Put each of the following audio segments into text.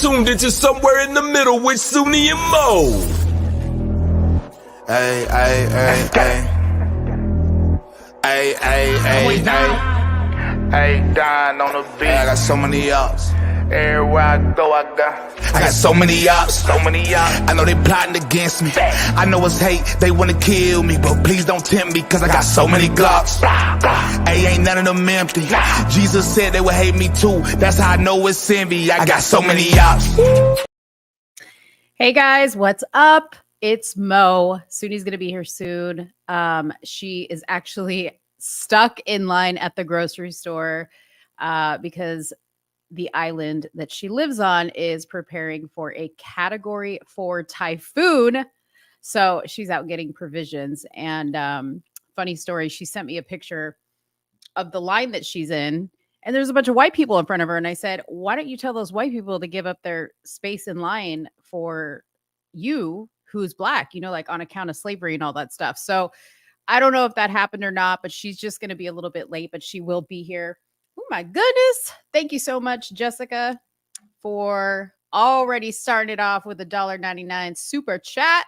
tuned into Somewhere in the Middle with Soonie and Mo. Ay, ay, ay, ay. Ay, ay, ay, ay. Hey, Don on the beat. I got so many ops. Everywhere I go, I got so many ops. so many ops. I know they plotting against me. I know it's hate, they wanna kill me, but please don't tempt me, cause I got so many Glocks. Hey, ain't none of them empty. Jesus said they would hate me too. That's how I know it's envy. I got so many ops. Hey guys, what's up? It's Mo. Soonie's gonna be here soon. She is actually stuck in line at the grocery store because the island that she lives on is preparing for a Category 4 typhoon. So she's out getting provisions. And funny story, she sent me a picture of the line that she's in. And there's a bunch of white people in front of her. And I said, why don't you tell those white people to give up their space in line for you, who's Black, you know, like on account of slavery and all that stuff. So I don't know if that happened or not, but she's just going to be a little bit late, but she will be here. Oh my goodness. Thank you so much, Jessica, for already starting it off with a $1.99 super chat.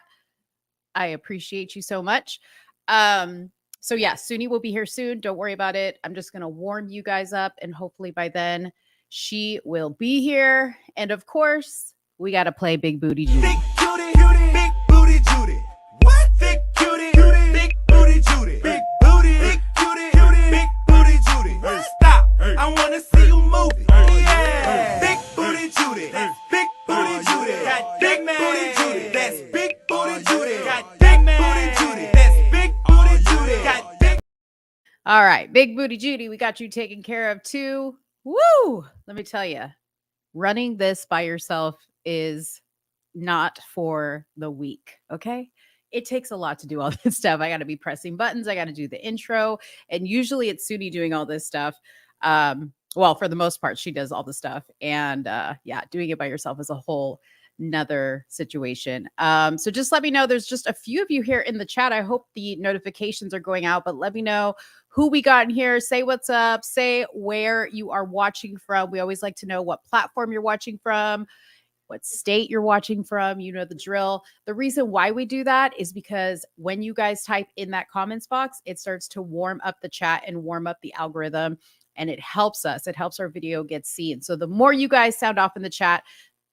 I appreciate you so much. So yeah, Soonie will be here soon. Don't worry about it. I'm just going to warm you guys up, and hopefully by then she will be here. And of course, we got to play Big Booty Judy. Big cutie, big booty Judy. What? Big cutie, big booty Judy. Big booty, big cutie, big booty Judy. Stop, I wanna see you move it. Yeah. Big booty Judy, big booty Judy. Got big booty Judy. That's big booty Judy. Got big booty Judy. That's big booty Judy. Got big. All right, Big Booty Judy, we got you taken care of too. Woo! Let me tell you, running this by yourself is not for the weak, okay? It takes a lot to do all this stuff. I got to be pressing buttons. I got to do the intro. And usually it's Soonie doing all this stuff. Well, for the most part, she does all the stuff. And yeah, doing it by yourself is a whole nother situation. So just let me know. There's just a few of you here in the chat. I hope the notifications are going out, but let me know who we got in here. Say what's up. Say where you are watching from. We always like to know what platform you're watching from, what state you're watching from. You know the drill. The reason why we do that is because when you guys type in that comments box, it starts to warm up the chat and warm up the algorithm, and it helps us. It helps our video get seen. So the more you guys sound off in the chat,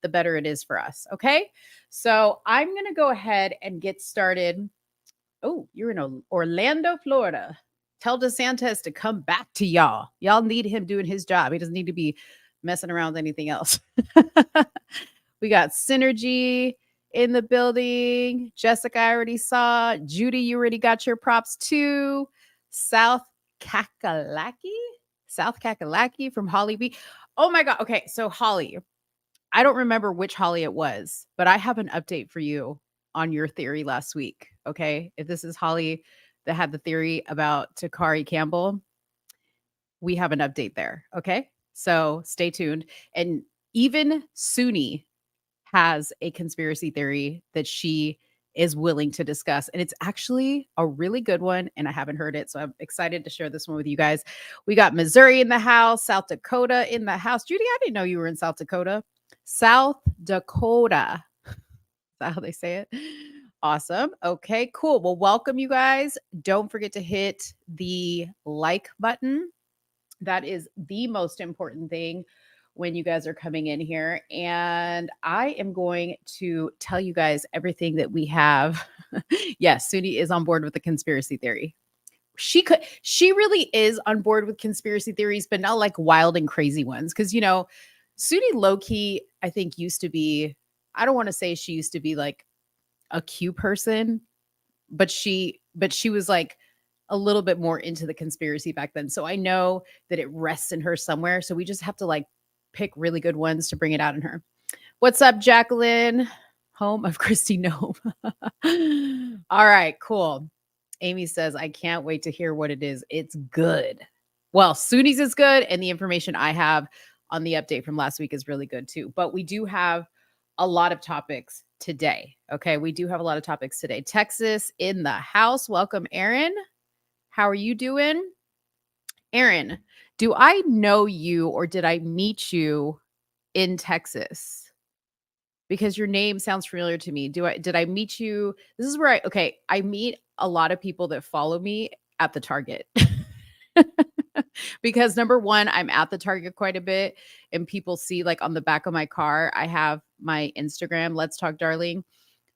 the better it is for us. Okay. So I'm going to go ahead and get started. Oh, you're in Orlando, Florida. Tell DeSantis to come back to y'all. Y'all need him doing his job. He doesn't need to be messing around with anything else. We got Synergy in the building. Jessica, I already saw. Judy, you already got your props too. South Kakalaki from Holly B. Oh my God. Okay. So Holly, I don't remember which Holly it was, but I have an update for you on your theory last week. Okay. If this is Holly that had the theory about Tafari Campbell, we have an update there. Okay. So stay tuned. And even Soonie has a conspiracy theory that she is willing to discuss. And it's actually a really good one. And I haven't heard it. So I'm excited to share this one with you guys. We got Missouri in the house, South Dakota in the house. Judy, I didn't know you were in South Dakota. South Dakota. Is that how they say it? Awesome. Okay, cool. Well, welcome you guys. Don't forget to hit the like button. That is the most important thing when you guys are coming in here. And I am going to tell you guys everything that we have. Yes, Soonie is on board with the conspiracy theory. She really is on board with conspiracy theories, but not like wild and crazy ones. Because, you know, Soonie low-key, I think used to be, I don't want to say she used to be like a Q person, but she was like a little bit more into the conspiracy back then. So I know that it rests in her somewhere. So we just have to like pick really good ones to bring it out in her. What's up, Jacqueline? Home of Christy Nome. All right, cool. Amy says, I can't wait to hear what it is. It's good. Well, Soonie's is good. And the information I have on the update from last week is really good too. But we do have a lot of topics today. Okay, we do have a lot of topics today. Texas in the house. Welcome, Aaron. How are you doing? Aaron, do I know you or did I meet you in Texas? because your name sounds familiar to me. Did I meet you? This is where I meet a lot of people that follow me at the Target. Because number one, I'm at the Target quite a bit, and people see like on the back of my car, I have my Instagram, Let's Talk Darling.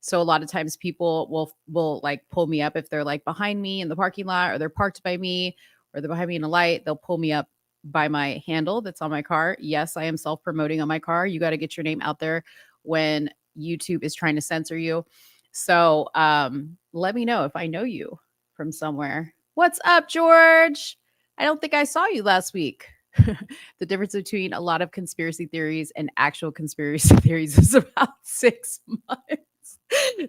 So a lot of times people will like pull me up if they're like behind me in the parking lot, or they're parked by me, or they're behind me in a light. They'll pull me up by my handle that's on my car. Yes, I am self-promoting on my car. You got to get your name out there when YouTube is trying to censor you. So let me know if I know you from somewhere. What's up, George? I don't think I saw you last week. The difference between a lot of conspiracy theories and actual conspiracy theories is about 6 months.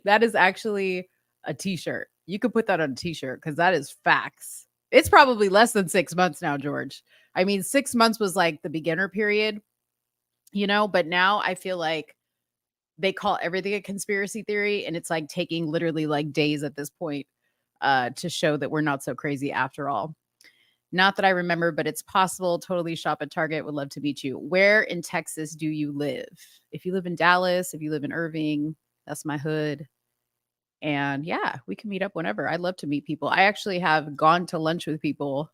That is actually a t-shirt. You could put that on a t-shirt because that is facts. It's probably less than 6 months now, George. I mean, 6 months was like the beginner period, but now I feel like they call everything a conspiracy theory, and it's like taking literally like days at this point to show that we're not so crazy after all. Not that I remember, but it's possible. Totally shop at Target. Would love to meet you. Where in Texas do you live? If you live in Dallas, if you live in Irving, that's my hood. And yeah, we can meet up whenever. I'd love to meet people. I actually have gone to lunch with people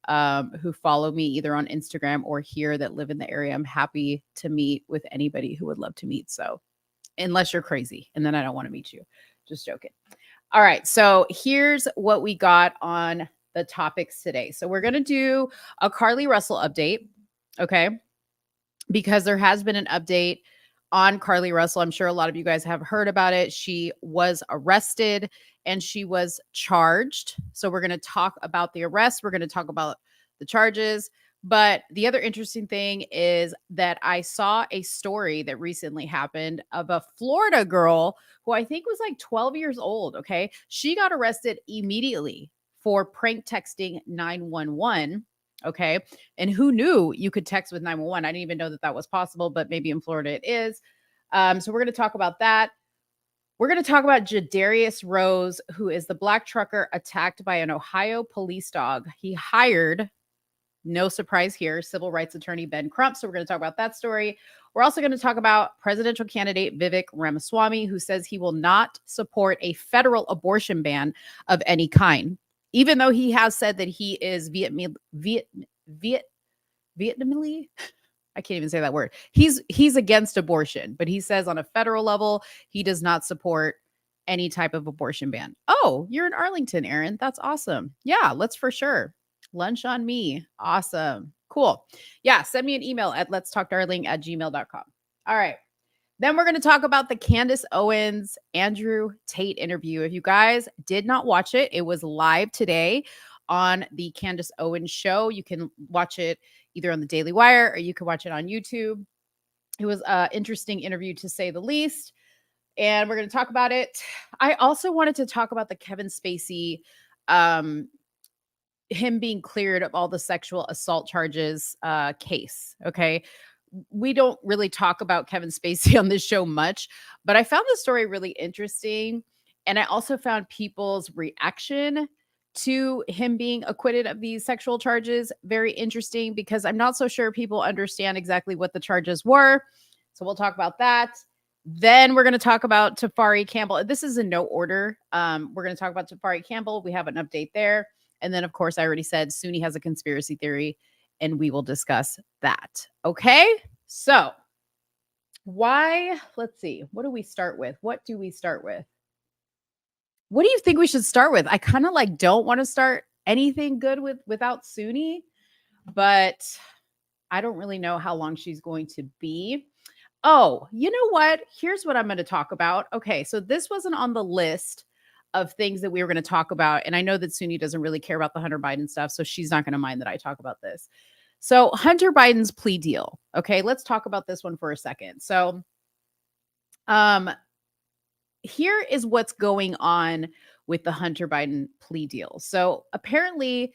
who follow me either on Instagram or here that live in the area. I'm happy to meet with anybody who would love to meet. So unless you're crazy, and then I don't want to meet you. Just joking. All right. So here's what we got on the topics today. So we're going to do a Carlee Russell update. Okay. Because there has been an update on Carlee Russell. I'm sure a lot of you guys have heard about it. She was arrested and she was charged. So we're going to talk about the arrest. We're going to talk about the charges. But the other interesting thing is that I saw a story that recently happened of a Florida girl who I think was like 12 years old. Okay. She got arrested immediately for prank texting 911. Okay. And who knew you could text with 911? I didn't even know that that was possible, but maybe in Florida it is. So we're going to talk about that. We're going to talk about Jadarrius Rose, who is the black trucker attacked by an Ohio police dog. He hired, no surprise here, civil rights attorney Ben Crump. So we're going to talk about that story. We're also going to talk about presidential candidate Vivek Ramaswamy, who says he will not support a federal abortion ban of any kind, even though he has said that he is Vietnamese. I can't even say that word. He's against abortion, but he says on a federal level, he does not support any type of abortion ban. Oh, you're in Arlington, Aaron. That's awesome. Yeah, let's for sure. Lunch on me. Awesome. Cool. Yeah, send me an email at letstalkdarling@gmail.com. All right. Then we're going to talk about the Candace Owens, Andrew Tate interview. If you guys did not watch it, it was live today on the Candace Owens show. You can watch it either on the Daily Wire or you can watch it on YouTube. It was an interesting interview to say the least. And we're going to talk about it. I also wanted to talk about the Kevin Spacey, him being cleared of all the sexual assault charges case. Okay. We don't really talk about Kevin Spacey on this show much, but I found the story really interesting. And I also found people's reaction to him being acquitted of these sexual charges very interesting, because I'm not so sure people understand exactly what the charges were. So we'll talk about that. Then we're going to talk about Tafari Campbell. This is in no order. We're going to talk about Tafari Campbell. We have an update there. And then, of course, I already said Soonie has a conspiracy theory, and we will discuss that. Okay. So let's see. What do we start with? What do you think we should start with? I kind of don't want to start anything good without Soonie, but I don't really know how long she's going to be. Oh, you know what? Here's what I'm going to talk about. Okay. So this wasn't on the list of things that we were going to talk about. And I know that Soonie doesn't really care about the Hunter Biden stuff, so she's not going to mind that I talk about this. So Hunter Biden's plea deal. Okay, let's talk about this one for a second. So here is what's going on with the Hunter Biden plea deal. So apparently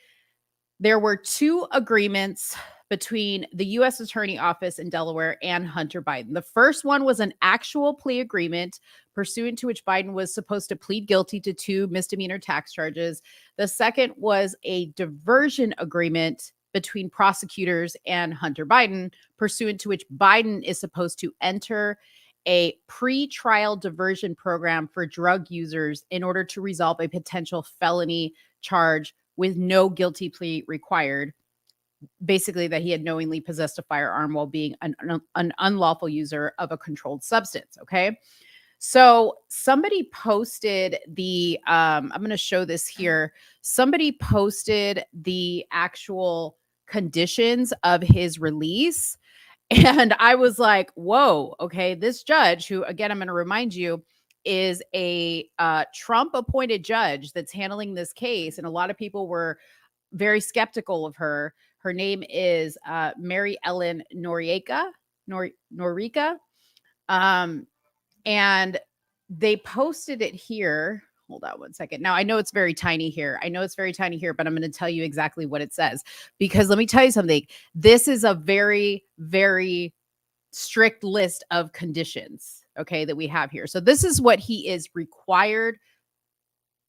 there were 2 agreements between the U.S. Attorney Office in Delaware and Hunter Biden. The first one was an actual plea agreement pursuant to which Biden was supposed to plead guilty to 2 misdemeanor tax charges. The second was a diversion agreement between prosecutors and Hunter Biden, pursuant to which Biden is supposed to enter a pre-trial diversion program for drug users in order to resolve a potential felony charge with no guilty plea required. Basically, that he had knowingly possessed a firearm while being an unlawful user of a controlled substance. Okay. So somebody posted the, I'm going to show this here. Somebody posted the actual conditions of his release. And I was like, whoa, okay, this judge, who, again, I'm going to remind you, is a Trump appointed judge that's handling this case. And a lot of people were very skeptical of her. Her name is Mary Ellen Noriega. And they posted it here. Hold on one second. Now, I know it's very tiny here. But I'm going to tell you exactly what it says, because let me tell you something. This is a very, very strict list of conditions, okay, that we have here. So this is what he is required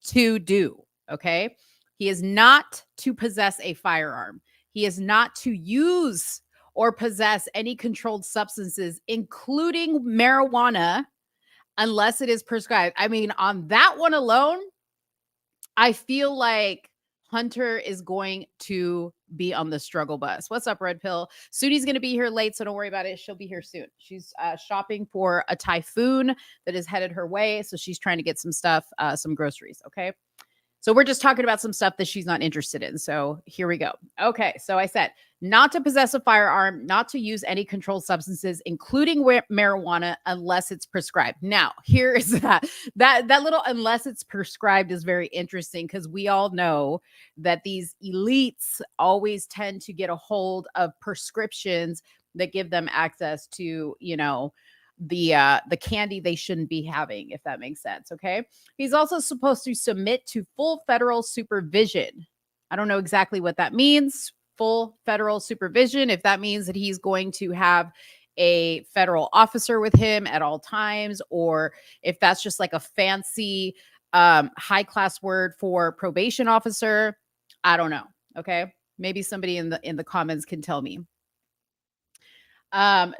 to do, okay? He is not to possess a firearm. He is not to use or possess any controlled substances, including marijuana, unless it is prescribed. I mean, on that one alone, I feel like Hunter is going to be on the struggle bus. What's up, Red Pill? Soonie's going to be here late, so don't worry about it. She'll be here soon. She's shopping for a typhoon that is headed her way, so she's trying to get some stuff, some groceries, okay? So we're just talking about some stuff that she's not interested in. So here we go. Okay. So I said not to possess a firearm, not to use any controlled substances, including marijuana, unless it's prescribed. Now, here is that little unless it's prescribed is very interesting, because we all know that these elites always tend to get a hold of prescriptions that give them access to, you know, the candy they shouldn't be having, if that makes sense. Okay. He's also supposed to submit to full federal supervision. I don't know exactly what that means. Full federal supervision. If that means that he's going to have a federal officer with him at all times, or if that's just like a fancy high class word for probation officer, I don't know. Okay. Maybe somebody in the comments can tell me. No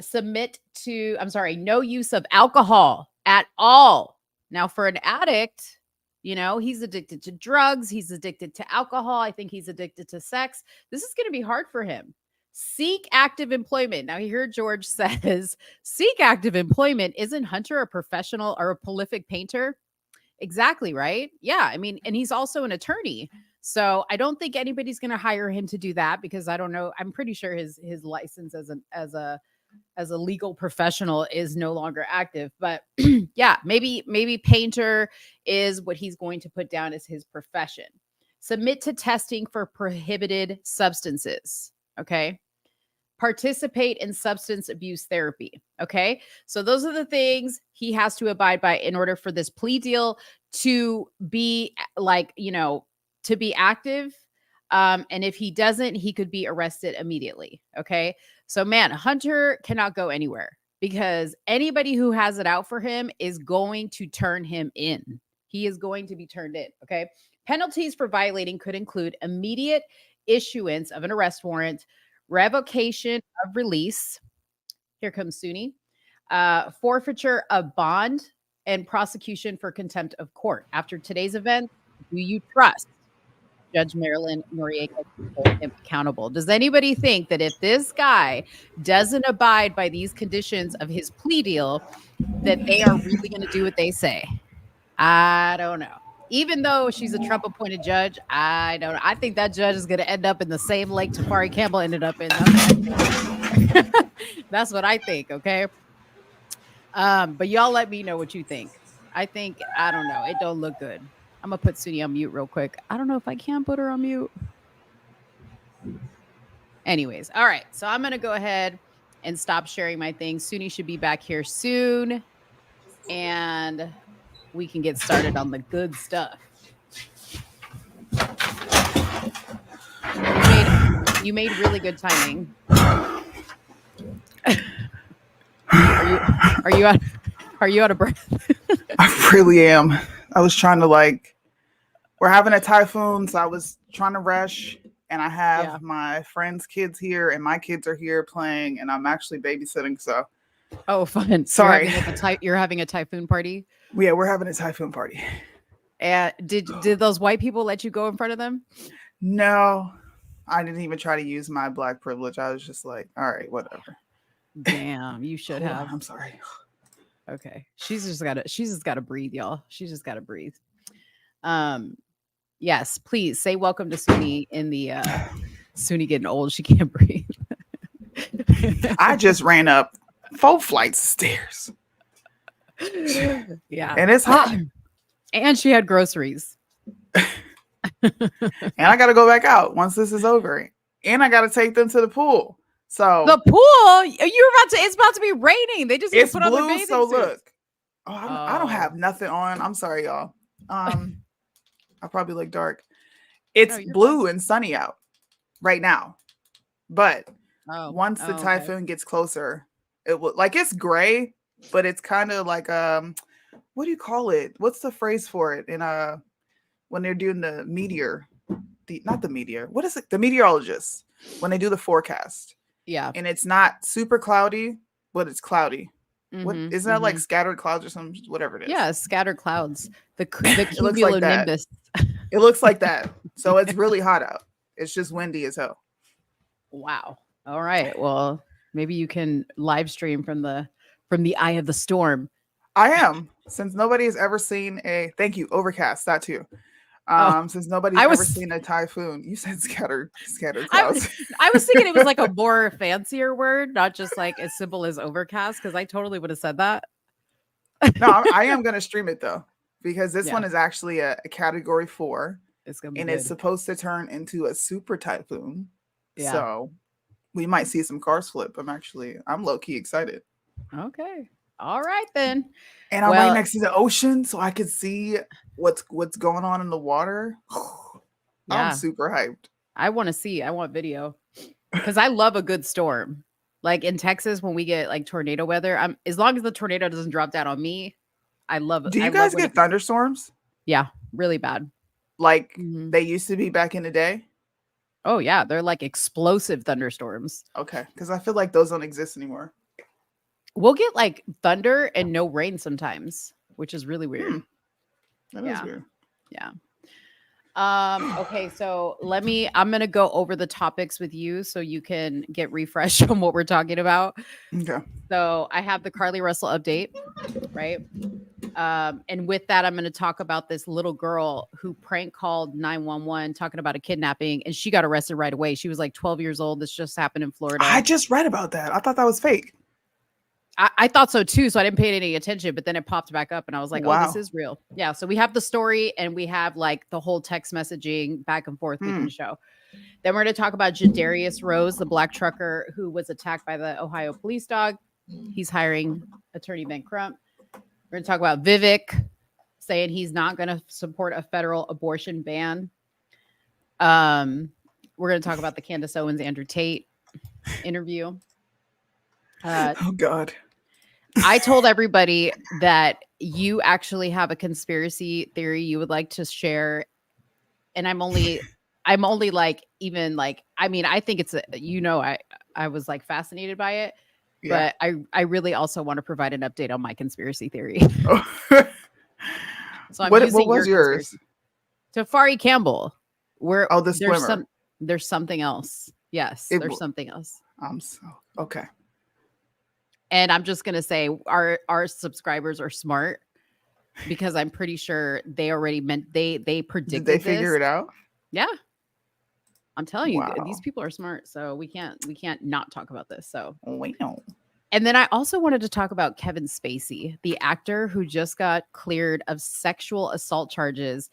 use of alcohol at all. Now, for an addict, you know, he's addicted to drugs. He's addicted to alcohol. I think he's addicted to sex. This is going to be hard for him. Seek active employment. Now, here George says, seek active employment. Isn't Hunter a professional or a prolific painter? Exactly, right? Yeah. I mean, and he's also an attorney. So I don't think anybody's going to hire him to do that, because I don't know. I'm pretty sure his license as a legal professional is no longer active. But yeah, maybe painter is what he's going to put down as his profession. Submit to testing for prohibited substances. Okay. Participate in substance abuse therapy. Okay. So those are the things he has to abide by in order for this plea deal to be like, you know, to be active. And if he doesn't, he could be arrested immediately. Okay. So man, Hunter cannot go anywhere, because anybody who has it out for him is going to turn him in. He is going to be turned in. Okay. Penalties for violating could include immediate issuance of an arrest warrant, revocation of release. Here comes Soonie. Forfeiture of bond, and prosecution for contempt of court. After today's event, do you trust Judge Marilyn Noriega to hold him accountable? Does anybody think that if this guy doesn't abide by these conditions of his plea deal, that they are really going to do what they say? I don't know. Even though she's a Trump appointed judge, I don't know. I think that judge is going to end up in the same lake Tafari Campbell ended up in. That's what I think. Okay. But y'all let me know what you think. I don't know. It don't look good. I'm going to put Soonie on mute real quick. I don't know if I can put her on mute. Anyways. All right. So I'm going to go ahead and stop sharing my thing. Soonie should be back here soon, and we can get started on the good stuff. You made really good timing. Are you out of breath? I really am. I was trying to we're having a typhoon, so I was trying to rush, and I have my friends' kids here, and my kids are here playing, and I'm actually babysitting, so Oh, fun. Sorry. You're having a typhoon party. Yeah, we're having a typhoon party. And did those white people let you go in front of them? No, I didn't even try to use my black privilege. I was just like, all right, whatever. Damn, you should have. I'm sorry. Okay. She's just gotta breathe, y'all. She's just gotta breathe. Yes, please say welcome to Soonie in the Soonie getting old. She can't breathe. I just ran up 4 flights of stairs. Yeah. And it's hot. And she had groceries. And I gotta go back out once this is over. And I gotta take them to the pool. So the pool, it's about to be raining. They just it's put on their blue. bathing So suits. look. I don't have nothing on. I'm sorry, y'all. I probably look dark. It's blue and sunny out right now. But once the typhoon gets closer, it will it's gray, but it's kind of like what do you call it? What's the phrase for it? In when they're doing the meteor, not the meteor. What is it? The meteorologists when they do the forecast. Yeah. And it's not super cloudy, but it's cloudy. What isn't that like scattered clouds or something? Whatever it is. Yeah, scattered clouds. The cumulonimbus. It looks like that. So it's really hot out. It's just windy as hell. Wow. All right. Well, maybe you can live stream from the eye of the storm. I am. Since nobody has ever seen overcast, that too. Since nobody's ever seen a typhoon. You said scattered clouds. I was thinking it was like a more fancier word, not just like as simple as overcast, because I totally would have said that. No, I am going to stream it though, because this one is actually a category 4. It's gonna be it's supposed to turn into a super typhoon. Yeah. So we might see some cars flip. I'm low-key excited. Okay. All right then. And I'm right next to the ocean, so I can see what's going on in the water. I'm super hyped. I want video. Because I love a good storm. Like in Texas, when we get like tornado weather, as long as the tornado doesn't drop down on me, I love it. Do you guys get thunderstorms? Yeah, really bad. Like they used to be back in the day? Oh yeah, they're like explosive thunderstorms. Okay, because I feel like those don't exist anymore. We'll get like thunder and no rain sometimes, which is really weird. That is weird. Yeah. Okay, so I'm gonna go over the topics with you so you can get refreshed on what we're talking about. Okay. So I have the Carlee Russell update, right? And with that, I'm gonna talk about this little girl who prank called 911 talking about a kidnapping, and she got arrested right away. She was like 12 years old. This just happened in Florida. I just read about that. I thought that was fake. I thought so too, so I didn't pay any attention, but then it popped back up and I was like, oh, this is real. Yeah, so we have the story and we have like the whole text messaging back and forth we can show. Then we're going to talk about Jadarrius Rose, the black trucker who was attacked by the Ohio police dog. He's hiring attorney Ben Crump. We're going to talk about Vivek saying he's not going to support a federal abortion ban. We're going to talk about the Candace Owens, Andrew Tate interview. Oh God. I told everybody that you actually have a conspiracy theory you would like to share. And I'm only like, even like, I mean, I think it's I was like fascinated by it, but I really also want to provide an update on my conspiracy theory. So I'm what was yours? Tafari Campbell. Swimmer. There's something else. Yes, there's something else. Okay. And I'm just going to say our subscribers are smart because I'm pretty sure they already they predicted. Did they figure it out? Yeah. I'm telling you, these people are smart. So we can't not talk about this. So we know. And then I also wanted to talk about Kevin Spacey, the actor who just got cleared of sexual assault charges.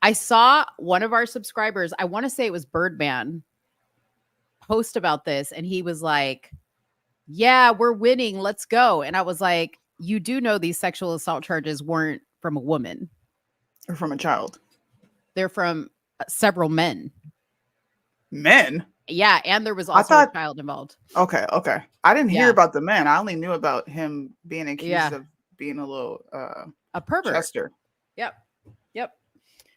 I saw one of our subscribers, I want to say it was Birdman, post about this. And he was like, yeah, we're winning. Let's go. And I was like, you do know these sexual assault charges weren't from a woman. Or from a child. They're from several men. Men? Yeah. And there was also a child involved. Okay. I didn't hear about the men. I only knew about him being accused of being a little a pervert. Chester. Yep.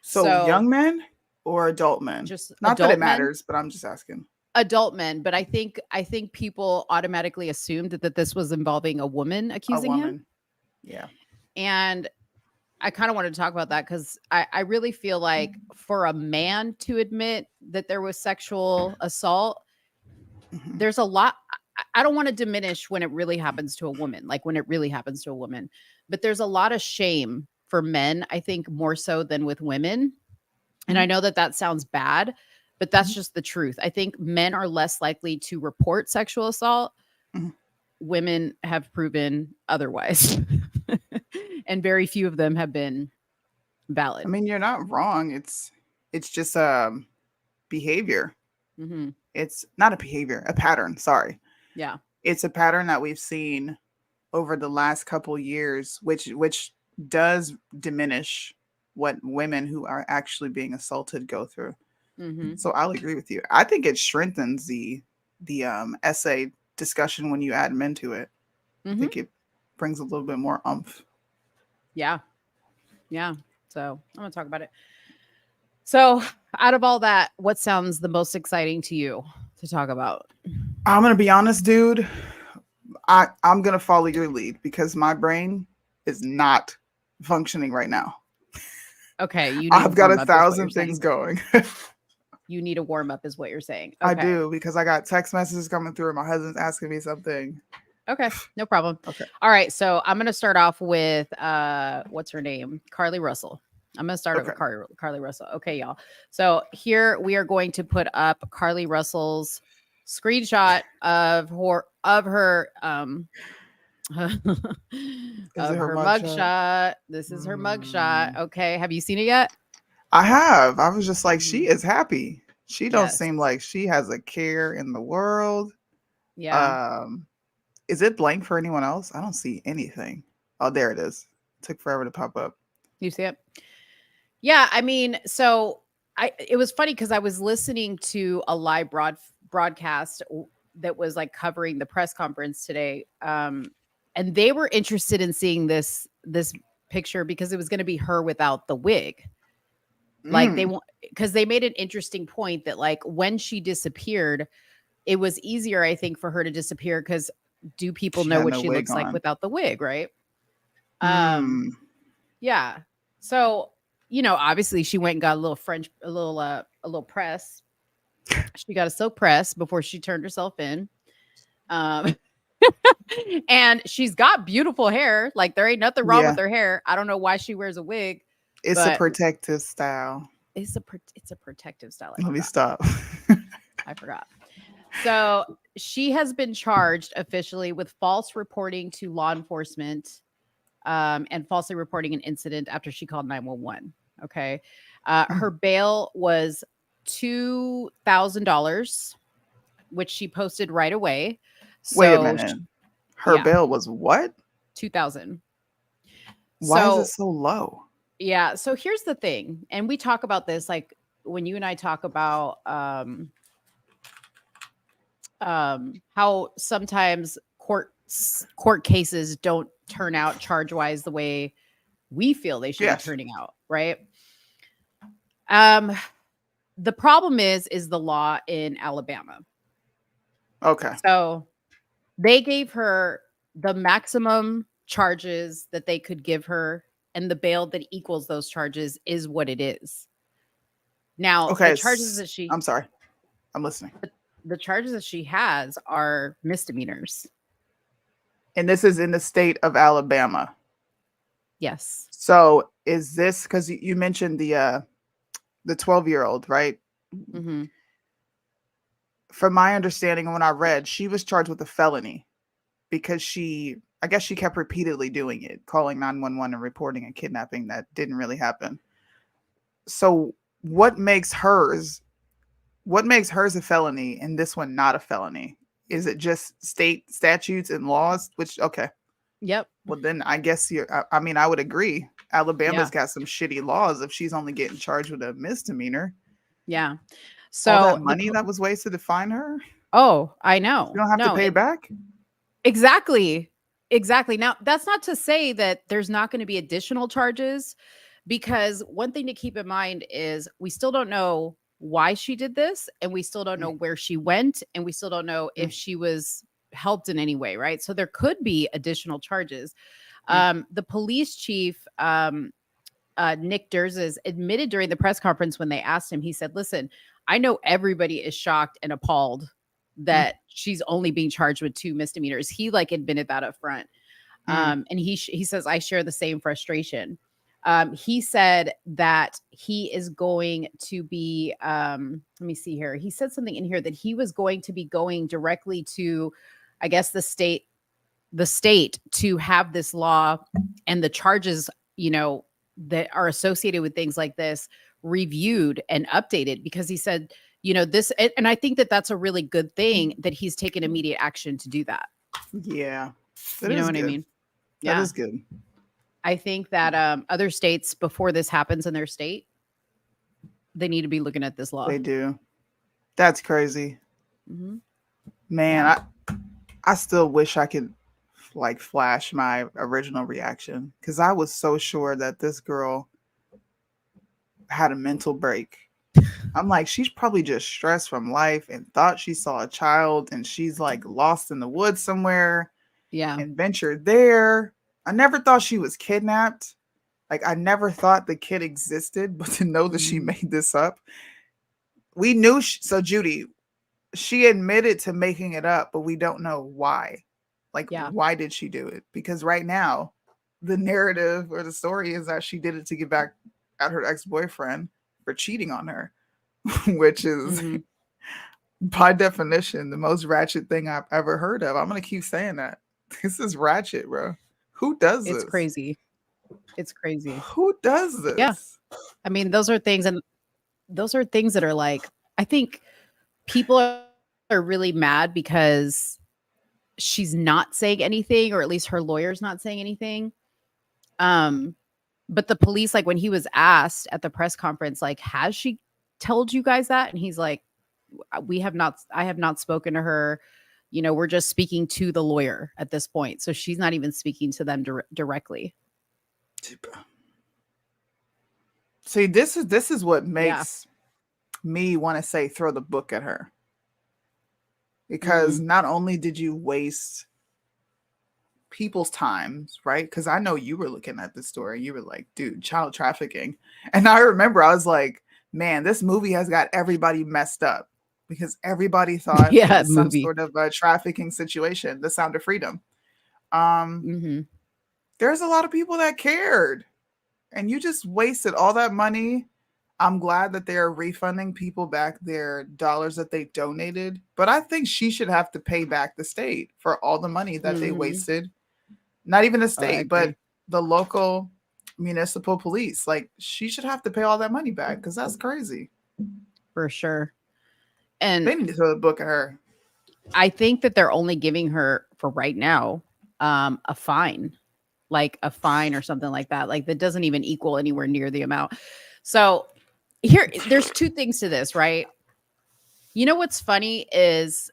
So young men or adult men? Just not adult that it men? matters, but I'm just asking. adult men, but I think people automatically assumed that this was involving a woman accusing him. Yeah. And I kind of wanted to talk about that because I really feel like for a man to admit that there was sexual assault, there's a lot. I don't want to diminish when it really happens to a woman, like when it really happens to a woman, but there's a lot of shame for men, I think more so than with women. And I know that sounds bad, but that's just the truth. I think men are less likely to report sexual assault. Women have proven otherwise. And very few of them have been valid. I mean, you're not wrong. It's just behavior. It's not a pattern. Sorry. Yeah. It's a pattern that we've seen over the last couple years, which does diminish what women who are actually being assaulted go through. So I'll agree with you. I think it strengthens the essay discussion when you add men to it. I think it brings a little bit more oomph. Yeah. So I'm gonna talk about it. So out of all that, what sounds the most exciting to you to talk about? I'm gonna be honest, dude. I'm gonna follow your lead because my brain is not functioning right now. Okay, I've got 1,000 things going. You need a warm up, is what you're saying. Okay. I do, because I got text messages coming through and my husband's asking me something. Okay, no problem. Okay. All right, so I'm gonna start off with what's her name? Carlee Russell. I'm gonna start with Carlee Russell. Okay, y'all. So here we are going to put up Carlee Russell's screenshot of her mugshot. This is her mugshot. Okay, have you seen it yet? I have. I was just like, she is happy. She don't seem like she has a care in the world. Yeah. Is it blank for anyone else? I don't see anything. Oh, there it is. It took forever to pop up. You see it? Yeah, I mean, so it was funny because I was listening to a live broadcast that was like covering the press conference today. And they were interested in seeing this picture because it was going to be her without the wig. Like because they made an interesting point that like when she disappeared, it was easier, I think, for her to disappear because do people know what she looks like without the wig, right? Yeah. So, obviously she went and got a little press. She got a silk press before she turned herself in. And she's got beautiful hair. Like there ain't nothing wrong with her hair. I don't know why she wears a wig. It's a protective style. It's a protective style. Let me stop. I forgot. So she has been charged officially with false reporting to law enforcement and falsely reporting an incident after she called 911. Okay. Her bail was $2,000, which she posted right away. So wait a minute. Her bail was what? $2,000. Why is it so low? Yeah. So here's the thing. And we talk about this, like when you and I talk about how sometimes court cases don't turn out charge wise the way we feel they should be turning out. Right. The problem is the law in Alabama. Okay. So they gave her the maximum charges that they could give her, and the bail that equals those charges is what it is. Now, the charges that I'm sorry. I'm listening. The charges that she has are misdemeanors. And this is in the state of Alabama. Yes. So is this, because you mentioned the 12-year-old, right? Mm-hmm. From my understanding, when I read, she was charged with a felony because I guess she kept repeatedly doing it, calling 911 and reporting a kidnapping that didn't really happen. So what makes hers a felony and this one not a felony? Is it just state statutes and laws? Okay. Yep. Well, then I guess I would agree. Alabama's got some shitty laws if she's only getting charged with a misdemeanor. Yeah. So all that money that was wasted to find her. Oh, I know. You don't have to pay back. Exactly. Now, that's not to say that there's not going to be additional charges, because one thing to keep in mind is we still don't know why she did this, and we still don't know where she went, and we still don't know if she was helped in any way, right? So there could be additional charges. The police chief, Nick Durzes, admitted during the press conference when they asked him, he said, listen, I know everybody is shocked and appalled that she's only being charged with 2 misdemeanors. He like admitted that up front. And he says, I share the same frustration. He said that he is going to be, let me see here. He said something in here that he was going to be going directly to, I guess, the state to have this law and the charges, you know, that are associated with things like this reviewed and updated, because he said, you know, this, and I think that that's a really good thing that he's taken immediate action to do that. Yeah. You know what I mean? That is good. I think that other states, before this happens in their state, they need to be looking at this law. They do. That's crazy. Man, I still wish I could like flash my original reaction, because I was so sure that this girl had a mental break. I'm like, she's probably just stressed from life and thought she saw a child, and she's like lost in the woods somewhere. Yeah. And ventured there. I never thought she was kidnapped. Like, I never thought the kid existed, but to know that she made this up. We knew. So Judy, she admitted to making it up, but we don't know why. Like, why did she do it? Because right now, the narrative or the story is that she did it to get back at her ex-boyfriend for cheating on her, which is by definition the most ratchet thing I've ever heard of. I'm going to keep saying that. This is ratchet, bro. Who does this? It's crazy. It's crazy. Who does this? Yeah. I mean, those are things that are like, I think people are really mad because she's not saying anything, or at least her lawyer's not saying anything. But the police, like when he was asked at the press conference, like, has she told you guys that? And he's like, I have not spoken to her. You know, we're just speaking to the lawyer at this point. So she's not even speaking to them directly. See, this is what makes me want to say throw the book at her. Because not only did you waste people's times, right? Because I know you were looking at this story. You were like, dude, child trafficking. And I remember I was like, man, this movie has got everybody messed up. Because everybody thought it was some sort of a trafficking situation, The Sound of Freedom. There's a lot of people that cared. And you just wasted all that money. I'm glad that they're refunding people back their dollars that they donated. But I think she should have to pay back the state for all the money that they wasted. Not even the state, but the local municipal police. Like, she should have to pay all that money back, because that's crazy. For sure. And they need to throw the book at her. I think that they're only giving her, for right now, a fine, like a fine or something like that. Like, that doesn't even equal anywhere near the amount. So there's 2 things to this, right? You know what's funny is,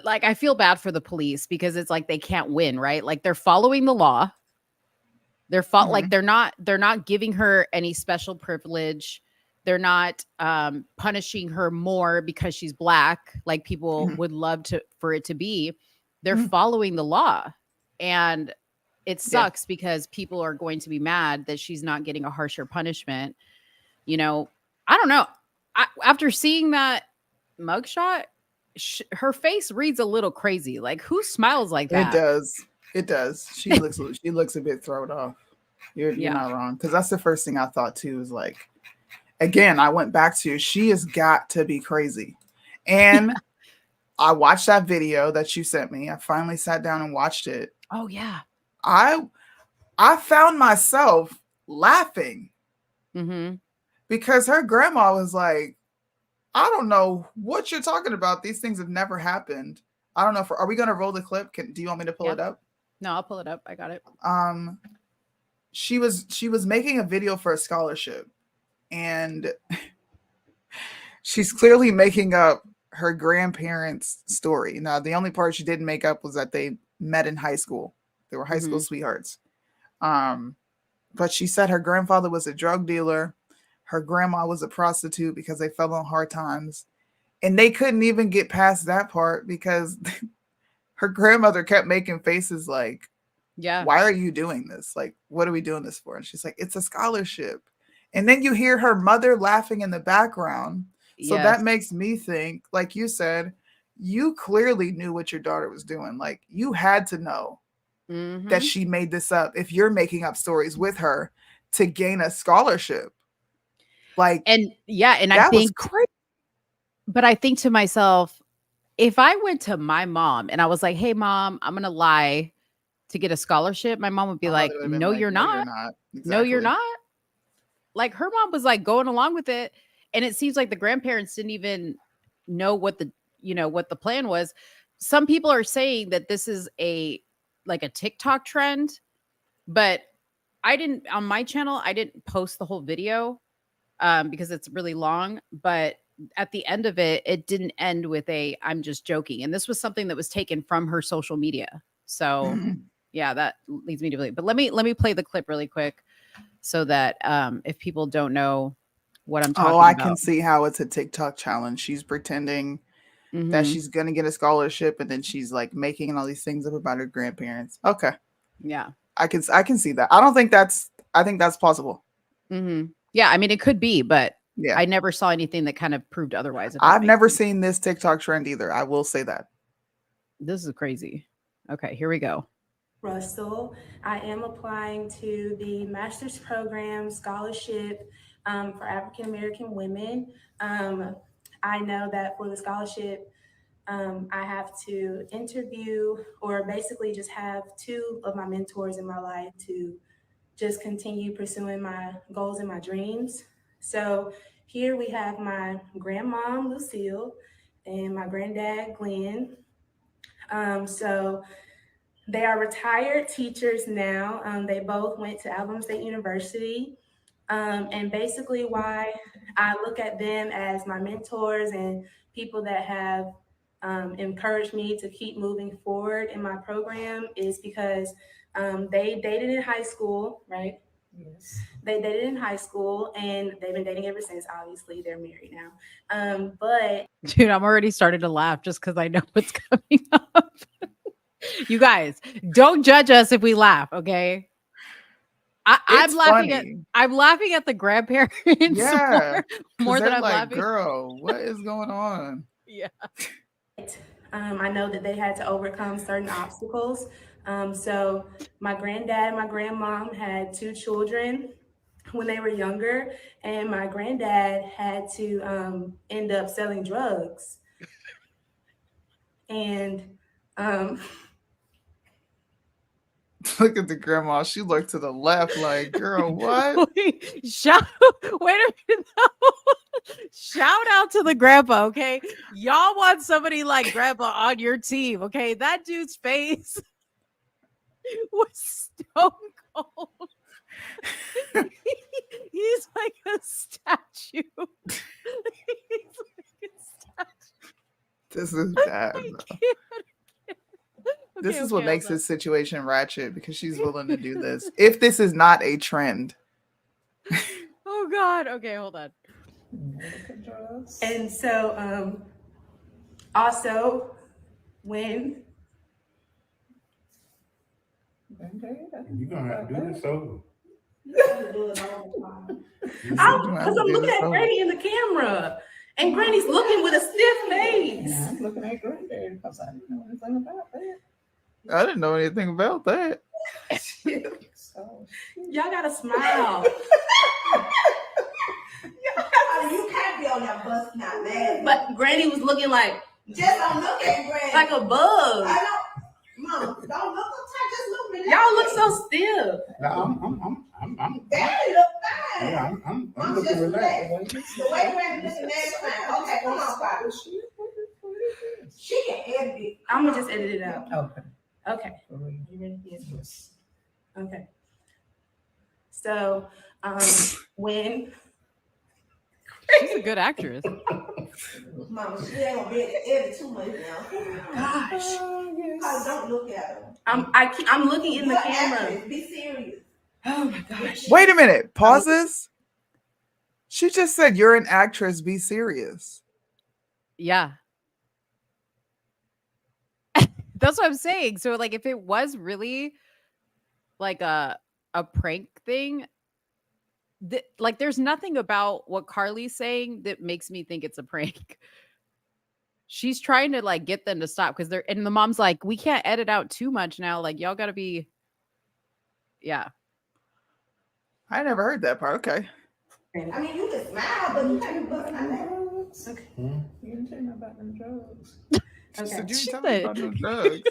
like, I feel bad for the police because it's like they can't win, right? Like, they're following the law. Like they're not giving her any special privilege. They're not punishing her more because she's Black, like people would love for it to be. They're following the law. And it sucks because people are going to be mad that she's not getting a harsher punishment. You know, I don't know. After seeing that mugshot, her face reads a little crazy. Like, who smiles like that? It does. She looks a bit thrown off. You're not wrong. Because that's the first thing I thought too, is like, again, I went back to, she has got to be crazy. And I watched that video that you sent me. I finally sat down and watched it. Oh, yeah. I found myself laughing because her grandma was like, I don't know what you're talking about. These things have never happened. I don't know. Are we going to roll the clip? Do you want me to pull it up? No, I'll pull it up. I got it. She was making a video for a scholarship. And she's clearly making up her grandparents' story. Now, the only part she didn't make up was that they met in high school. They were high school sweethearts. But she said her grandfather was a drug dealer. her grandma was a prostitute because they fell on hard times. And they couldn't even get past that part because her grandmother kept making faces like, yeah, why are you doing this? Like, what are we doing this for? And she's like, it's a scholarship. And then you hear her mother laughing in the background. So that makes me think, like you said, you clearly knew what your daughter was doing. Like, you had to know that she made this up if you're making up stories with her to gain a scholarship. Like, and I think, crazy. But I think to myself, if I went to my mom and I was like, hey, Mom, I'm going to lie to get a scholarship, my mom would be like, no, you're not. Exactly. No, you're not. Like, her mom was like going along with it. And it seems like the grandparents didn't even know what the plan was. Some people are saying that this is a TikTok trend, but on my channel, I didn't post the whole video because it's really long, but at the end of it, it didn't end with I'm just joking. And this was something that was taken from her social media. So yeah, that leads me to believe. But let me play the clip really quick so that if people don't know what I'm talking about. I can see how it's a TikTok challenge. She's pretending that she's going to get a scholarship, and then she's like making all these things up about her grandparents. Okay. Yeah. I can see that. I think that's possible. Yeah. I mean, it could be, but I never saw anything that kind of proved otherwise. I've never seen this TikTok trend either. I will say that. This is crazy. Okay, here we go. Russell. I am applying to the master's program scholarship for African American women. I know that for the scholarship, I have to interview or basically just have two of my mentors in my life to just continue pursuing my goals and my dreams. So here we have my grandmom, Lucille, and my granddad, Glenn. So they are retired teachers now. They both went to Alabama State University. And basically why I look at them as my mentors and people that have encouraged me to keep moving forward in my program is because they dated in high school, right? Yes. They dated in high school and they've been dating ever since. Obviously, they're married now. But dude, I'm already starting to laugh just because I know what's coming up. You guys, don't judge us if we laugh, okay? I'm laughing at the grandparents more than I'm laughing. Girl, what is going on? Yeah. I know that they had to overcome certain obstacles. So my granddad and my grandmom had two children when they were younger, and my granddad had to end up selling drugs. And look at the grandma. She looked to the left like, girl, what? Wait a minute. Shout out to the grandpa, okay? Y'all want somebody like grandpa on your team, okay? That dude's face was stone cold. He's like a statue. This is bad, bro. This is what makes this situation ratchet, because she's willing to do this. If this is not a trend. Oh God. Okay, hold on. And so also when you're gonna have to do this over. Because I'm looking at Granny in the camera. And Granny's looking with a stiff face. Yeah, I'm looking at Granddaddy because I didn't know anything about that. I didn't know anything about that. Y'all gotta smile. You can't be on that bus not mad. But Granny was looking like just don't look at Granny. Like a bug. I don't. Mom, don't look uptight. Just look me. Y'all look so stiff. No, I'm Daddy look fine. Yeah, I'm looking relaxed. The way Granny looking mad fine. Okay, come on, Papa. She can edit it. I'm gonna just edit it out. Okay. You ready? Yes. Okay. So, when she's a good actress. Mama, she ain't gonna be able to edit too much now. Gosh. Don't look at her. I'm looking in the camera. Actress. Be serious. Oh my gosh. Wait a minute. Pause this. She just said, "You're an actress. Be serious." Yeah. That's what I'm saying. So, like, if it was really like a prank thing, like, there's nothing about what Carlee's saying that makes me think it's a prank. She's trying to like get them to stop because they're, and the mom's like, we can't edit out too much now. Like, y'all gotta be, yeah. I never heard that part. Okay. I mean, you can smile, but you can't bust my nose. Okay. You didn't tell me about them drugs. She Okay. said, "You didn't tell me about no drugs."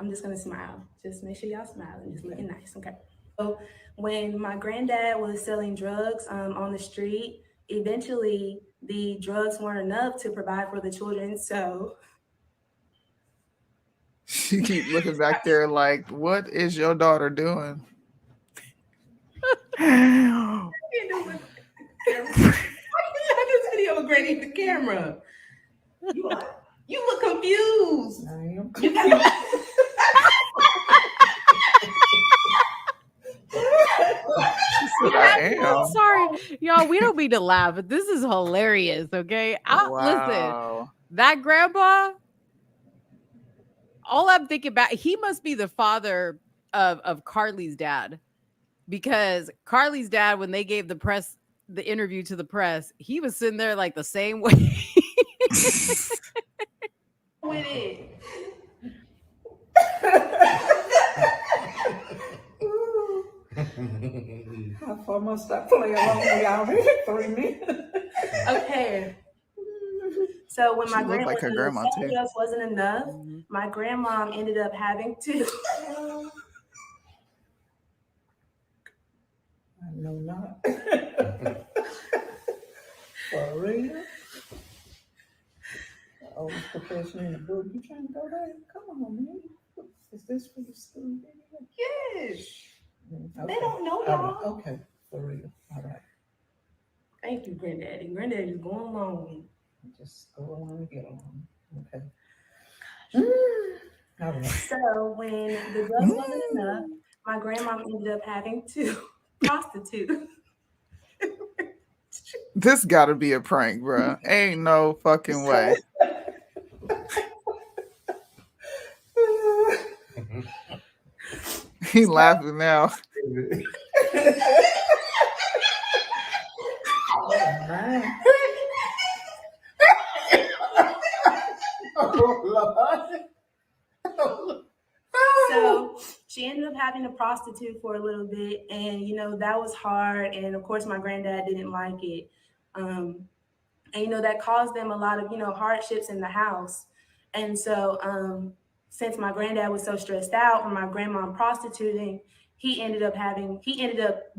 I'm just gonna smile. Just make sure y'all smile and just looking nice, okay? So when my granddad was selling drugs on the street, eventually the drugs weren't enough to provide for the children. So She keep looking back there like, "What is your daughter doing?" I just video of Granny in the camera. You look confused. I am. You gotta- I am. I'm sorry, y'all. We don't mean to laugh, but this is hilarious. Okay, listen, that grandpa. All I'm thinking about, he must be the father of Carlee's dad, because Carlee's dad, when they gave the interview to the press, he was sitting there like the same way. With it. How far must I play along with y'all? 3 minutes. Okay. So when She my looked like her grandma, too. else wasn't enough, my grandmom ended up having to. I know not. For real? The oldest profession in the book. You trying to go there? Come on, man. Is this for the school? Yes. Okay. They don't know All y'all. right. Okay, for real. All right. Thank you, Granddaddy. Granddaddy is going along. Just go along and get along. Okay. All right. So when the drugs wasn't enough, my grandma ended up having to prostitute. This gotta be a prank, bro. Ain't no fucking way. He laughing now. So she ended up having to prostitute for a little bit, and that was hard. And of course, my granddad didn't like it, and that caused them a lot of hardships in the house. And so since my granddad was so stressed out from my grandma prostituting, he ended up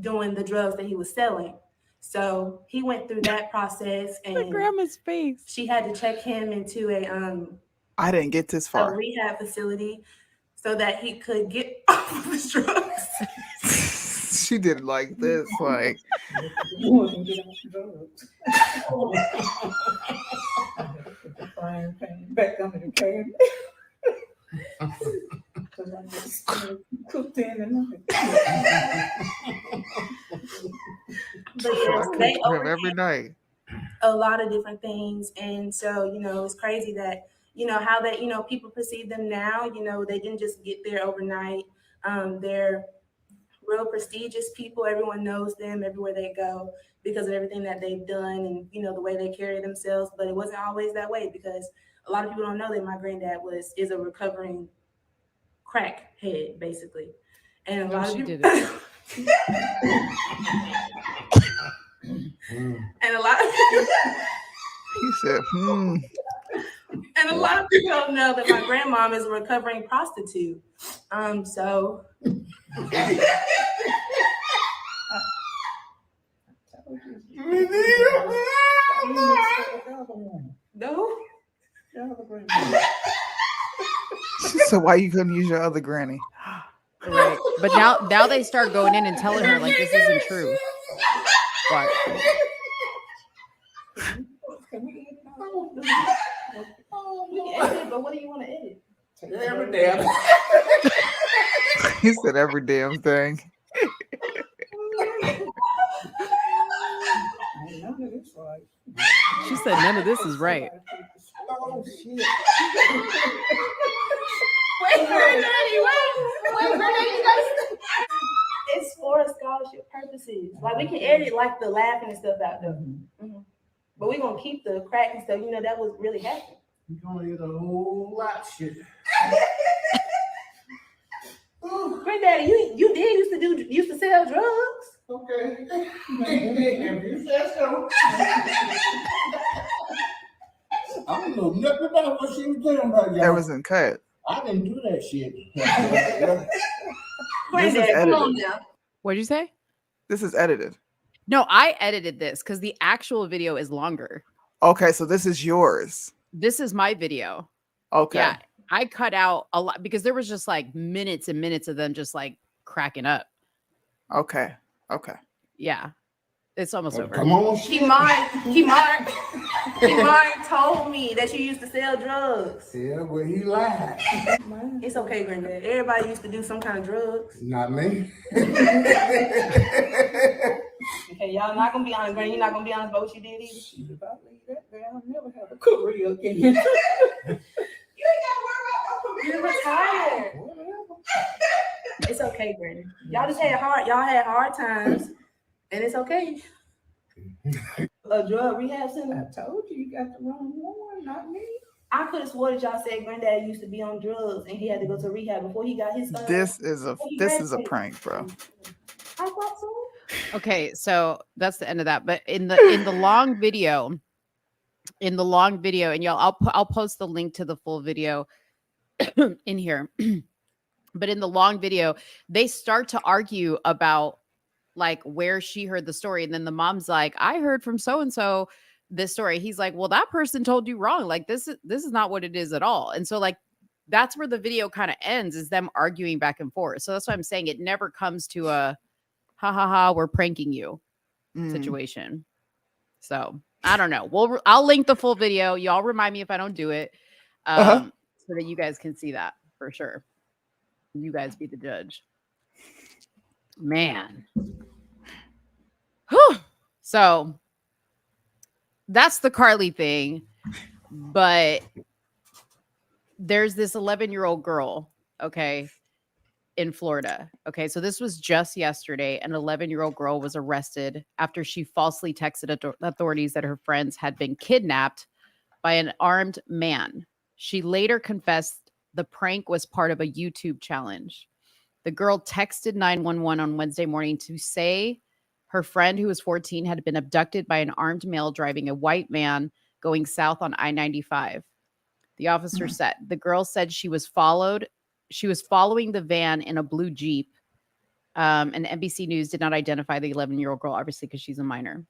doing the drugs that he was selling. So he went through that process, and My grandma's face. she had to check him into I didn't get this a far. rehab facility so that he could get off of his drugs. She did it like this, like. You want to get off drugs. Put the frying pan back under the cabinet. Because I just cooked in and But yes, I they cook for him every night. a lot of different things. And so, it's crazy that, how that, people perceive them now. They didn't just get there overnight. They're real prestigious people. Everyone knows them everywhere they go because of everything that they've done and, the way they carry themselves. But it wasn't always that way, because a lot of people don't know that my granddad is a recovering crackhead, basically. And a lot of people... did it. And a lot of He said, And a lot of people don't know that my grandmom is a recovering prostitute. So no. So why you couldn't use your other granny? Right. But now they start going in and telling her like this isn't true. But We can edit it, but what do you want to edit? every damn. He said every damn thing. She said none of this is right. Oh shit. Wait, Granddaddy, wait, Granddaddy, you guys. It's for scholarship purposes. Like, we can edit like the laughing and stuff out though. Mm-hmm. But we're gonna keep the crack and stuff. You know, that was really happening. You're gonna get a whole lot of shit. Granddaddy, you used to sell drugs. Okay. If you said so. I don't know nothing about what she was doing about y'all. That wasn't cut. I didn't do that shit. Granddaddy, come on now. What'd you say? This is edited. No, I edited this because the actual video is longer. Okay, so this is yours. This is my video. Okay. Yeah, I cut out a lot because there was just like minutes and minutes of them just like cracking up. Okay. Yeah, it's almost over. Come on. Kimar told me that you used to sell drugs. Yeah, well, he lied. It's okay, Granddad. Everybody used to do some kind of drugs. Not me. Okay, y'all not gonna be honest, Granny. You're not gonna be honest about what you did either. If I leave that there, I'll never have a career again. You ain't gotta worry about no career. You're retired. Whatever. It's okay, Granny. Y'all just had hard times, and it's okay. A drug rehab center. I told you, you got the wrong one, not me. I could have swore that y'all said Granddad used to be on drugs and he had to go to rehab before he got his. This is a prank, bro. I thought so. Okay, so that's the end of that. But in the long video, and y'all, I'll post the link to the full video in here. But in the long video, they start to argue about like where she heard the story, and then the mom's like, "I heard from so and so this story." He's like, "Well, that person told you wrong. Like this is not what it is at all." And so like that's where the video kind of ends, is them arguing back and forth. So that's why I'm saying it never comes to a ha ha ha, we're pranking you situation. So I don't know. I'll link the full video. Y'all remind me if I don't do it, so that you guys can see that for sure. You guys be the judge, man. Whew. So that's the Carlee thing, but there's this 11-year-old girl, okay, in Florida. Okay, so this was just yesterday. An 11-year-old girl was arrested after she falsely texted authorities that her friends had been kidnapped by an armed man. She later confessed the prank was part of a YouTube challenge. The girl texted 911 on Wednesday morning to say her friend, who was 14, had been abducted by an armed male driving a white van going south on I-95. The officer said the girl said she was following the van in a blue Jeep. And NBC News did not identify the 11-year-old girl, obviously, because she's a minor.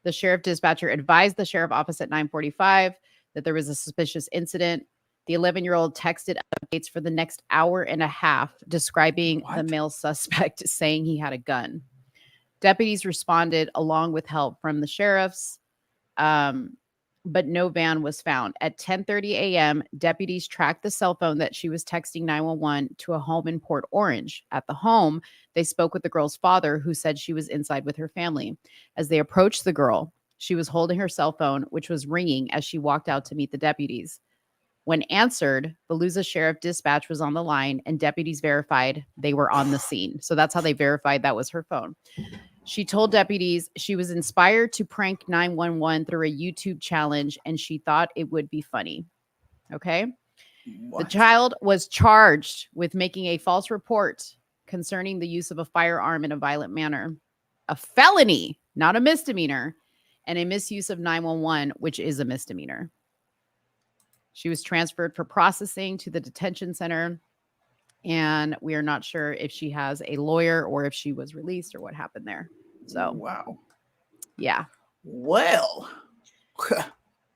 The sheriff dispatcher advised the sheriff office at 9:45 that there was a suspicious incident. The 11-year-old texted updates for the next hour and a half, describing the male suspect, saying he had a gun. Deputies responded along with help from the sheriffs, but no van was found. At 10:30 a.m., deputies tracked the cell phone that she was texting 911 to a home in Port Orange. At the home, they spoke with the girl's father, who said she was inside with her family. As they approached the girl, she was holding her cell phone, which was ringing as she walked out to meet the deputies. When answered, Volusia Sheriff Dispatch was on the line, and deputies verified they were on the scene. So that's how they verified that was her phone. She told deputies she was inspired to prank 911 through a YouTube challenge, and she thought it would be funny. Okay. What? The child was charged with making a false report concerning the use of a firearm in a violent manner, a felony, not a misdemeanor, and a misuse of 911, which is a misdemeanor. She was transferred for processing to the detention center, and we are not sure if she has a lawyer or if she was released or what happened there. So, wow. Yeah. Well,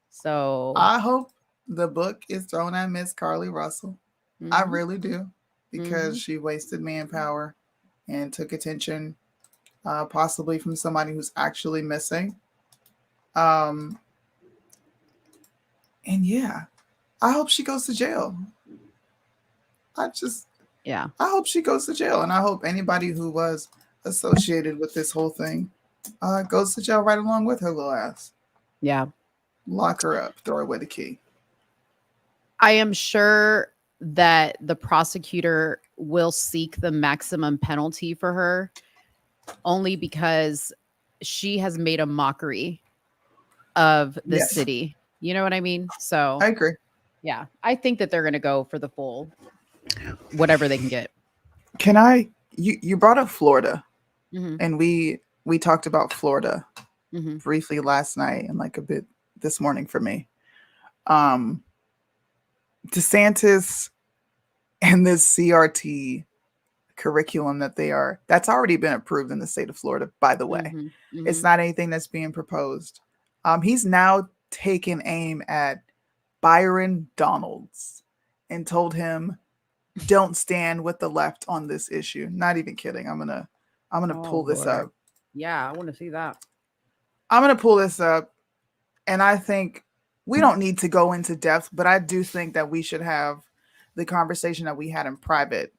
so I hope the book is thrown at Miss Carlee Russell. I really do, because she wasted manpower and took attention, possibly from somebody who's actually missing. And yeah, I hope she goes to jail. I hope she goes to jail, and I hope anybody who was associated with this whole thing goes to jail right along with her little ass. Yeah. Lock her up. Throw away the key. I am sure that the prosecutor will seek the maximum penalty for her only because she has made a mockery of the city. You know what I mean? So I agree. Yeah, I think that they're going to go for the full whatever they can get. Can I? You brought up Florida, Mm-hmm. and we talked about Florida Mm-hmm. briefly last night and like a bit this morning for me. DeSantis and this CRT curriculum that's already been approved in the state of Florida, by the way. Mm-hmm. Mm-hmm. It's not anything that's being proposed. He's now taken aim at Byron Donalds and told him, don't stand with the left on this issue. Not even kidding. I'm gonna pull this up. Yeah, I want to see that. I'm gonna pull this up, and I think we don't need to go into depth, but I do think that we should have the conversation that we had in private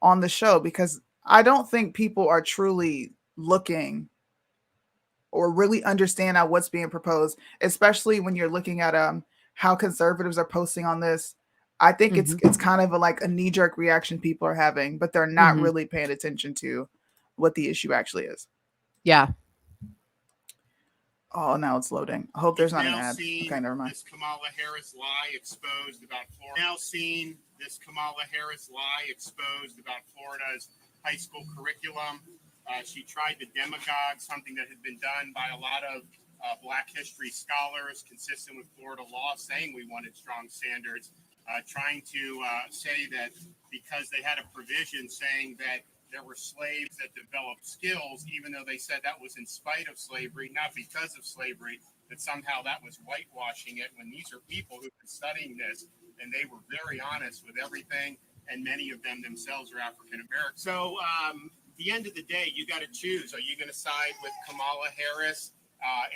on the show, because I don't think people are truly looking or really understand how what's being proposed, especially when you're looking at how conservatives are posting on this. I think it's kind of like a knee-jerk reaction people are having, but they're not really paying attention to what the issue actually is. Yeah. Oh, now it's loading. I hope there's not an ad. Okay, never mind. This Kamala Harris lie exposed about Florida. Now seen this Kamala Harris lie exposed about Florida's high school curriculum. She tried to demagogue something that had been done by a lot of Black history scholars consistent with Florida law, saying we wanted strong standards, trying to say that because they had a provision saying that there were slaves that developed skills, even though they said that was in spite of slavery, not because of slavery, that somehow that was whitewashing it, when these are people who've been studying this, and they were very honest with everything, and many of them themselves are African American. So at the end of the day, you got to choose. Are you going to side with Kamala Harris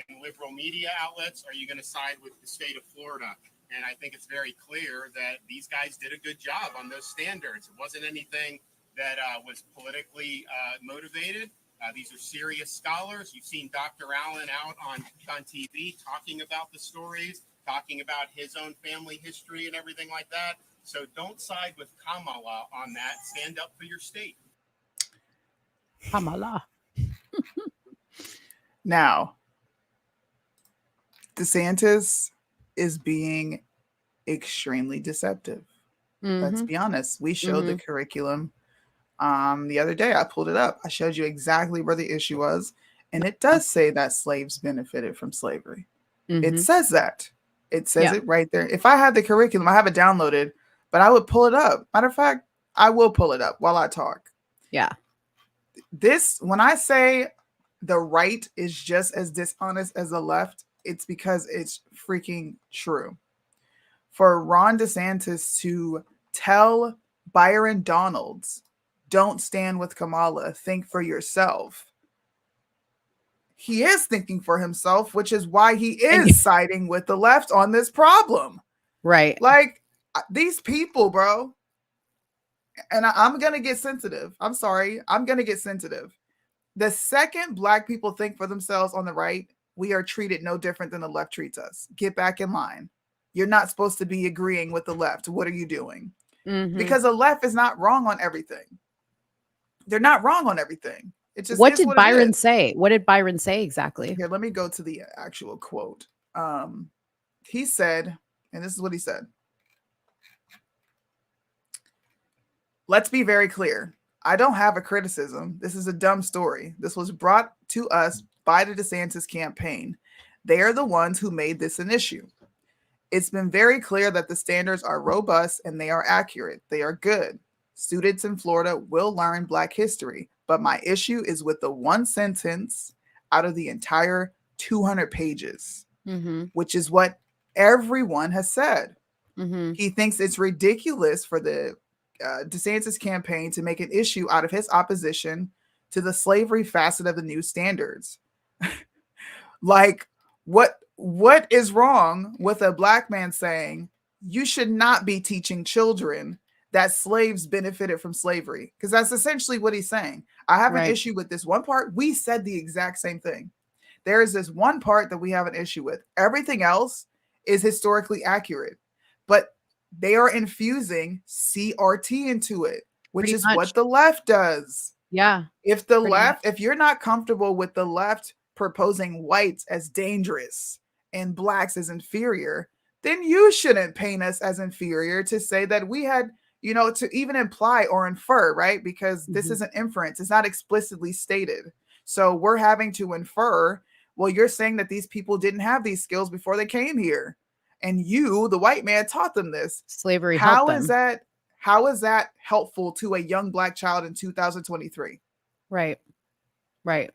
and liberal media outlets? Or are you going to side with the state of Florida? And I think it's very clear that these guys did a good job on those standards. It wasn't anything that was politically motivated. These are serious scholars. You've seen Dr. Allen out on TV talking about the stories, talking about his own family history and everything like that. So don't side with Kamala on that. Stand up for your state. Kamala. Now, DeSantis is being extremely deceptive. Let's be honest. We showed the curriculum the other day. I pulled it up. I showed you exactly where the issue was. And it does say that slaves benefited from slavery. It says that. It says it right there. If I had the curriculum, I have it downloaded, but I would pull it up. Matter of fact, I will pull it up while I talk. Yeah. When I say the right is just as dishonest as the left, it's because it's freaking true. For Ron DeSantis to tell Byron Donalds, don't stand with Kamala, think for yourself. He is thinking for himself, which is why he is siding with the left on this problem. Right. Like, these people, bro. And I'm going to get sensitive. I'm sorry. I'm going to get sensitive. The second Black people think for themselves on the right, we are treated no different than the left treats us. Get back in line. You're not supposed to be agreeing with the left. What are you doing? Because the left is not wrong on everything. They're not wrong on everything. It just what did Byron say? What did Byron say exactly? Here, let me go to the actual quote. He said, and this is what he said. Let's be very clear. I don't have a criticism. This is a dumb story. This was brought to us by the DeSantis campaign. They are the ones who made this an issue. It's been very clear that the standards are robust and they are accurate. They are good. Students in Florida will learn Black history, but my issue is with the one sentence out of the entire 200 pages, which is what everyone has said. He thinks it's ridiculous for the DeSantis campaign to make an issue out of his opposition to the slavery facet of the new standards. Like, what is wrong with a Black man saying you should not be teaching children that slaves benefited from slavery? Because that's essentially what he's saying. I have an issue with this one part. We said the exact same thing. There is this one part that we have an issue with. Everything else is historically accurate, but they are infusing CRT into it, which Pretty is much. what the left does. Yeah. If the left, if you're not comfortable with the left proposing whites as dangerous and blacks as inferior, then you shouldn't paint us as inferior to say that we had, you know, to even imply or infer, right? Because this is an inference. It's not explicitly stated. So we're having to infer, well, you're saying that these people didn't have these skills before they came here. And you, the white man, taught them this. Slavery How helped is them. how is that helpful to a young black child in 2023? Right. Right.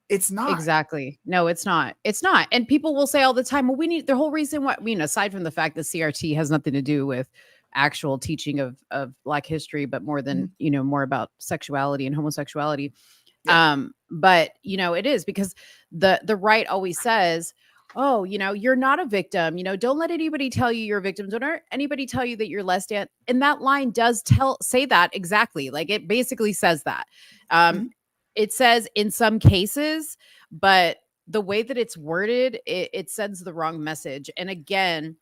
It's not. Exactly. No, it's not. It's not. And people will say all the time, well, we need the whole reason why, I mean, aside from the fact that CRT has nothing to do with actual teaching of Black history, but more than, you know, more about sexuality and homosexuality. Yeah. But, you know, it is because the right always says, oh, you know, you're not a victim. You know, don't let anybody tell you you're a victim. Don't let anybody tell you that you're less than. And that line does say that exactly. Like it basically says that. It says in some cases, but the way that it's worded, it sends the wrong message. And again,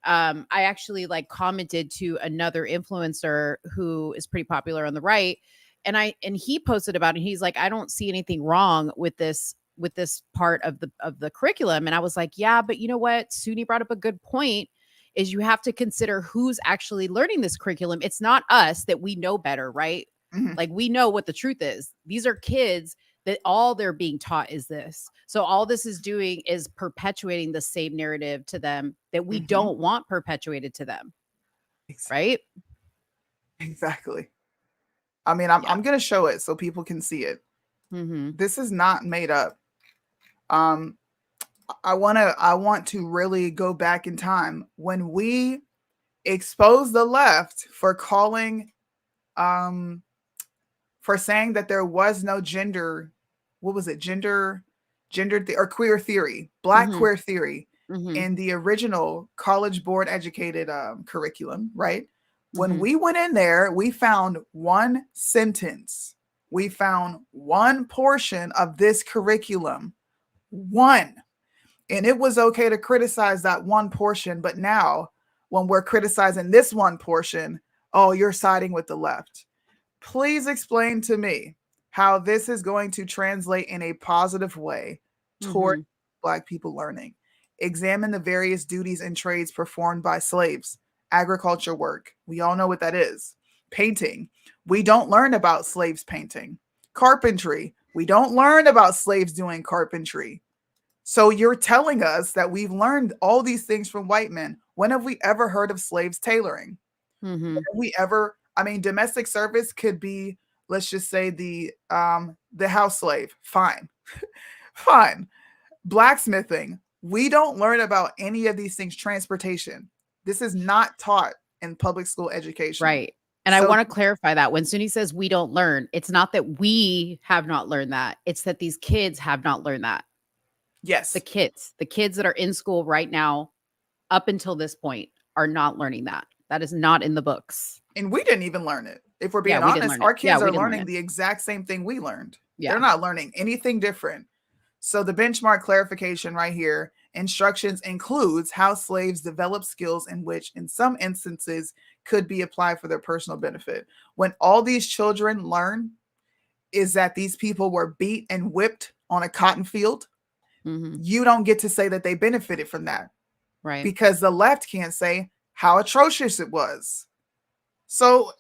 I actually like commented to another influencer who is pretty popular on the right. And he posted about it. He's like, I don't see anything wrong with this part of the curriculum. And I was like, yeah, but you know what? Soonie brought up a good point, is you have to consider who's actually learning this curriculum. It's not us that we know better, right? Like we know what the truth is. These are kids that all they're being taught is this. So all this is doing is perpetuating the same narrative to them that we don't want perpetuated to them. Right? Exactly. I mean, I'm going to show it so people can see it. This is not made up. I want to really go back in time when we expose the left for calling, for saying that there was no gender, what was it? Gender or queer theory, Black queer theory in the original college board educated curriculum, right? When we went in there, we found one sentence. We found one portion of this curriculum, one. And it was okay to criticize that one portion. But now when we're criticizing this one portion, oh, you're siding with the left. Please explain to me how this is going to translate in a positive way toward Black people learning. Examine the various duties and trades performed by slaves. Agriculture work. We all know what that is. Painting. We don't learn about slaves painting. Carpentry. We don't learn about slaves doing carpentry. So you're telling us that we've learned all these things from white men. When have we ever heard of slaves tailoring? When have we ever, I mean, domestic service could be, let's just say the house slave. Fine. Fine. Blacksmithing. We don't learn about any of these things. Transportation. This is not taught in public school education. Right. And I want to clarify that when Soonie says we don't learn, it's not that we have not learned that. It's that these kids have not learned that. Yes. The kids that are in school right now, up until this point, are not learning that. That is not in the books. And we didn't even learn it. If we're being honest, our kids are learning the exact same thing we learned. Yeah. They're not learning anything different. So the benchmark clarification right here, instructions includes how slaves develop skills in which in some instances could be applied for their personal benefit. When all these children learn is that these people were beat and whipped on a cotton field, you don't get to say that they benefited from that. Right. Because the left can't say how atrocious it was. So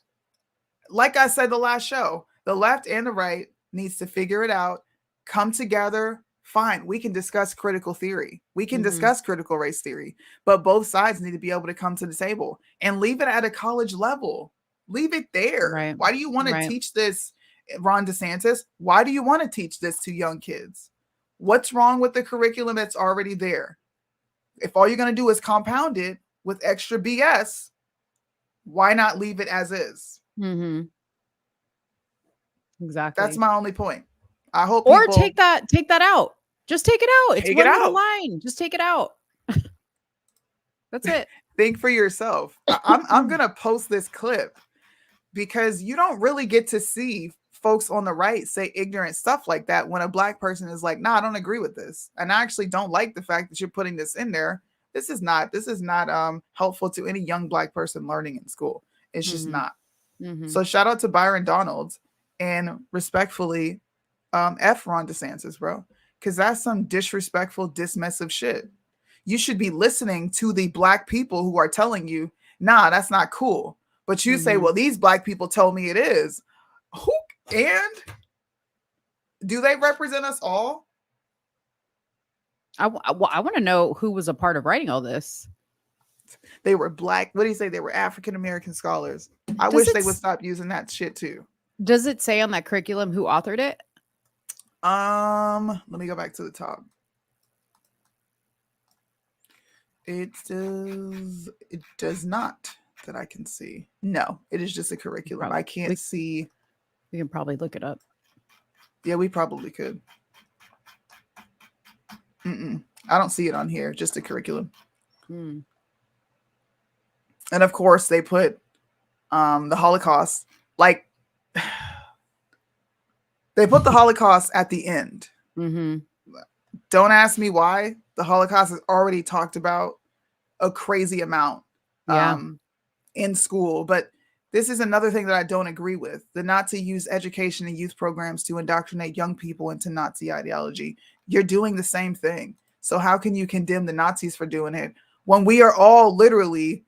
like I said the last show, the left and the right needs to figure it out, come together. Fine, we can discuss critical theory. We can discuss critical race theory, but both sides need to be able to come to the table and leave it at a college level. Leave it there. Right. Why do you want to teach this, Ron DeSantis? Why do you want to teach this to young kids? What's wrong with the curriculum that's already there? If all you're going to do is compound it with extra BS, why not leave it as is? Exactly. That's my only point. I hope or take that out. Just take it out. It's one little line. Just take it out. That's it. Think for yourself. I'm gonna post this clip because you don't really get to see folks on the right say ignorant stuff like that when a black person is like, nah, I don't agree with this. And I actually don't like the fact that you're putting this in there. This is not helpful to any young black person learning in school. It's just not. So shout out to Byron Donalds, and respectfully, F Ron DeSantis, bro. Because that's some disrespectful, dismissive shit. You should be listening to the black people who are telling you, nah, that's not cool. But you say, well, these black people told me it is. Who, and do they represent us all? I want to know who was a part of writing all this. They were black. What do you say? They were African-American scholars. I wish they would stop using that shit too. Does it say on that curriculum who authored it? Let me go back to the top. It does not, that I can see. No, it is just a curriculum. I can't see. We can probably look it up. Yeah, we probably could. I don't see it on here. Just a curriculum. And of course, they put the Holocaust, like they put the Holocaust at the end. Don't ask me why. The Holocaust is already talked about a crazy amount in school. But this is another thing that I don't agree with. The not to use education and youth programs to indoctrinate young people into Nazi ideology. You're doing the same thing. So how can you condemn the Nazis for doing it when we are all literally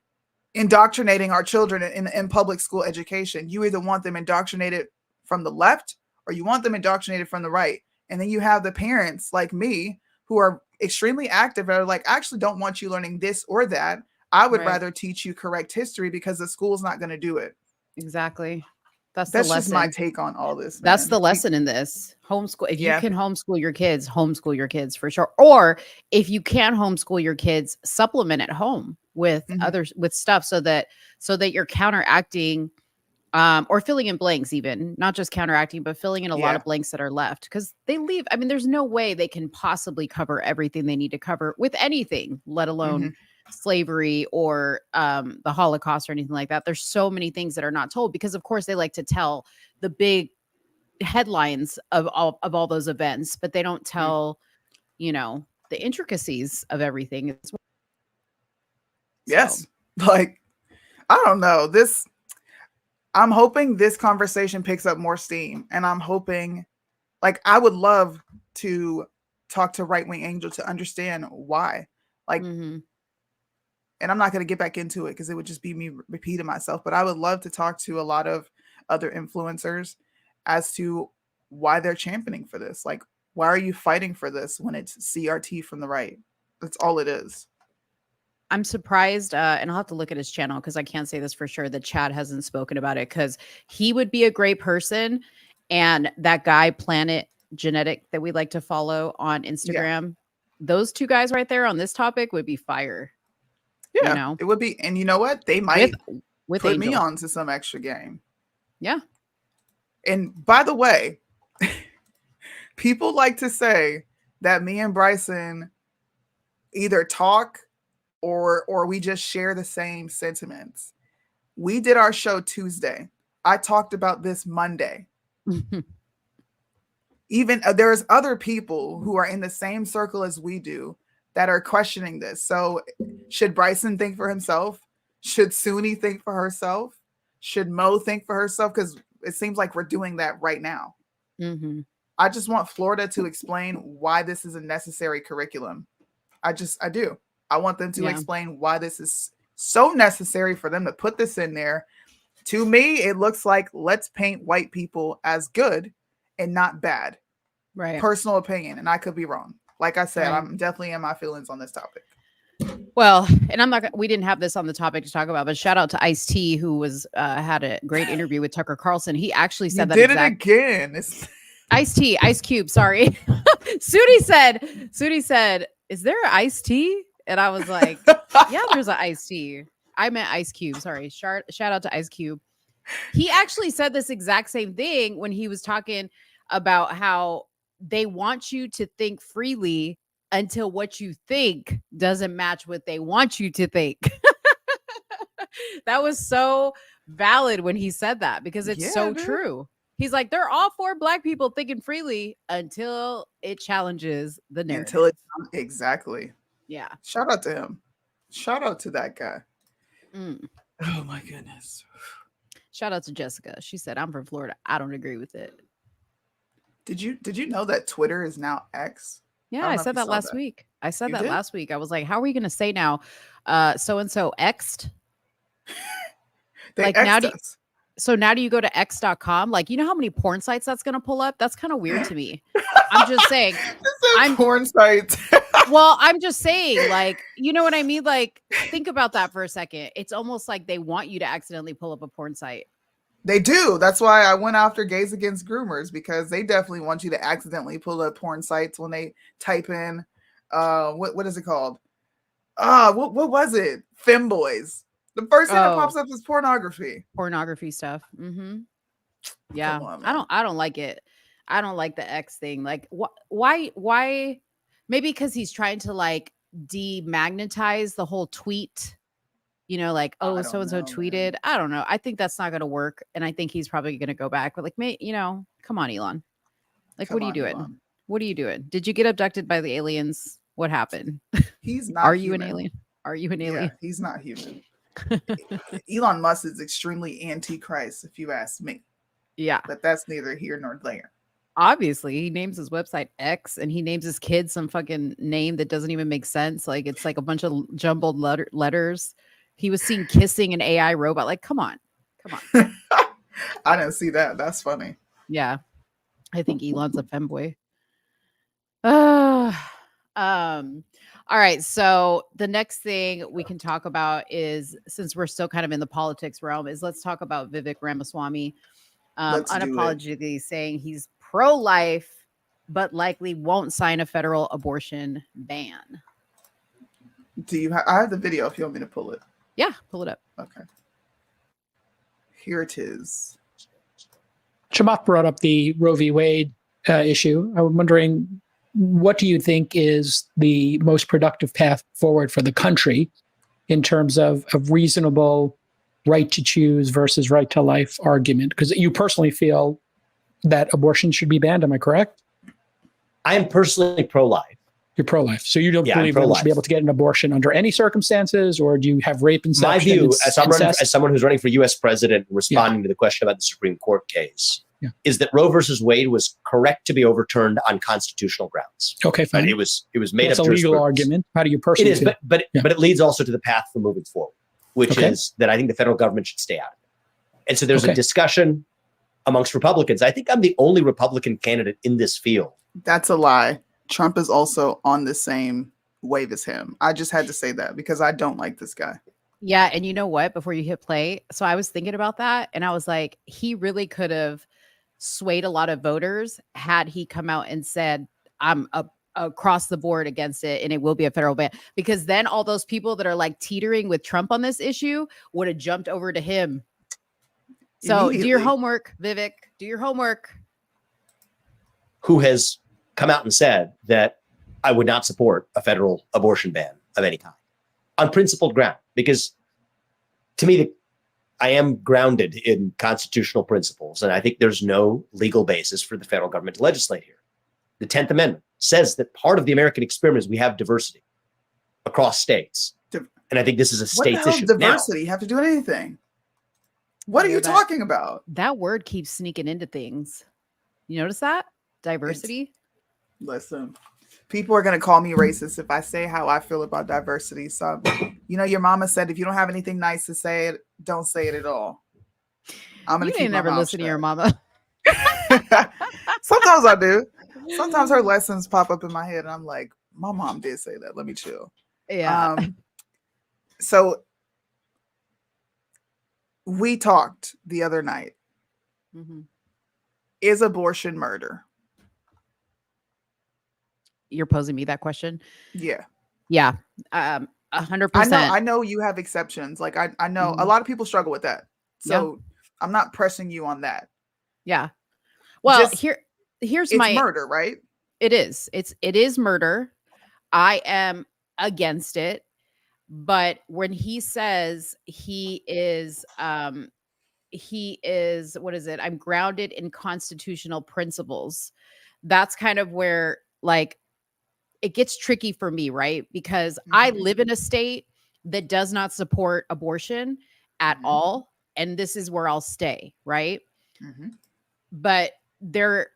indoctrinating our children in public school education? You either want them indoctrinated from the left or you want them indoctrinated from the right. And then you have the parents like me who are extremely active and are like, I actually don't want you learning this or that. I would rather teach you correct history because the school's not going to do it. Exactly. That's just my take on all this. That's the lesson in this. Homeschool. If you can homeschool your kids for sure. Or if you can homeschool your kids, supplement at home with with stuff so that you're counteracting or filling in blanks, even not just counteracting, but filling in a lot of blanks that are left because they leave. I mean, there's no way they can possibly cover everything they need to cover with anything, let alone slavery or the Holocaust or anything like that. There's so many things that are not told because, of course, they like to tell the big headlines of all those events, but they don't tell, the intricacies of everything. Yes, like I don't know this. I'm hoping this conversation picks up more steam, and I'm hoping, like, I would love to talk to Right Wing Angel to understand why, like. And I'm not going to get back into it because it would just be me repeating myself. But I would love to talk to a lot of other influencers as to why they're championing for this. Like, why are you fighting for this when it's CRT from the right? That's all it is. I'm surprised, and I'll have to look at his channel because I can't say this for sure that Chad hasn't spoken about it because he would be a great person. And that guy, Planet Genetic, that we like to follow on Instagram, those two guys right there on this topic would be fire. Yeah, it would be. And you know what? They might with put Angel. me on to some extra game. Yeah. And by the way, people like to say that me and Bryson either talk or we just share the same sentiments. We did our show Tuesday. I talked about this Monday. Even there's other people who are in the same circle as we do that are questioning this. So should Bryson think for himself? Should Soonie think for herself? Should Mo think for herself? Because it seems like we're doing that right now. I just want Florida to explain why this is a necessary curriculum. I do. I want them to explain why this is so necessary for them to put this in there. To me, it looks like let's paint white people as good and not bad. Right. Personal opinion. And I could be wrong. Like I said, I'm definitely in my feelings on this topic. Well, and we didn't have this on the topic to talk about, but shout out to Ice-T who was had a great interview with Tucker Carlson. He actually said it again. Ice-T, Ice Cube, sorry. Soonie said, is there an Ice-T? And I was like, yeah, there's an Ice-T. I meant Ice Cube. Sorry. Shout out to Ice Cube. He actually said this exact same thing when he was talking about how they want you to think freely until what you think doesn't match what they want you to think. That was so valid when he said that because it's so true. He's like, they're all for black people thinking freely until it challenges the narrative. Until it's exactly. Yeah. Shout out to him. Shout out to that guy. Mm. Oh my goodness. Shout out to Jessica. She said, I'm from Florida. I don't agree with it. Did you know that Twitter is now X? Yeah, I said that last week. I said that did? last week. I was like, how are we going to say now so and so X'd? They now X'd us. so now do you go to x.com? Like, you know how many porn sites that's going to pull up? That's kind of weird to me. I'm just saying. I'm porn sites. Well, I'm just saying, like, you know what I mean? Like, think about that for a second. It's almost like they want you to accidentally pull up a porn site. They do. That's why I went after Gays Against Groomers, because they definitely want you to accidentally pull up porn sites when they type in what is it called? What was it? Femboys. The first thing that pops up is pornography. Pornography stuff. Mm-hmm. Yeah. On, I don't like it. I don't like the X thing. Like, why? Maybe because he's trying to like demagnetize the whole tweet. You know, like, oh, so and so tweeted. Man. I don't know. I think that's not going to work, and I think he's probably going to go back. But like, come on, Elon. Like, what are you doing? Elon. What are you doing? Did you get abducted by the aliens? What happened? He's not. Are you an alien? Are you an alien? Yeah, he's not human. Elon Musk is extremely anti-Christ, if you ask me. Yeah, but that's neither here nor there. Obviously, he names his website X, and he names his kid some fucking name that doesn't even make sense. Like, it's like a bunch of jumbled letters. He was seen kissing an AI robot. Like, come on. I didn't see that. That's funny. Yeah, I think Elon's a femboy. All right. So the next thing we can talk about is, since we're still kind of in the politics realm, is let's talk about Vivek Ramaswamy unapologetically saying he's pro-life, but likely won't sign a federal abortion ban. I have the video if you want me to pull it. Yeah, pull it up. Okay. Here it is. Chamath brought up the Roe v. Wade issue. I'm wondering, what do you think is the most productive path forward for the country in terms of a reasonable right to choose versus right to life argument? Because you personally feel that abortion should be banned. Am I correct? I am personally pro-life. You're pro-life. So you don't believe that we should be able to get an abortion under any circumstances, or do you have rape and My view, as someone who's running for U.S. president and responding to the question about the Supreme Court case, is that Roe versus Wade was correct to be overturned on constitutional grounds. Okay, fine. It was made up. It's a legal argument. How do you personally? It is, but it leads also to the path for moving forward, which is that I think the federal government should stay out of it. And so there's a discussion amongst Republicans. I think I'm the only Republican candidate in this field. That's a lie. Trump is also on the same wave as him. I just had to say that because I don't like this guy. Yeah. And you know what? Before you hit play, so I was thinking about that, and I was like, he really could have swayed a lot of voters had he come out and said, I'm across the board against it and it will be a federal ban, because then all those people that are like teetering with Trump on this issue would have jumped over to him. So do your homework, Vivek. Do your homework. Who has come out and said that I would not support a federal abortion ban of any kind on principled ground, because to me, I am grounded in constitutional principles, and I think there's no legal basis for the federal government to legislate here. The 10th Amendment says that part of the American experiment is we have diversity across states. And I think this is a state's issue. Diversity have to do anything. What are you talking about? That word keeps sneaking into things. You notice that? Diversity? Listen, people are going to call me racist if I say how I feel about diversity. So, your mama said, if you don't have anything nice to say, don't say it at all. I'm going to keep never listen to your mama. Sometimes I do. Sometimes her lessons pop up in my head and I'm like, my mom did say that. Let me chill. Yeah. So we talked the other night. Mm-hmm. Is abortion murder? You're posing me that question? Yeah. Yeah. 100%. I know you have exceptions. Like I know a lot of people struggle with that. So I'm not pressing you on that. Yeah. Well, here's my murder, right? It is. It is murder. I am against it. But when he says he is he is, what is it? I'm grounded in constitutional principles. That's kind of where like it gets tricky for me, right? Because I live in a state that does not support abortion at all. And this is where I'll stay, right? But there,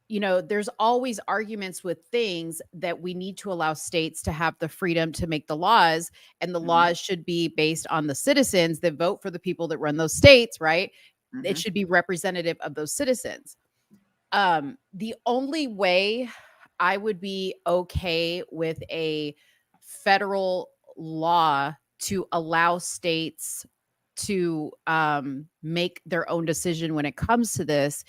you know, there's always arguments with things that we need to allow states to have the freedom to make the laws, and the laws should be based on the citizens that vote for the people that run those states, right? It should be representative of those citizens. The only way I would be okay with a federal law to allow states to make their own decision when it comes to this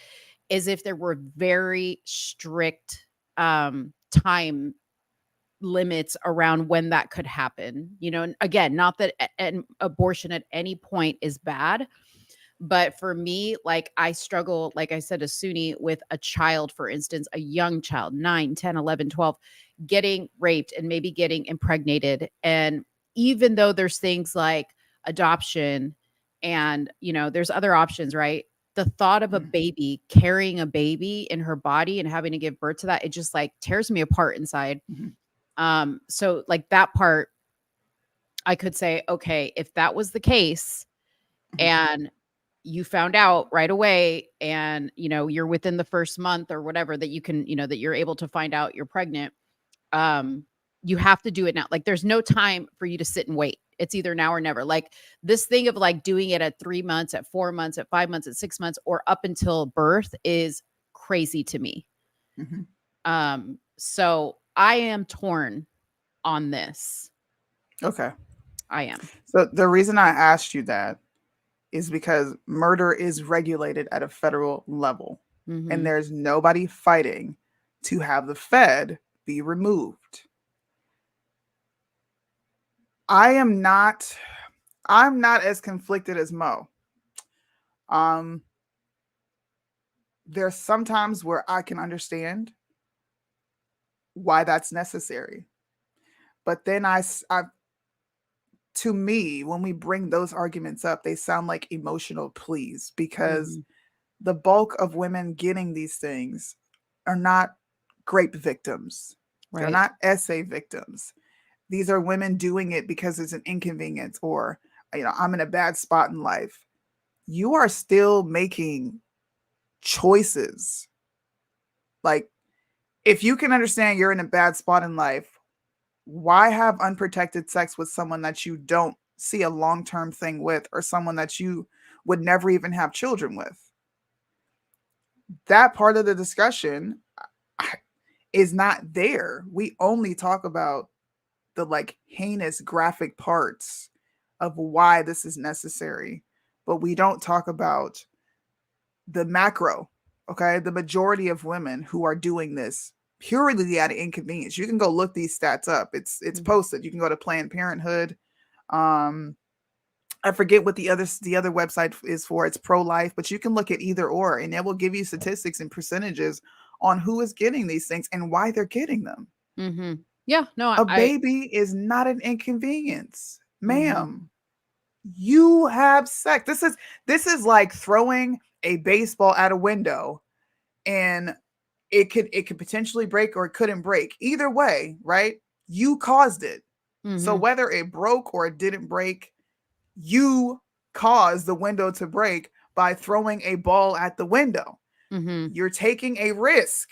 is if there were very strict time limits around when that could happen. You know, and again, not that an abortion at any point is bad, but for me, like I struggle, like I said, a Soonie with a child, for instance, a young child, 9, 10, 11, 12, getting raped and maybe getting impregnated. And even though there's things like adoption and, you know, there's other options, right? The thought of a baby carrying a baby in her body and having to give birth to that, it just like tears me apart inside. So like that part, I could say, okay, if that was the case and you found out right away and, you know, you're within the first month or whatever that you can, you know, that you're able to find out you're pregnant, you have to do it now. Like there's no time for you to sit and wait. It's either now or never. Like this thing of like doing it at 3 months, at 4 months, at 5 months, at 6 months, or up until birth is crazy to me. So I am torn on this. Okay. I am. So the reason I asked you that is because murder is regulated at a federal level, and there's nobody fighting to have the Fed be removed. I'm not as conflicted as Mo. There's sometimes where I can understand why that's necessary. But then to me, when we bring those arguments up, they sound like emotional pleas because the bulk of women getting these things are not grape victims. Right. They're not essay victims. These are women doing it because it's an inconvenience or, you know, I'm in a bad spot in life. You are still making choices. Like, if you can understand you're in a bad spot in life, why have unprotected sex with someone that you don't see a long-term thing with or someone that you would never even have children with? That part of the discussion is not there. We only talk about the like heinous graphic parts of why this is necessary, but we don't talk about the macro. Okay. The majority of women who are doing this purely out of inconvenience. You can go look these stats up. It's posted. You can go to Planned Parenthood. I forget what the other website is for. It's pro-life, but you can look at either or, and it will give you statistics and percentages on who is getting these things and why they're getting them. Yeah, no, a baby is not an inconvenience, ma'am. You have sex. This is like throwing a baseball at a window, and it could potentially break or it couldn't break. Either way, right? You caused it. So whether it broke or it didn't break, you caused the window to break by throwing a ball at the window. You're taking a risk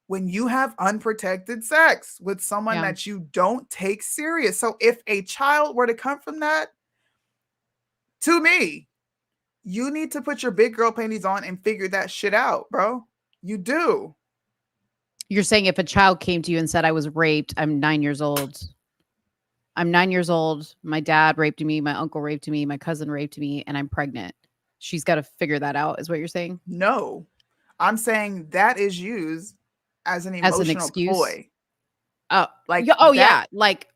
when you have unprotected sex with someone that you don't take serious. So if a child were to come from that, to me, you need to put your big girl panties on and figure that shit out, bro. You do. You're saying if a child came to you and said, I was raped, I'm 9 years old. I'm 9 years old. My dad raped me. My uncle raped me. My cousin raped me, and I'm pregnant. She's got to figure that out, is what you're saying? No, I'm saying that is used as an emotional excuse? ploy. Oh, like yeah. Like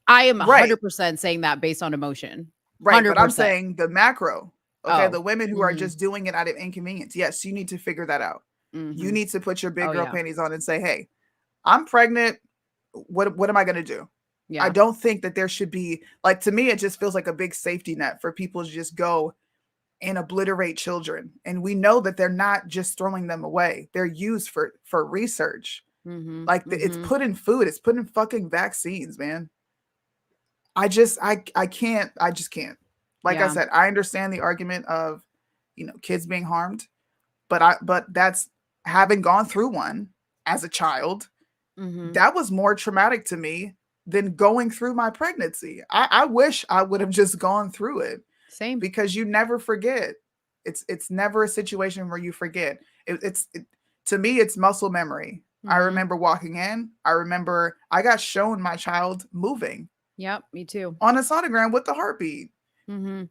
I am 100% saying that based on emotion. Right. 100%. But I'm saying the macro. Okay. The women who are just doing it out of inconvenience. Yes, you need to figure that out. You need to put your big girl panties on and say, hey, I'm pregnant. What am I going to do? Yeah. I don't think that there should be, like, to me, it just feels like a big safety net for people to just go and obliterate children. And we know that they're not just throwing them away. They're used for research. Like it's put in food. It's put in fucking vaccines, man. I just can't. Like I said, I understand the argument of, kids being harmed, but that's having gone through one as a child. That was more traumatic to me than going through my pregnancy. I wish I would have just gone through it. Same. Because you never forget. It's never a situation where you forget. To me, it's muscle memory. I remember walking in. I remember I got shown my child moving. Yep, me too. On a sonogram with the heartbeat.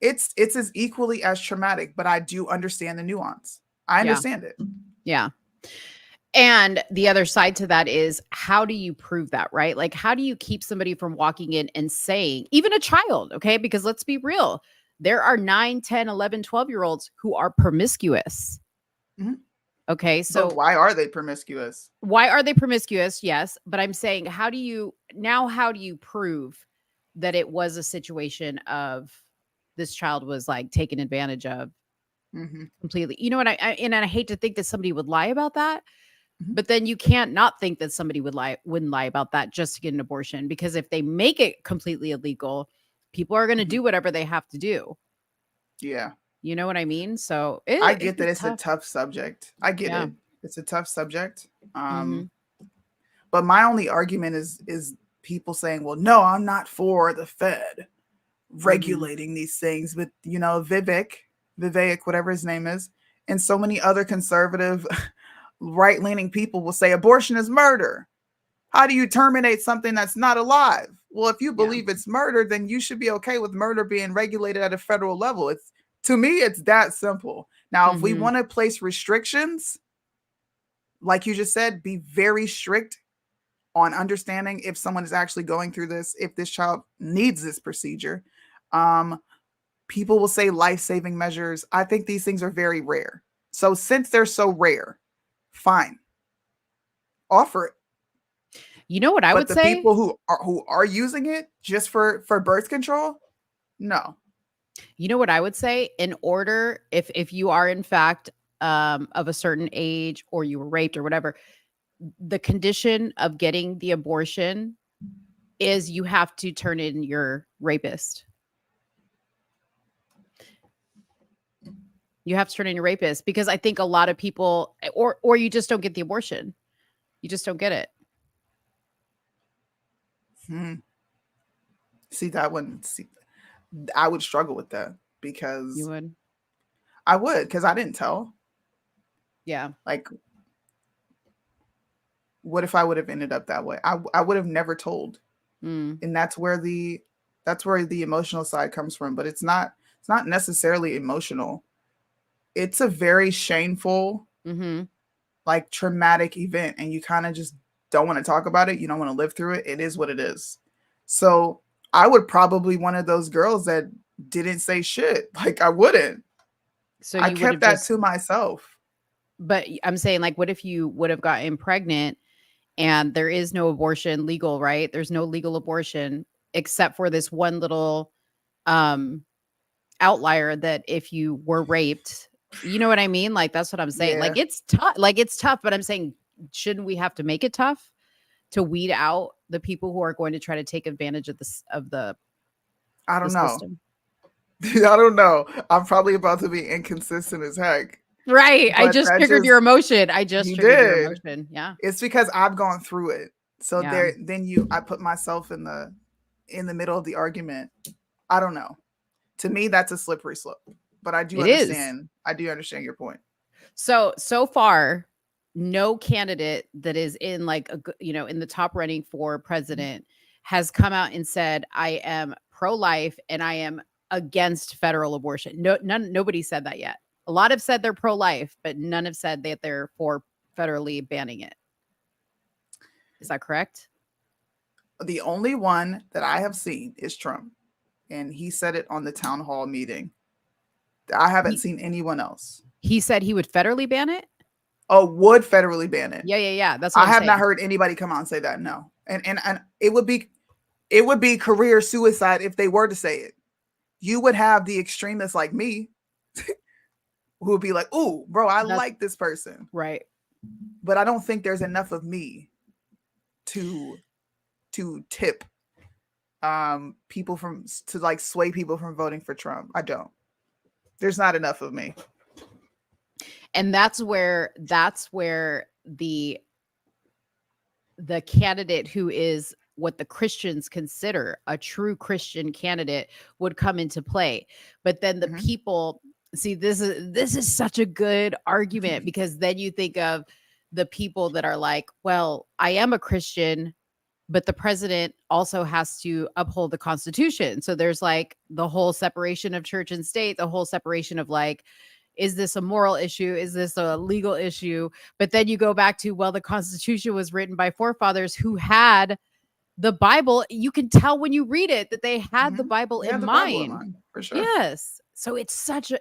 It's as equally as traumatic, but I do understand the nuance. I understand it. Yeah. And the other side to that is, how do you prove that, right? Like, how do you keep somebody from walking in and saying, even a child, okay? Because let's be real. There are 9, 10, 11, 12-year-olds who are promiscuous. Okay, so why are they promiscuous? Why are they promiscuous? Yes, but I'm saying, how do you prove that it was a situation of this child was like taken advantage of completely? You know what? I hate to think that somebody would lie about that, but then you can't not think that somebody wouldn't lie about that just to get an abortion, because if they make it completely illegal, people are going to do whatever they have to do. Yeah. You know what I mean? So I get that it's a tough subject. I get it. It's a tough subject. But my only argument is people saying, well, no, I'm not for the Fed regulating these things. But, Vivek, whatever his name is, and so many other conservative right-leaning people will say abortion is murder. How do you terminate something that's not alive? Well, if you believe it's murder, then you should be okay with murder being regulated at a federal level. To me, it's that simple. Now, if we want to place restrictions, like you just said, be very strict on understanding if someone is actually going through this, if this child needs this procedure. People will say life-saving measures. I think these things are very rare. So since they're so rare, fine. Offer it. You know what I would say? But the people who are using it just for birth control, no. You know what I would say? In order, if you are in fact of a certain age, or you were raped or whatever, the condition of getting the abortion is you have to turn in your rapist. You have to turn in your rapist, because I think a lot of people, or you just don't get the abortion. You just don't get it. See that one. I would struggle with that, because you would. I would, because I didn't tell. Yeah. Like, what if I would have ended up that way? I would have never told. And that's where the emotional side comes from. But it's not necessarily emotional. It's a very shameful, like traumatic event, and you kind of just don't want to talk about it. You don't want to live through it. It is what it is. So I would probably one of those girls that didn't say shit. Like, I wouldn't. So I kept that to myself. But I'm saying, like, what if you would have gotten pregnant and there is no abortion legal, right? There's no legal abortion except for this one little outlier that if you were raped, you know what I mean? Like, that's what I'm saying. Like, it's tough. Like, it's tough, but I'm saying, shouldn't we have to make it tough to weed out the people who are going to try to take advantage of this, I don't know. I don't know. I'm probably about to be inconsistent as heck. Right. I just triggered your emotion. I just triggered your emotion. Yeah. It's because I've gone through it. So I put myself in the middle of the argument. I don't know. To me, that's a slippery slope. But I do understand. I do understand your point. So far, no candidate that is in in the top running for president has come out and said, I am pro-life and I am against federal abortion. Nobody said that yet. A lot have said they're pro-life, but none have said that they're for federally banning it. Is that correct? The only one that I have seen is Trump. And he said it on the town hall meeting. I haven't seen anyone else. He said he would federally ban it? Oh, would federally ban it? Yeah. That's what I have not heard anybody come out and say that. No. And it would be career suicide if they were to say it. You would have the extremists like me who would be like, "Ooh, bro, I like this person." Right. But I don't think there's enough of me to tip people from to like sway people from voting for Trump. I don't. There's not enough of me. And that's where the candidate who is what the Christians consider a true Christian candidate would come into play. But then the people see, this is such a good argument, because then you think of the people that are like, well, I am a Christian, but the president also has to uphold the Constitution. So there's like the whole separation of church and state, the whole separation of like, is this a moral issue? Is this a legal issue? But then you go back to, well, the Constitution was written by forefathers who had the Bible. You can tell when you read it that they had the Bible in mind. For sure. Yes. So it's such a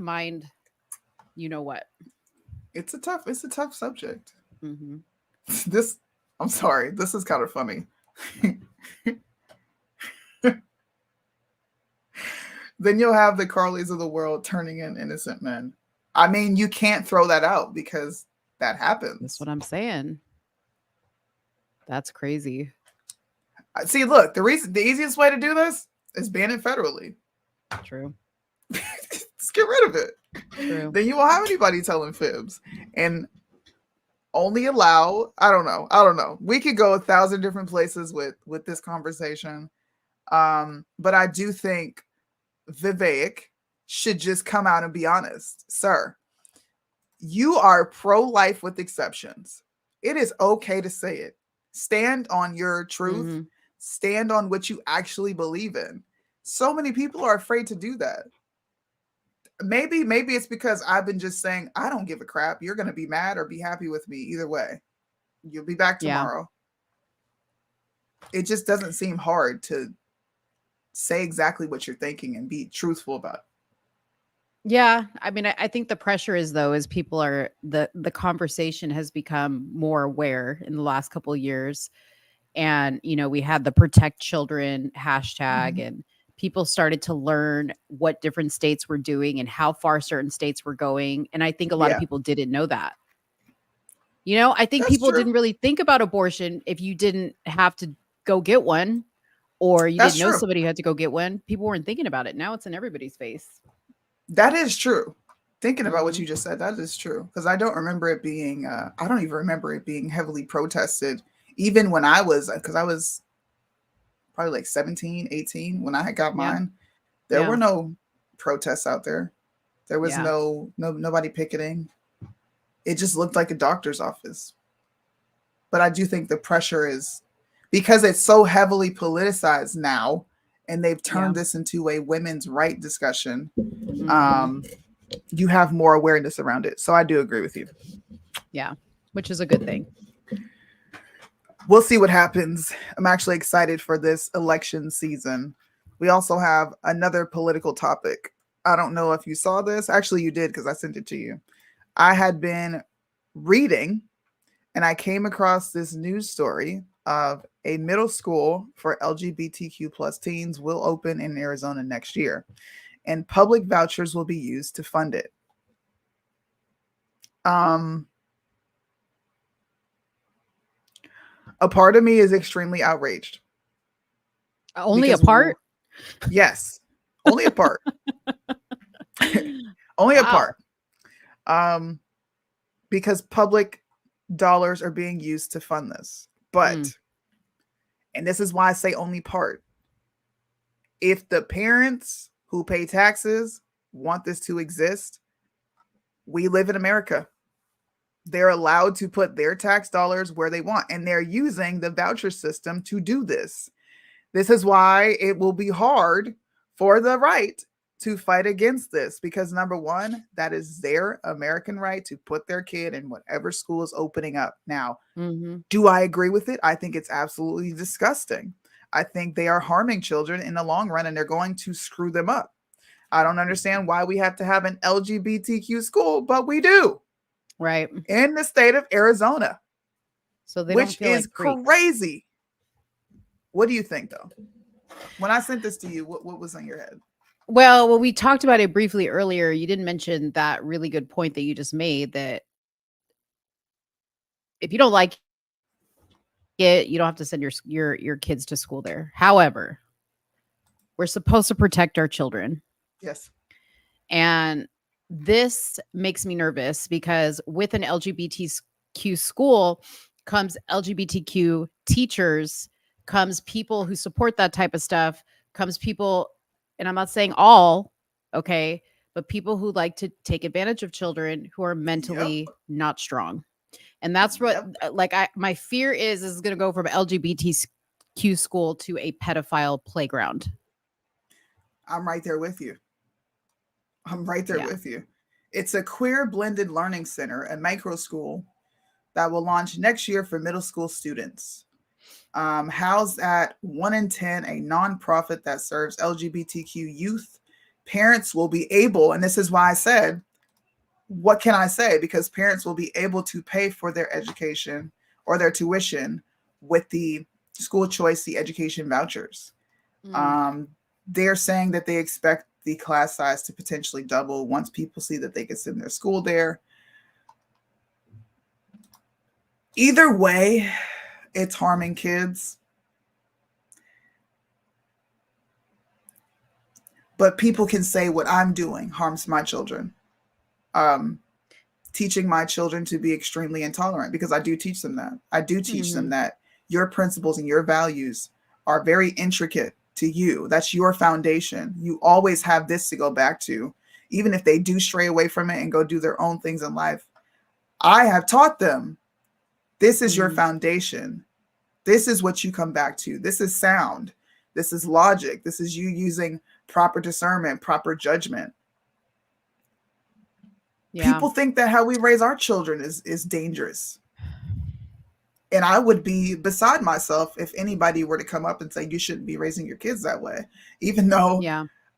mind. You know what? It's a tough subject. This, I'm sorry, this is kind of funny. Then you'll have the Carlees of the world turning in innocent men. I mean, you can't throw that out because that happens. That's what I'm saying. That's crazy. See, look, the easiest way to do this is ban it federally. True. Let's get rid of it. True. Then you won't have anybody telling fibs. And only allow, I don't know. We could go 1,000 different places with this conversation. But I do think Vivek should just come out and be honest. Sir, you are pro-life with exceptions. It is okay to say it. Stand on your truth. Stand on what you actually believe in. So many people are afraid to do that. Maybe it's because I've been just saying, I don't give a crap. You're going to be mad or be happy with me. Either way, you'll be back tomorrow. Yeah. It just doesn't seem hard to say exactly what you're thinking and be truthful about it. Yeah. I mean, I think the pressure is people are, the conversation has become more aware in the last couple of years. And, we had the protect children hashtag and people started to learn what different states were doing and how far certain states were going. And I think a lot of people didn't know that. I think people didn't really think about abortion if you didn't have to go get one, or you didn't know somebody who had to go get one. People weren't thinking about it. Now it's in everybody's face. That is true. Thinking about what you just said, that is true. Because I don't remember it being, I don't even remember it being heavily protested. Even when I was probably like 17, 18 when I had got mine, there were no protests out there. There was nobody picketing. It just looked like a doctor's office. But I do think the pressure is because it's so heavily politicized now, and they've turned this into a women's right discussion. You have more awareness around it. So I do agree with you. Yeah, which is a good thing. We'll see what happens. I'm actually excited for this election season. We also have another political topic. I don't know if you saw this. Actually, you did because I sent it to you. I had been reading and I came across this news story of a middle school for LGBTQ plus teens will open in Arizona next year, and public vouchers will be used to fund it. A part of me is extremely outraged. Only a part? Yes. Only a part. Only a part. Because public dollars are being used to fund this. But, and this is why I say only part. If the parents who pay taxes want this to exist, we live in America. They're allowed to put their tax dollars where they want, and they're using the voucher system to do this. This is why it will be hard for the right to fight against this, because number one, that is their American right to put their kid in whatever school is opening up. Now, do I agree with it? I think it's absolutely disgusting. I think they are harming children in the long run, and they're going to screw them up. I don't understand why we have to have an LGBTQ school, but we do. Right. In the state of Arizona. So they which don't feel is like crazy. What do you think, though? When I sent this to you, what was on your head? Well, we talked about it briefly earlier. You didn't mention that really good point that you just made, that if you don't like it, you don't have to send your kids to school there. However, we're supposed to protect our children. Yes. And this makes me nervous because with an LGBTQ school comes LGBTQ teachers, comes people who support that type of stuff, comes people, and I'm not saying all, okay, but people who like to take advantage of children who are mentally not strong. And that's what my fear is going to go from LGBTQ school to a pedophile playground. I'm right there with you. I'm right there with you. It's a queer blended learning center, a micro school that will launch next year for middle school students. Housed at 1 in 10, a nonprofit that serves LGBTQ youth. Parents will be able, and this is why I said, what can I say? Because parents will be able to pay for their education or their tuition with the school choice, the education vouchers. They're saying that they expect the class size to potentially double once people see that they can send their school there. Either way, it's harming kids. But people can say what I'm doing harms my children. Teaching my children to be extremely intolerant, because I do teach them that. I do teach them that your principles and your values are very intricate to you. That's your foundation. You always have this to go back to, even if they do stray away from it and go do their own things in life. I have taught them, this is your foundation. This is what you come back to. This is sound. This is logic. This is you using proper discernment, proper judgment. People think that how we raise our children is dangerous. And I would be beside myself if anybody were to come up and say, you shouldn't be raising your kids that way. Even though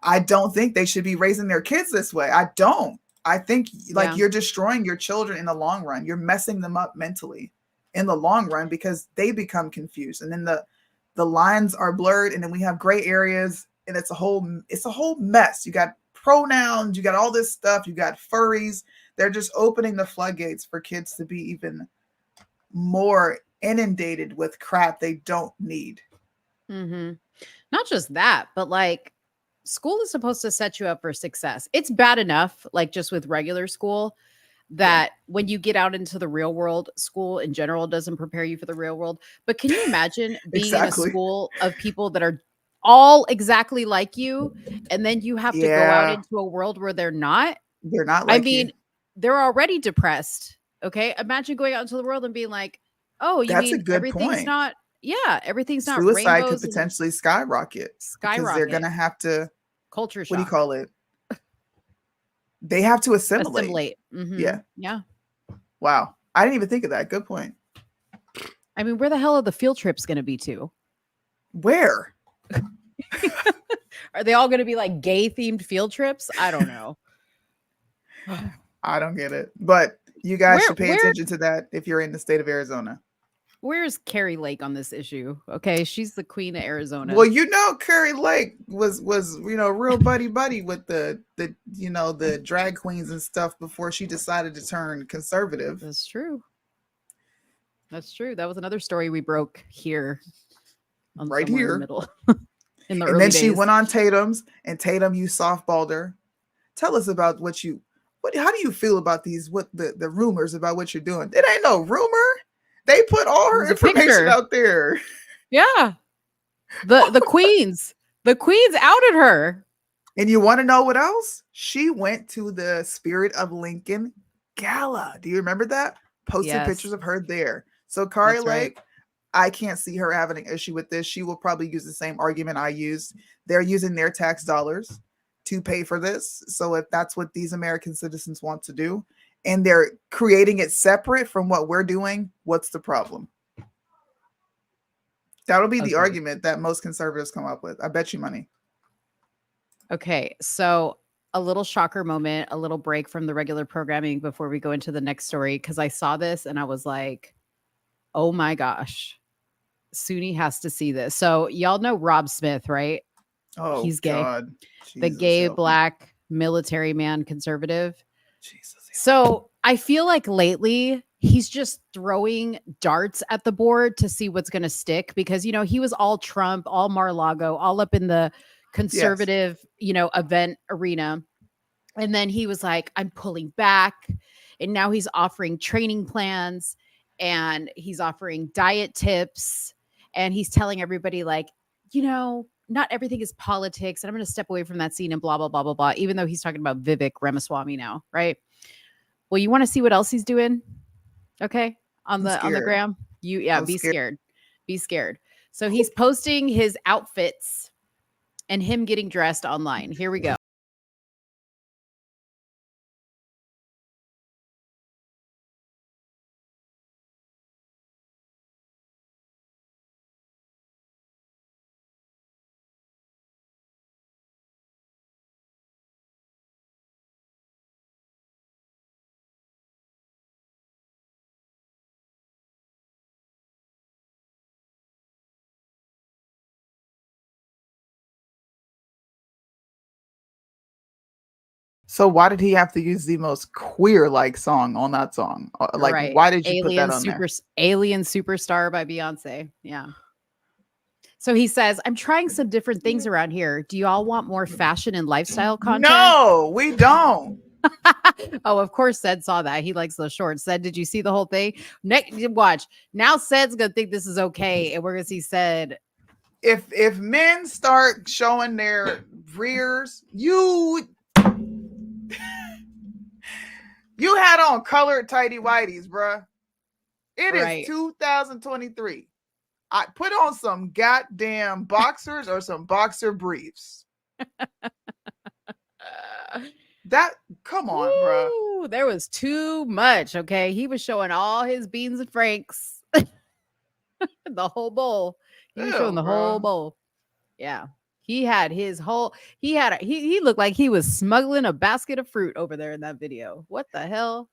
I don't think they should be raising their kids this way. I don't. I think you're destroying your children in the long run. You're messing them up mentally in the long run because they become confused. And then the lines are blurred, and then we have gray areas, and it's a whole mess. You got pronouns, you got all this stuff, you got furries. They're just opening the floodgates for kids to be even more inundated with crap they don't need. Not just that, but like, school is supposed to set you up for success. It's bad enough, like just with regular school, that when you get out into the real world, school in general doesn't prepare you for the real world. But can you imagine being in a school of people that are all exactly like you, and then you have to go out into a world where they're not like I mean, they're already depressed. Okay. Imagine going out into the world and being like, oh, you That's mean a good everything's point. not, everything's not Suicide rainbows could potentially skyrocket. Because they're going to have to, culture shock. what do you call it? They have to assimilate. Yeah. Wow. I didn't even think of that. Good point. I mean, where the hell are the field trips going to be to? Where? Are they all going to be like gay themed field trips? I don't know. I don't get it. But you guys should pay attention to that if you're in the state of Arizona. Where's Carrie Lake on this issue? Okay, she's the queen of Arizona. Well, Carrie Lake was real buddy with the drag queens and stuff before she decided to turn conservative. That's true. That was another story we broke here. Right here. In the middle. And then she went on Tatum's, and Tatum, you softballed her. Tell us about how do you feel about the rumors about what you're doing? It ain't no rumor. They put all her information out there. Yeah. The queens. The queens outed her. And you want to know what else? She went to the Spirit of Lincoln Gala. Do you remember that? Posted pictures of her there. So Carlee Lake, I can't see her having an issue with this. She will probably use the same argument I used. They're using their tax dollars to pay for this. So if that's what these American citizens want to do, and they're creating it separate from what we're doing, what's the problem? That'll be the argument that most conservatives come up with. I bet you money. Okay, so a little shocker moment, a little break from the regular programming before we go into the next story, because I saw this and I was like, oh my gosh, Soonie has to see this. So y'all know Rob Smith, right? Oh, he's gay. God. The Jesus, gay help me. black military man conservative. Jesus. So I feel like lately he's just throwing darts at the board to see what's going to stick because, you know, he was all Trump, all Mar-a-Lago, all up in the conservative, you know, event arena. And then he was like, I'm pulling back. And now he's offering training plans and he's offering diet tips. And he's telling everybody, like, you know, not everything is politics. And I'm going to step away from that scene and blah, blah, blah, blah, blah. Even though he's talking about Vivek Ramaswamy now, right? Well, you want to see what else he's doing? Okay. On the gram. Be scared. Be scared. So he's posting his outfits and him getting dressed online. Here we go. So why did he have to use the most queer-like song on that song? Like, Right. why did you put that on there? Alien Superstar by Beyonce. Yeah. So he says, I'm trying some different things around here. Do you all want more fashion and lifestyle content? No, we don't. Oh, of course, Sed saw that. He likes those shorts. Sed, did you see the whole thing? Watch. Now Sed's going to think this is okay. And we're going to see Sed. If men start showing their rears, you had on colored tighty whities, bruh. It is 2023. I put on some goddamn boxers or some boxer briefs. Come on, bruh. There was too much. Okay. He was showing all his beans and franks. The whole bowl. He was showing the whole bowl. Yeah. He had his whole, he looked like he was smuggling a basket of fruit over there in that video. What the hell?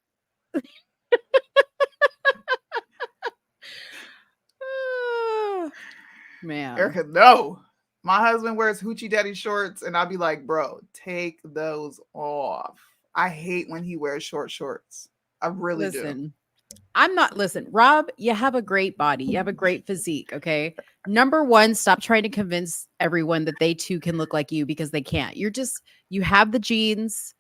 Man. Erica, no. My husband wears Hoochie Daddy shorts, and I'll be like, bro, take those off. I hate when he wears short shorts. I really do. Listen, Rob, you have a great body. You have a great physique. Okay. Number one, stop trying to convince everyone that they too can look like you because they can't. You have the genes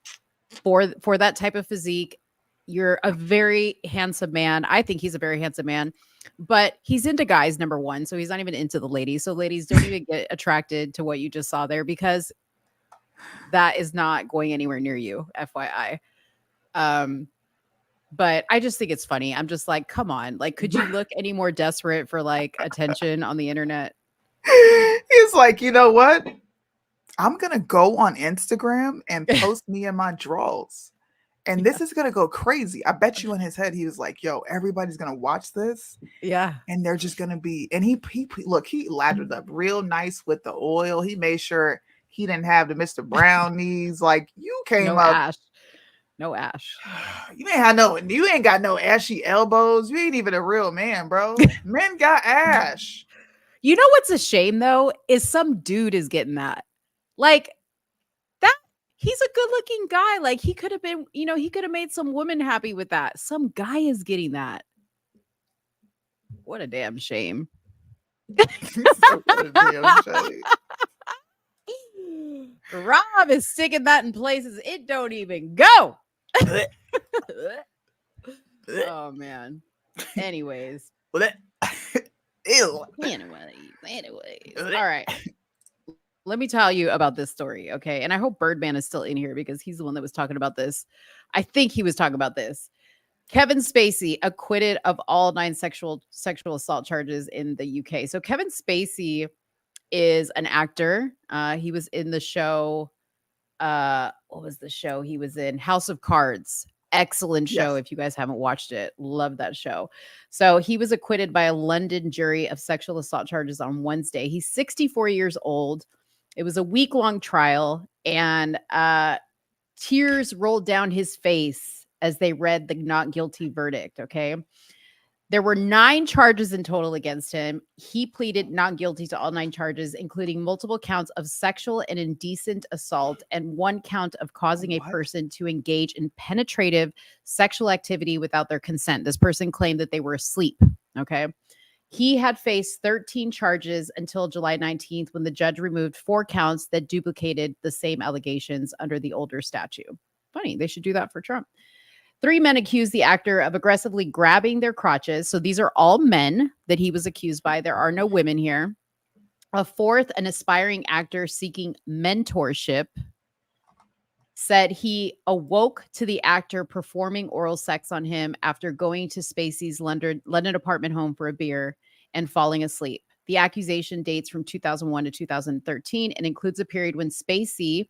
for that type of physique. You're a very handsome man. I think he's a very handsome man, but he's into guys, number one. So he's not even into the ladies. So ladies, don't even get attracted to what you just saw there because that is not going anywhere near you, FYI. But I just think it's funny. I'm just like, come on. Like, could you look any more desperate for like attention on the internet? He's like, you know what? I'm going to go on Instagram and post me in my drawers. And this is going to go crazy. I bet you in his head, he was like, yo, everybody's going to watch this. Yeah. And they're just going to be, and he lathered up real nice with the oil. He made sure he didn't have the Mr. Brown knees. Like you came up. No ash. You ain't got no ashy elbows. You ain't even a real man, bro. Men got ash. You know what's a shame though, is some dude is getting that. Like that, he's a good-looking guy. Like he could have been, he could have made some woman happy with that. Some guy is getting that. What a damn shame. Rob is sticking that in places it don't even go. Oh man. Anyways. Anyways. All right. Let me tell you about this story, okay? And I hope Birdman is still in here because he's the one that was talking about this. I think he was talking about this. Kevin Spacey acquitted of all 9 sexual assault charges in the UK. So Kevin Spacey is an actor. He was in the show. What was the show he was in? House of Cards. Excellent show. Yes. If you guys haven't watched it, love that show. So he was acquitted by a London jury of sexual assault charges on Wednesday. He's 64 years old. It was a week-long trial, and tears rolled down his face as they read the not guilty verdict. Okay. There were 9 charges in total against him. He pleaded not guilty to all 9 charges, including multiple counts of sexual and indecent assault and 1 count of causing a person to engage in penetrative sexual activity without their consent. This person claimed that they were asleep. Okay. He had faced 13 charges until July 19th, when the judge removed 4 counts that duplicated the same allegations under the older statute. Funny, they should do that for Trump. 3 men accused the actor of aggressively grabbing their crotches. So these are all men that he was accused by. There are no women here. A 4th, an aspiring actor seeking mentorship, said he awoke to the actor performing oral sex on him after going to Spacey's London apartment home for a beer and falling asleep. The accusation dates from 2001 to 2013 and includes a period when Spacey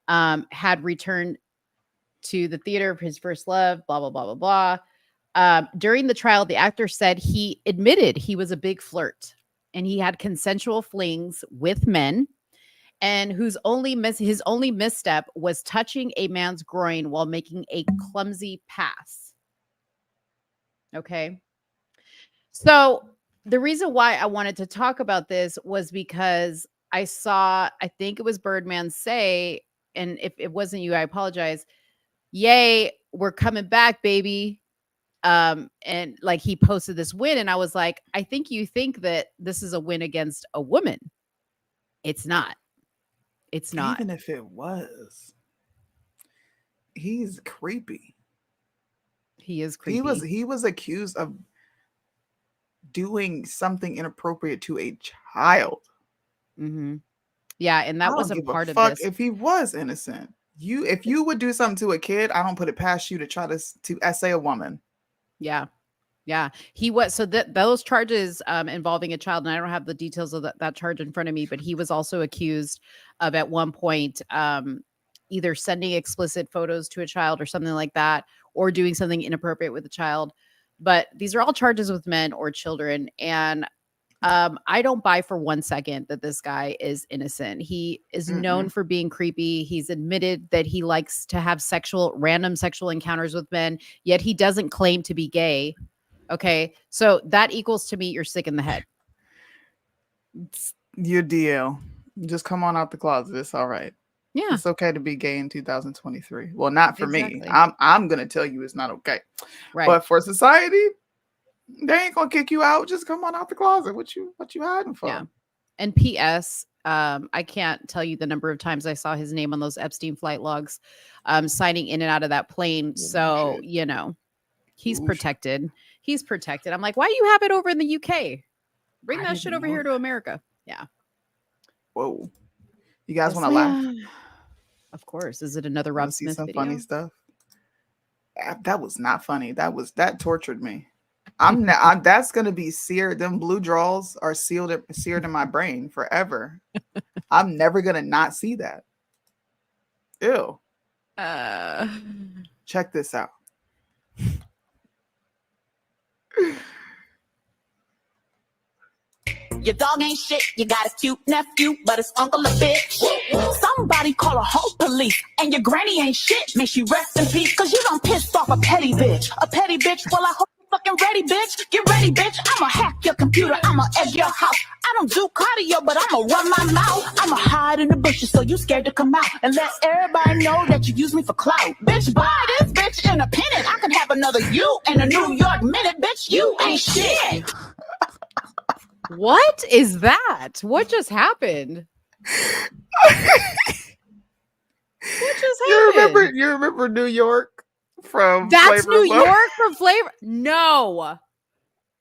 had returned to the theater of his first love, blah, blah, blah, blah, blah. During the trial, the actor said he admitted he was a big flirt and he had consensual flings with men, and his only misstep was touching a man's groin while making a clumsy pass. Okay. So the reason why I wanted to talk about this was because I think it was Birdman say, and if it wasn't you, I apologize, yay, we're coming back, baby. And like he posted this win, and I was like, I think you think that this is a win against a woman. It's not. It's not. Even if it was, he's creepy. He is creepy. He was accused of doing something inappropriate to a child. Mm-hmm. Yeah, and that was a part of this. If he was innocent. If you would do something to a kid, I don't put it past you to try to essay a woman. Yeah. Yeah. He was. So those charges involving a child, and I don't have the details of that charge in front of me, but he was also accused of at one point either sending explicit photos to a child or something like that, or doing something inappropriate with a child. But these are all charges with men or children. And I don't buy for 1 second that this guy is innocent. He is known for being creepy. He's admitted that he likes to have random sexual encounters with men, yet he doesn't claim to be gay. Okay. So that equals to me, you're sick in the head. Your DL. Just come on out the closet. It's all right. Yeah. It's okay to be gay in 2023. Well, not for me. I'm gonna tell you it's not okay. Right. But for society, they ain't gonna kick you out. Just come on out the closet. What you hiding for? Yeah. And P.S. I can't tell you the number of times I saw his name on those Epstein flight logs, signing in and out of that plane. So he's protected. He's protected. I'm like, why do you have it over in the UK? Bring that shit over here to America. Yeah. Whoa. You guys want to laugh? Of course. Is it another Rob Smith some video? Funny stuff. That was not funny. That tortured me. That's gonna be seared. Them blue draws are seared in my brain forever. I'm never gonna not see that. Ew. Check this out. Your dog ain't shit, you got a cute nephew, but it's uncle a bitch. Somebody call a home police, and your granny ain't shit. May she rest in peace, cause you done pissed off a petty bitch. A petty bitch, well I hope you fucking ready, bitch. Get ready, bitch, I'ma hack your computer, I'ma egg your house. I don't do cardio, but I'ma run my mouth. I'ma hide in the bushes so you scared to come out, and let everybody know that you use me for clout. Bitch, buy this bitch in a pennant. I could have another you in a New York minute, bitch. You ain't shit. What is that? What just happened? You remember New York from That's Flavor New York from Flavor? No.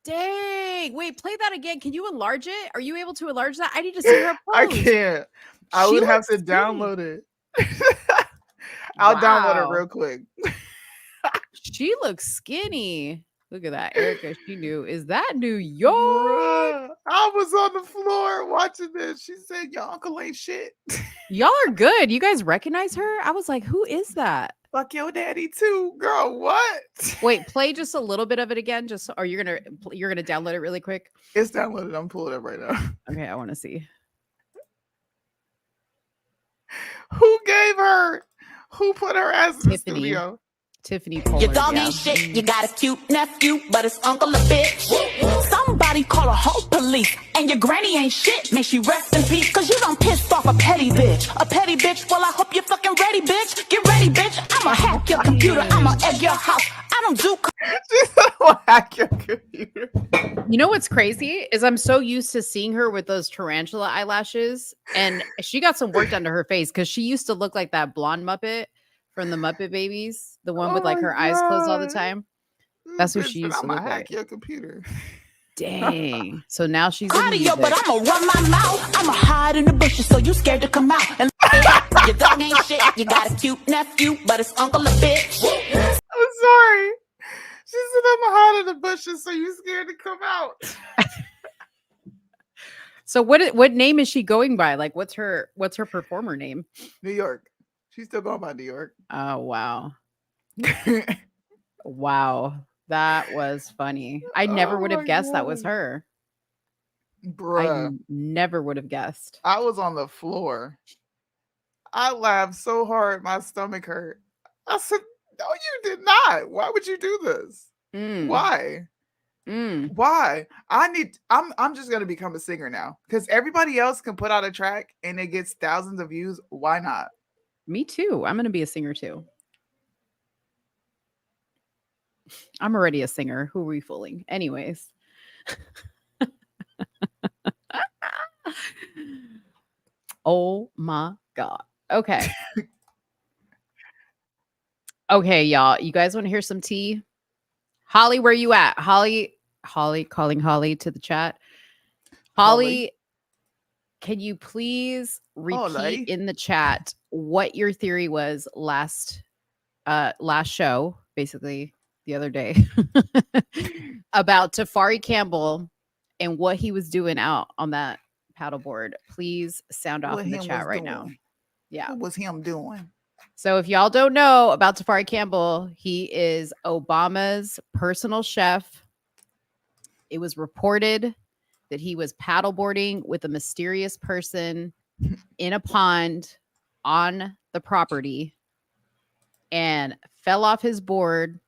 Dang. Wait, play that again. Can you enlarge it? Are you able to enlarge that? I need to see her pose. I can't. I would have to download it. I'll download it real quick. She looks skinny. Look at that. Erica, she knew. Is that New York? Bruh, I was on the floor watching this. She said, your uncle ain't shit. Y'all are good. You guys recognize her? I was like, who is that? Fuck your daddy too, girl. What? Wait, play just a little bit of it again. Or you're gonna download it really quick? It's downloaded. I'm pulling it up right now. Okay, I want to see. Who put her ass in the studio? Tiffany Pollard. Your dog ain't shit. You got a cute nephew, but it's uncle a bitch. Somebody call a whole police. And your granny ain't shit. May she rest in peace. Cause you done pissed off a petty bitch. A petty bitch. Well, I hope you're fucking ready, bitch. Get ready, bitch. I'ma hack your computer. I'ma egg your house. I don't do. Hack your computer. You know what's crazy is I'm so used to seeing her with those tarantula eyelashes, and she got some work done to her face because she used to look like that blonde Muppet from the Muppet Babies, the one with like her eyes closed all the time. That's what she used to look hack like. your computer. Dang. So now she's in Audio, music. but I'ma run my mouth. I'ma hide in the bushes so you scared to come out. And your dog ain't shit. You got a cute nephew, but it's uncle a bitch. I'm sorry. She said I'm hide in the bushes, so you scared to come out. So what name is she going by? Like what's her performer name? New York. She's still going by New York. Oh wow. Wow. That was funny. I never would have guessed that was her. Bruh. I never would have guessed. I was on the floor. I laughed so hard my stomach hurt. I said, no, you did not. Why would you do this? Why? Why? I'm just gonna become a singer now. Because everybody else can put out a track and it gets thousands of views. Why not? Me too. I'm gonna be a singer too. I'm already a singer. Who are we fooling? Anyways. Oh my God. Okay. Okay, y'all. You guys want to hear some tea? Holly, where you at? Holly, calling Holly to the chat. Holly, can you please repeat in the chat what your theory was last show, basically the other day, about Tafari Campbell and what he was doing out on that paddleboard? Please sound off in the chat right now. Yeah. What was him doing? So if y'all don't know about Tafari Campbell, he is Obama's personal chef. It was reported that he was paddleboarding with a mysterious person in a pond on the property and fell off his board.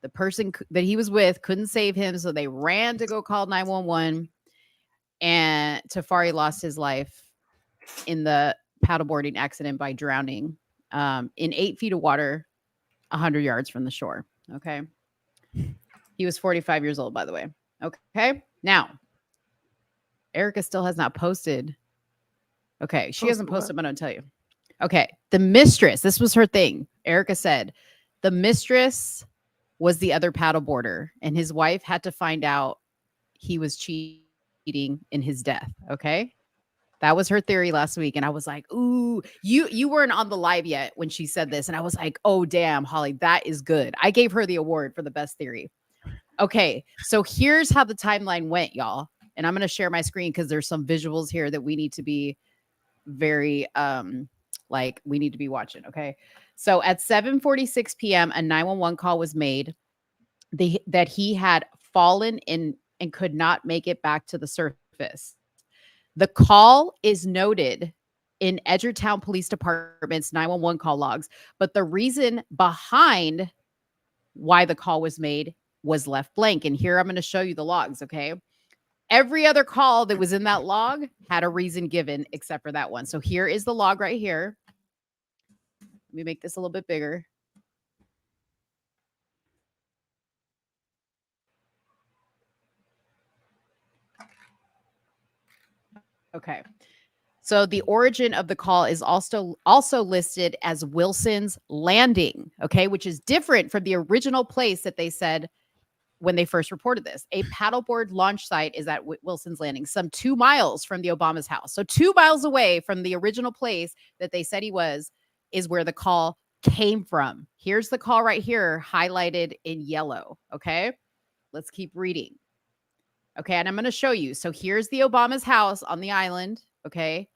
The person that he was with couldn't save him, so they ran to go call 911, and Tafari lost his life in the paddleboarding accident by drowning in 8 feet of water, 100 yards from the shore. Okay. He was 45 years old, by the way. Okay. Now, Erica still has not posted. Okay. She hasn't posted, but I'll tell you. Okay. The mistress, this was her thing. Erica said the mistress was the other paddleboarder, and his wife had to find out he was cheating in his death. Okay. That was her theory last week. And I was like, ooh, you weren't on the live yet when she said this. And I was like, oh, damn, Holly, that is good. I gave her the award for the best theory. Okay. So here's how the timeline went, y'all. And I'm going to share my screen because there's some visuals here that we need to be very, we need to be watching. Okay. So at 7:46 p.m., a 911 call was made that he had fallen in and could not make it back to the surface. The call is noted in Edgertown Police Department's 911 call logs, but the reason behind why the call was made was left blank. And here I'm going to show you the logs, okay? Every other call that was in that log had a reason given except for that one. So here is the log right here. Let me make this a little bit bigger. Okay. So the origin of the call is also listed as Wilson's Landing, okay, which is different from the original place that they said when they first reported this. A paddleboard launch site is at Wilson's Landing, some 2 miles from the Obama's house. So 2 miles away from the original place that they said he was is where the call came from. Here's the call right here, highlighted in yellow, okay? Let's keep reading. Okay, and I'm going to show you. So here's the Obama's house on the island, okay?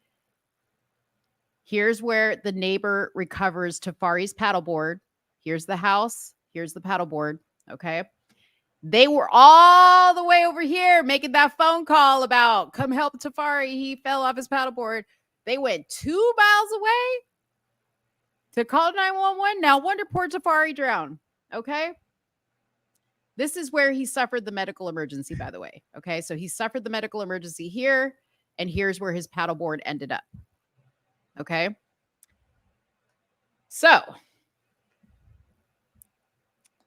Here's where the neighbor recovers Tafari's paddleboard. Here's the house. Here's the paddleboard, okay? They were all the way over here making that phone call about come help Tafari. He fell off his paddleboard. They went 2 miles away to call 911. Now, wonder poor Tafari drowned. Okay. This is where he suffered the medical emergency, by the way. Okay. So he suffered the medical emergency here, and here's where his paddleboard ended up. Okay. So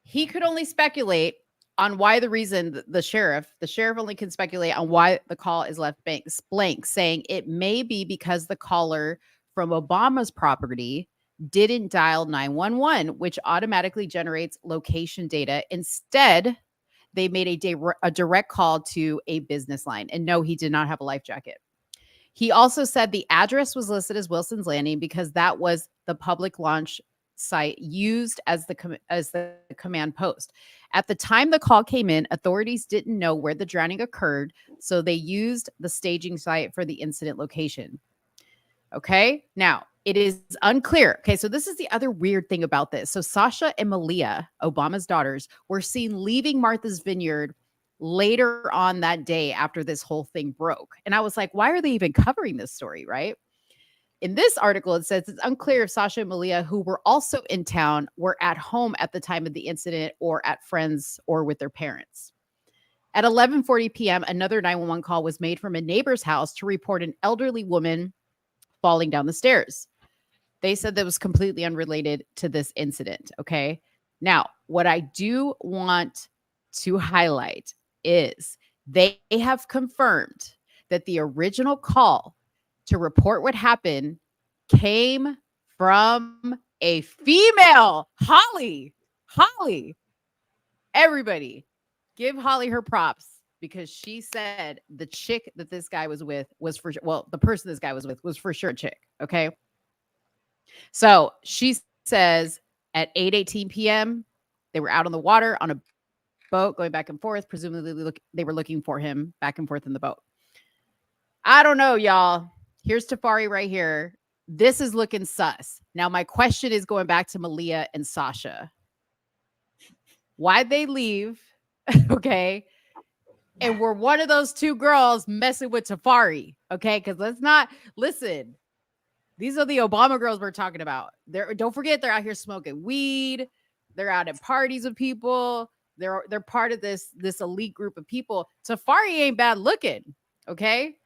he could only speculate on why the reason the sheriff only can speculate on why the call is left blank, saying it may be because the caller from Obama's property didn't dial 911, which automatically generates location data. Instead, they made a direct call to a business line. And no, he did not have a life jacket. He also said the address was listed as Wilson's Landing because that was the public launch site used as the command post. At the time the call came in, authorities didn't know where the drowning occurred, so they used the staging site for the incident location. Okay, now it is unclear. Okay, so this is the other weird thing about this. So Sasha and Malia, Obama's daughters, were seen leaving Martha's Vineyard later on that day after this whole thing broke. And I was like, why are they even covering this story, right? In this article, it says it's unclear if Sasha and Malia, who were also in town, were at home at the time of the incident or at friends or with their parents. At 11:40 p.m., another 911 call was made from a neighbor's house to report an elderly woman falling down the stairs. They said that was completely unrelated to this incident. Okay. Now, what I do want to highlight is they have confirmed that the original call to report what happened came from a female. Holly. Everybody give Holly her props because she said the chick that this guy was with was for sure. Well, the person this guy was with was for sure a chick. Okay. So she says at 8:18 p.m., they were out on the water on a boat going back and forth. Presumably they were looking for him back and forth in the boat. I don't know, y'all. Here's Tafari right here. This is looking sus. Now, my question is going back to Malia and Sasha. Why'd they leave? Okay. And were one of those two girls messing with Tafari? Okay. Because let's not listen. These are the Obama girls we're talking about. Don't forget, they're out here smoking weed. They're out at parties with people. They're part of this elite group of people. Tafari ain't bad looking. Okay.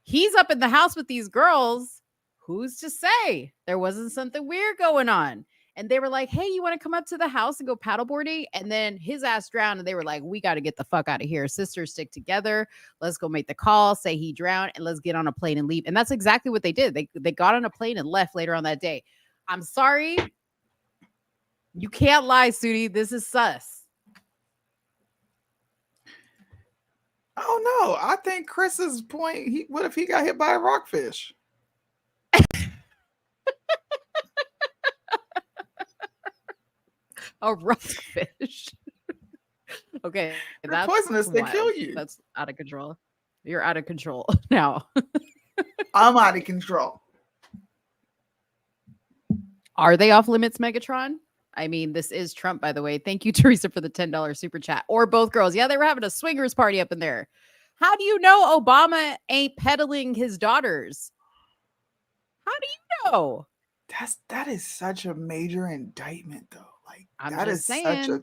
He's up in the house with these girls. Who's to say there wasn't something weird going on? And they were like, hey, you want to come up to the house and go paddleboarding? And then his ass drowned. And they were like, we got to get the fuck out of here. Sisters stick together. Let's go make the call, say he drowned, and let's get on a plane and leave. And that's exactly what they did. They got on a plane and left later on that day. I'm sorry. You can't lie, Soonie. This is sus. Oh no, I think Chris's point. What if he got hit by a rockfish? A rockfish. Okay, they're poisonous. They kill you. That's out of control. You're out of control now. I'm out of control. Are they off limits, Megatron? I mean, this is Trump, by the way. Thank you, Teresa, for the $10 super chat. Or both girls. Yeah, they were having a swingers party up in there. How do you know Obama ain't peddling his daughters? How do you know? That is such a major indictment, though. Like, I'm just saying.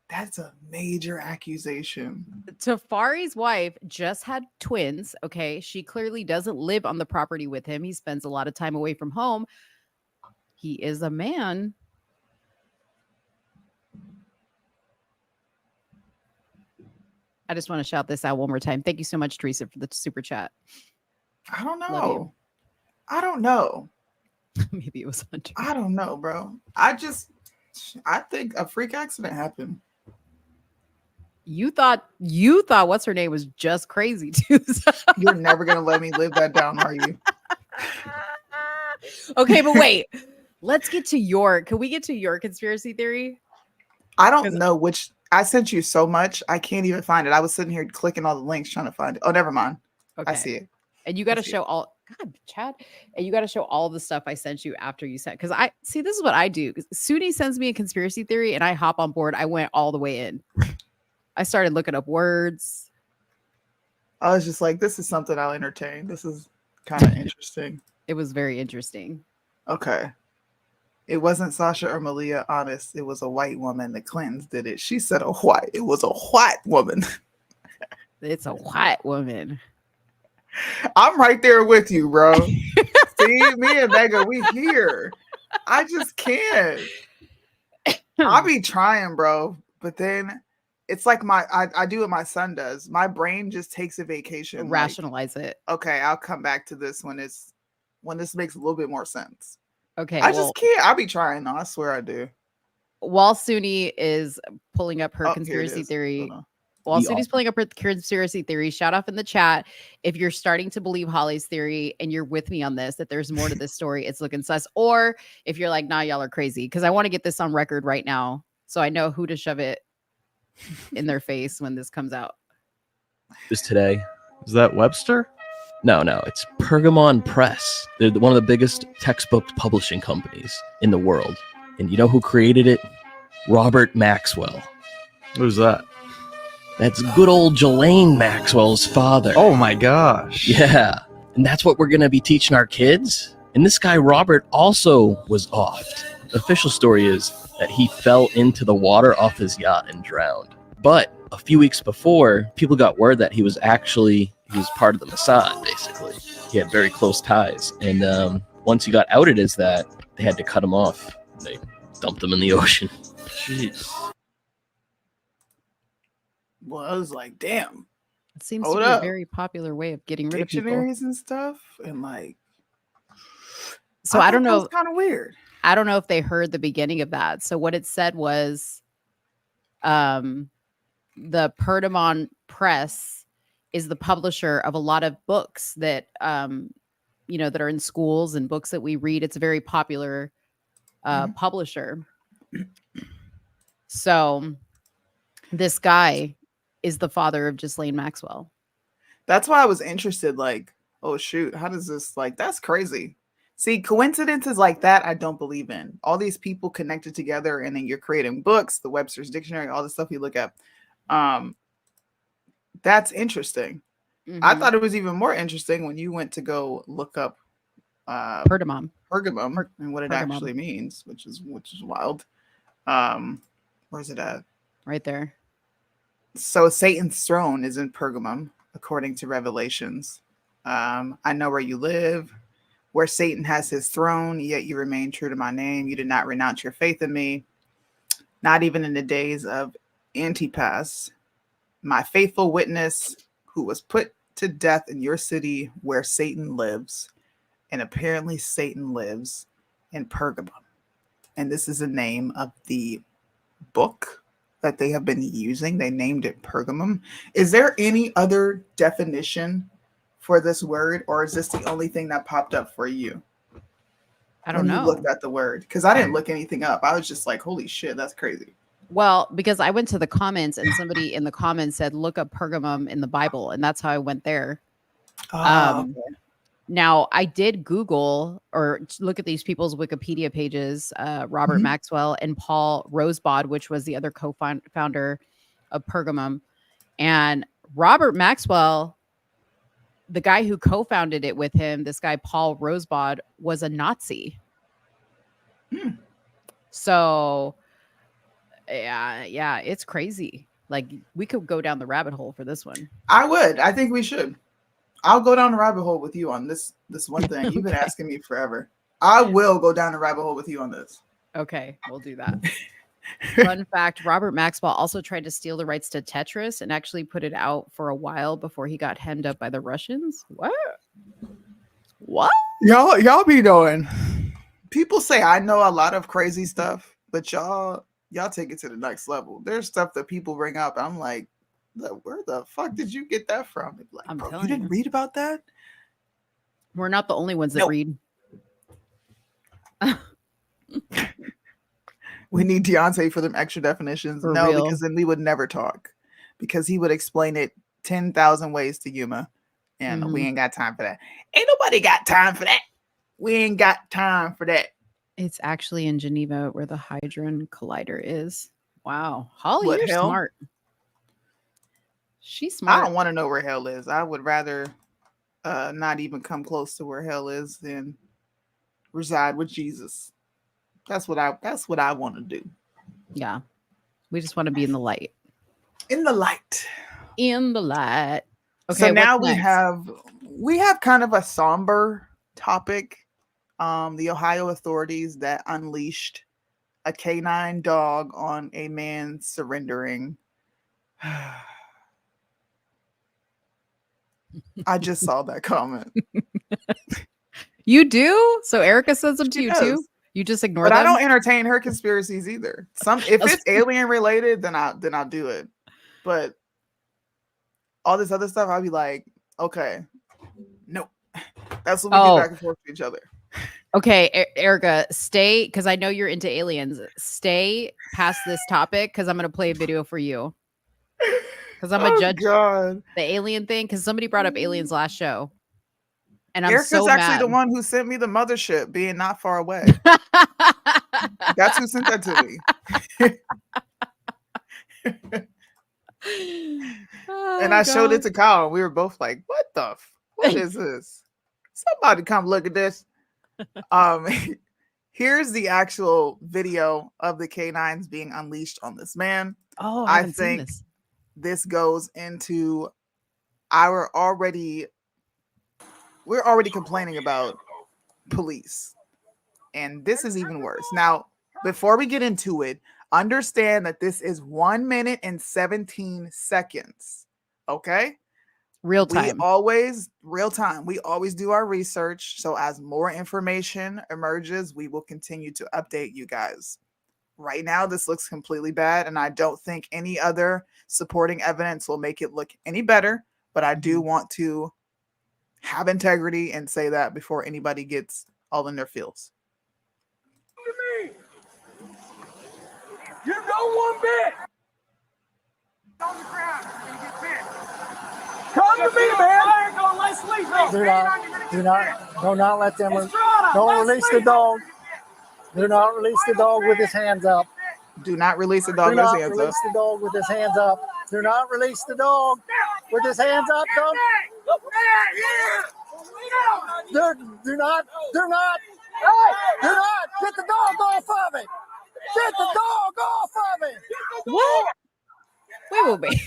That's a major accusation. Tafari's wife just had twins. Okay. She clearly doesn't live on the property with him. He spends a lot of time away from home. He is a man. I just want to shout this out one more time. Thank you so much, Teresa, for the super chat. I don't know. Maybe it was Hunter. I don't know, bro. I think a freak accident happened. You thought what's her name was just crazy too. You're never gonna let me live that down, are you? Okay, but wait. Let's get to your. Can we get to your conspiracy theory? I don't know which. I sent you so much. I can't even find it. I was sitting here clicking all the links trying to find it. Oh, never mind. Okay. I see it. And you got to show all. God, Chad. And you got to show all the stuff I sent you after you sent. Because I see. This is what I do. Soonie sends me a conspiracy theory, and I hop on board. I went all the way in. I started looking up words. I was just like, this is something I'll entertain. This is kind of interesting. It was very interesting. Okay. It wasn't Sasha or Malia, honest. It was a white woman. The Clintons did it. She said it was a white woman. It's a white woman. I'm right there with you, bro. See, me and Mega, we here. I just can't. I'll be trying, bro. But then it's like I do what my son does. My brain just takes a vacation. Rationalize it. Okay, I'll come back to this when this makes a little bit more sense. Okay. I just can't. I'll be trying though. I swear I do. While Soonie is pulling up her conspiracy theory. While Soonie's pulling up her conspiracy theory, shout off in the chat if you're starting to believe Holly's theory and you're with me on this, that there's more to this story. It's looking sus. Or if you're like, nah, y'all are crazy. Because I want to get this on record right now so I know who to shove it in their face when this comes out. This today. Is that Webster? No, it's Pergamon Press. They're one of the biggest textbook publishing companies in the world. And you know who created it? Robert Maxwell. Who's that? That's good old Ghislaine Maxwell's father. Oh my gosh. Yeah. And that's what we're going to be teaching our kids. And this guy, Robert, also was offed. The official story is that he fell into the water off his yacht and drowned. But a few weeks before, people got word that he was part of the Mossad, basically. He had very close ties. And once he got outed as that, they had to cut him off. They dumped him in the ocean. Jeez. Well, I was like, damn. It seems to be a very popular way of getting rid of people. Dictionaries and stuff. And like, so I don't know. It's kind of weird. I don't know if they heard the beginning of that. So what it said was the Pergamon Press is the publisher of a lot of books that that are in schools and books that we read. It's a very popular publisher. So this guy is the father of Ghislaine Maxwell. That's why I was interested. Like, oh shoot, how does this, that's crazy. See, coincidences like that, I don't believe in. All these people connected together, and then you're creating books, the Webster's Dictionary, all the stuff you look at. That's interesting. Mm-hmm. I thought it was even more interesting when you went to go look up Pergamum and what it actually means, which is wild. Where's it at? Right there. So Satan's throne is in Pergamum, according to Revelations. I know where you live, where Satan has his throne, yet you remain true to my name. You did not renounce your faith in me, not even in the days of Antipas, my faithful witness, who was put to death in your city where Satan lives. And apparently Satan lives in Pergamum. And this is the name of the book that they have been using. They named it Pergamum. Is there any other definition for this word, or is this the only thing that popped up for you? I don't know. You looked at the word, because I didn't look anything up. I was just like, holy shit, that's crazy. Well, because I went to the comments and somebody in the comments said, look up Pergamum in the Bible. And that's how I went there. Okay. Now, I did Google or look at these people's Wikipedia pages, Robert Maxwell and Paul Rosebod, which was the other co-founder of Pergamum. And Robert Maxwell, the guy who co-founded it with him, this guy, Paul Rosebod, was a Nazi. So, yeah, it's crazy. Like, we could go down the rabbit hole for this one. I would. I think we should. I'll go down the rabbit hole with you on this one thing. You've been asking me forever. I will go down the rabbit hole with you on this. Okay, we'll do that. Fun fact, Robert Maxwell also tried to steal the rights to Tetris and actually put it out for a while before he got hemmed up by the Russians. What? Y'all be knowing. People say I know a lot of crazy stuff, but y'all take it to the next level. There's stuff that people bring up. I'm like, where the fuck did you get that from? Like, I'm bro, telling you didn't read about that? We're not the only ones that read. We need Deontay for them extra definitions. For no, real. because then we would never talk. Because he would explain it 10,000 ways to Yuma. And we ain't got time for that. Ain't nobody got time for that. We ain't got time for that. It's actually in Geneva where the Hadron Collider is. Wow. Holly, What, you're hell? smart. She's smart. I don't want to know where hell is. I would rather not even come close to where hell is than reside with Jesus. That's what I want to do. Yeah. We just want to be in the light. In the light. In the light. Okay. So now what's next? we have kind of a somber topic. The Ohio authorities that unleashed a canine dog on a man surrendering. I just saw that comment. You do? So Erica says them to you too? You just ignore but them? I don't entertain her conspiracies either. If it's alien related, then I'll do it. But all this other stuff, I'll be like, okay, nope. That's what we do back and forth to each other. Okay, Erica, stay, because I know you're into aliens. Stay past this topic because I'm going to play a video for you. Because I'm a judge the alien thing, because somebody brought up aliens last show. And I'm Erica's so actually mad. the one who sent me the mothership being not far away. That's who sent that to me. And I showed it to Kyle, and we were both like, what is this? Somebody come look at this. Here's the actual video of the canines being unleashed on this man. Oh, I think this goes into we're already complaining about police, and this is even worse. Now, before we get into it, understand that this is 1 minute and 17 seconds. Okay. Real time. Real time. We always do our research. So as more information emerges, we will continue to update you guys. Right now, this looks completely bad, and I don't think any other supporting evidence will make it look any better. But I do want to have integrity and say that before anybody gets all in their feels. You know one bit. On the ground, you get bit. Come to me, man. Do not let them. Don't release the dog. Do not release the dog with his hands up. Do not release the dog with his hands up. Do not release the dog with his hands up. Do not release the dog with his hands up. Don't. Do not. Get the dog off of me. Get the dog off of me. What? Wait.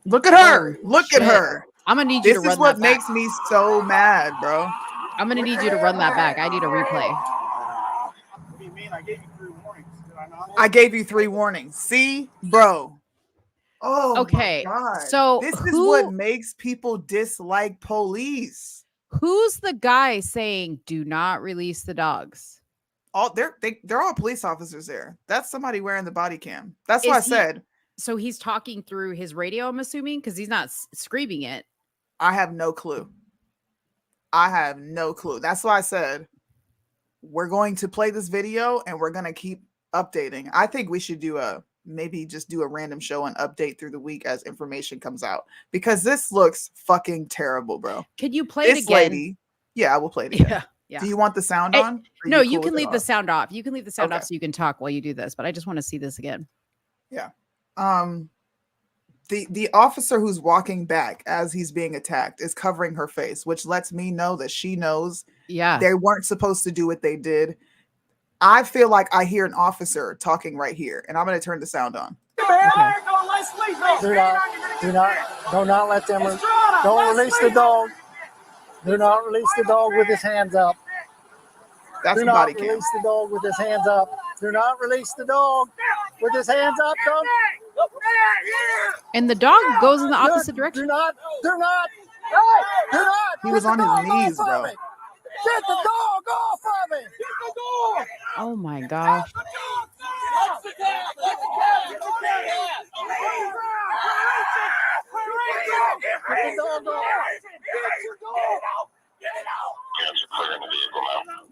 Look at her. Look at her. I'm gonna need you to run that back. This is what makes me so mad, bro. I'm gonna need you to run that back. I need a replay. What do you mean? I gave you 3 warnings. Did I not? I gave you 3 warnings. See, bro. Oh, okay. My God. So this is what makes people dislike police. Who's the guy saying do not release the dogs? They're all police officers there. That's somebody wearing the body cam. That's what I said. So he's talking through his radio, I'm assuming, because he's not screaming it. I have no clue. That's why I said we're going to play this video and we're going to keep updating. I think we should do maybe just do a random show and update through the week as information comes out, because this looks fucking terrible, bro. Could you play it again? Lady, yeah, I will play it again. Yeah. Do you want the sound on? No, you can leave the sound off. You can leave the sound off so you can talk while you do this, but I just want to see this again. Yeah. The officer who's walking back as he's being attacked is covering her face, which lets me know that she knows they weren't supposed to do what they did. I feel like I hear an officer talking right here, and I'm going to turn the sound on. Okay. Do not let them. Don't release the dog. Do not release the dog with his hands up. That's Do not not release the dog with his hands up. Do not release the dog with his hands up. Don't. And the dog goes in the opposite direction. Do not. He was on his knees, bro. Get the dog off of me. Oh my gosh.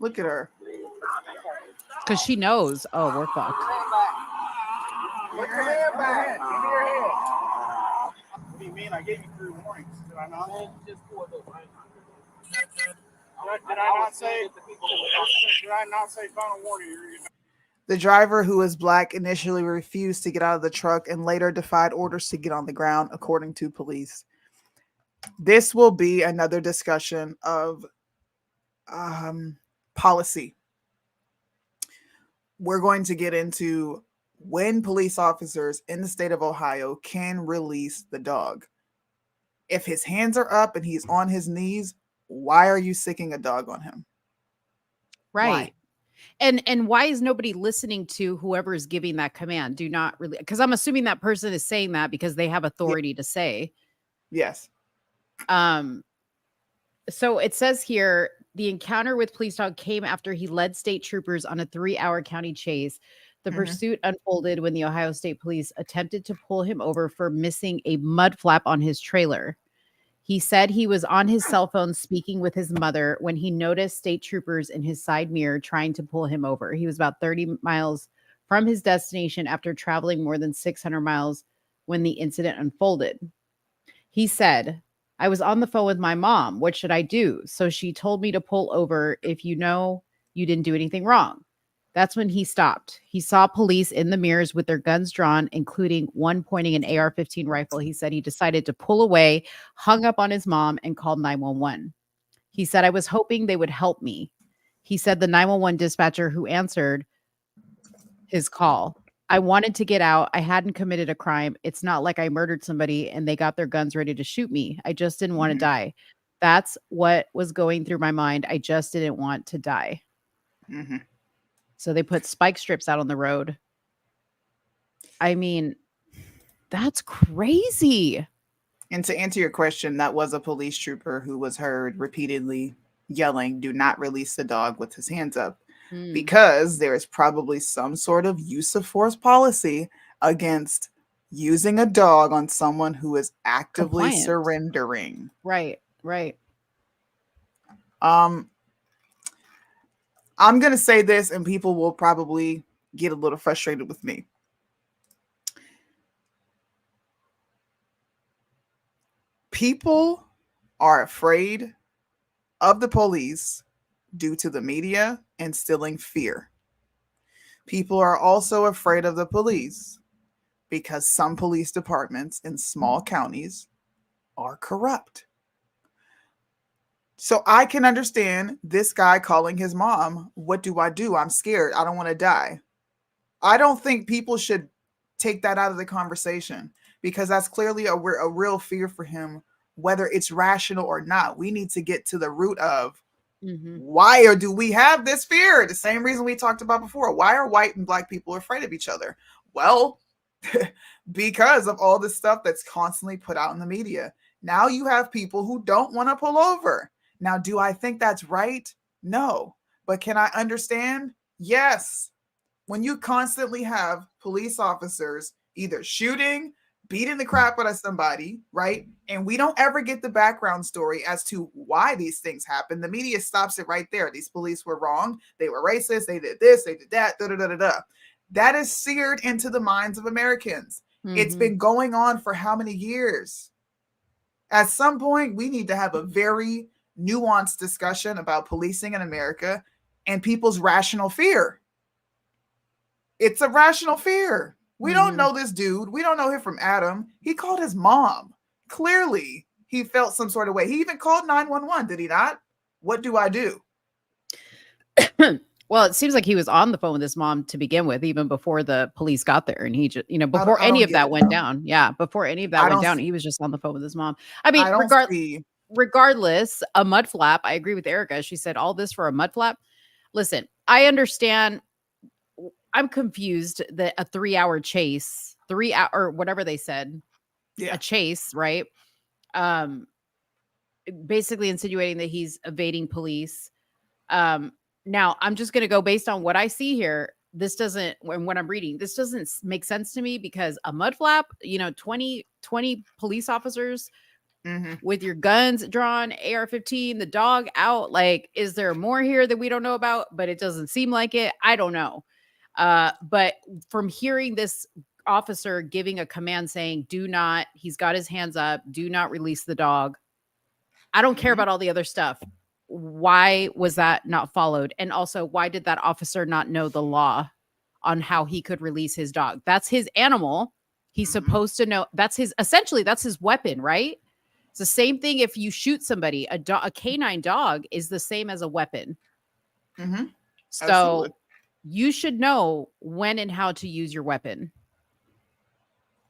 Look at her. Because she knows. Oh, we're fucked. Put your hand back. Give me your hand. What do you mean? I gave you 3 warnings. Did I not? Did I not say? Did I not say final warning? The driver, who is black, initially refused to get out of the truck and later defied orders to get on the ground, according to police. This will be another discussion of policy. We're going to get into when police officers in the state of Ohio can release the dog. If his hands are up and he's on his knees, why are you sicking a dog on him? Right. Why? And why is nobody listening to whoever is giving that command? Do not really, because I'm assuming that person is saying that because they have authority to say. Yes. So it says here, the encounter with police dog came after he led state troopers on a 3-hour county chase. The pursuit unfolded when the Ohio State Police attempted to pull him over for missing a mud flap on his trailer. He said he was on his cell phone speaking with his mother when he noticed state troopers in his side mirror trying to pull him over. He was about 30 miles from his destination after traveling more than 600 miles when the incident unfolded. He said, I was on the phone with my mom. What should I do? So she told me to pull over if you know you didn't do anything wrong. That's when he stopped. He saw police in the mirrors with their guns drawn, including one pointing an AR-15 rifle. He said he decided to pull away, hung up on his mom, and called 911. He said, I was hoping they would help me. He said the 911 dispatcher who answered his call, I wanted to get out. I hadn't committed a crime. It's not like I murdered somebody and they got their guns ready to shoot me. I just didn't want to die. That's what was going through my mind. I just didn't want to die. So they put spike strips out on the road. I mean, that's crazy. And to answer your question, that was a police trooper who was heard repeatedly yelling, do not release the dog with his hands up. Because there is probably some sort of use of force policy against using a dog on someone who is actively surrendering. Right. I'm going to say this and people will probably get a little frustrated with me. People are afraid of the police due to the media instilling fear. People are also afraid of the police because some police departments in small counties are corrupt. So I can understand this guy calling his mom, what do? I'm scared. I don't want to die. I don't think people should take that out of the conversation because that's clearly a real fear for him, whether it's rational or not. We need to get to the root of why do we have this fear? The same reason we talked about before. Why are white and black people afraid of each other? Well, because of all the stuff that's constantly put out in the media. Now you have people who don't want to pull over. Now, do I think that's right? No. But can I understand? Yes. When you constantly have police officers either shooting, beating the crap out of somebody, right? And we don't ever get the background story as to why these things happen. The media stops it right there. These police were wrong. They were racist. They did this. They did that. That is seared into the minds of Americans. It's been going on for how many years? At some point, we need to have a very nuanced discussion about policing in America and people's rational fear. It's a rational fear. We don't know this dude. We don't know him from Adam. He called his mom. Clearly, he felt some sort of way. He even called 911, did he not? What do I do? Well, it seems like he was on the phone with his mom to begin with, even before the police got there. And he just, before any of that went down. Yeah, before any of that went down, he was just on the phone with his mom. I mean, regardless, a mud flap, I agree with Erica. She said all this for a mud flap. Listen, I understand. I'm confused that a 3-hour chase, 3 hour or whatever they said, a chase, right? Basically insinuating that he's evading police. Now I'm just going to go based on what I see here. This doesn't, when what I'm reading, this doesn't make sense to me because a mud flap, 20 police officers with your guns drawn, AR-15, the dog out. Like, is there more here that we don't know about? But it doesn't seem like it. I don't know. But from hearing this officer giving a command saying, he's got his hands up, do not release the dog. I don't care about all the other stuff. Why was that not followed? And also, why did that officer not know the law on how he could release his dog. That's his animal. He's supposed to know. That's his weapon, right? It's the same thing if you shoot somebody. A canine dog is the same as a weapon. So Absolutely. you should know when and how to use your weapon.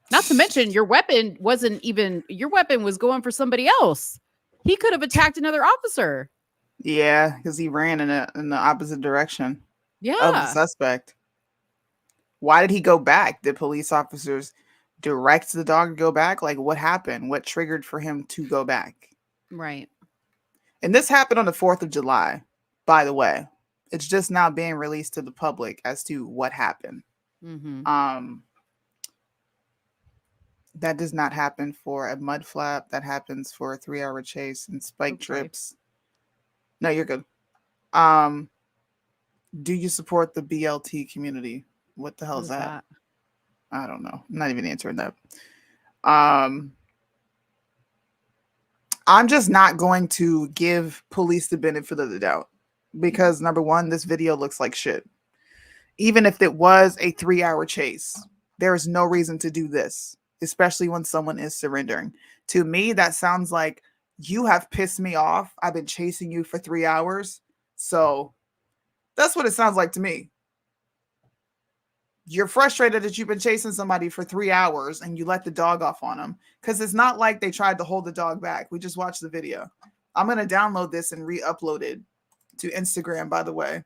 Not to mention your weapon was going for somebody else. He could have attacked another officer. Yeah, because he ran in the opposite direction of the Yeah. suspect. Why did he go back? Did police officers direct the dog to go back? Like, what happened? What triggered for him to go back? Right. And this happened on the 4th of July, by the way. It's just now being released to the public as to what happened. That does not happen for a mud flap. That happens for a 3-hour chase and spike trips. No, you're good. Do you support the BLT community? What the hell is that? I don't know. I'm not even answering that. I'm just not going to give police the benefit of the doubt because number one, this video looks like shit. Even if it was a 3-hour chase, there is no reason to do this, especially when someone is surrendering. To me, that sounds like you have pissed me off. I've been chasing you for 3 hours. So that's what it sounds like to me. You're frustrated that you've been chasing somebody for 3 hours and you let the dog off on them because it's not like they tried to hold the dog back. We just watched the video. I'm going to download this and re-upload it to Instagram, by the way.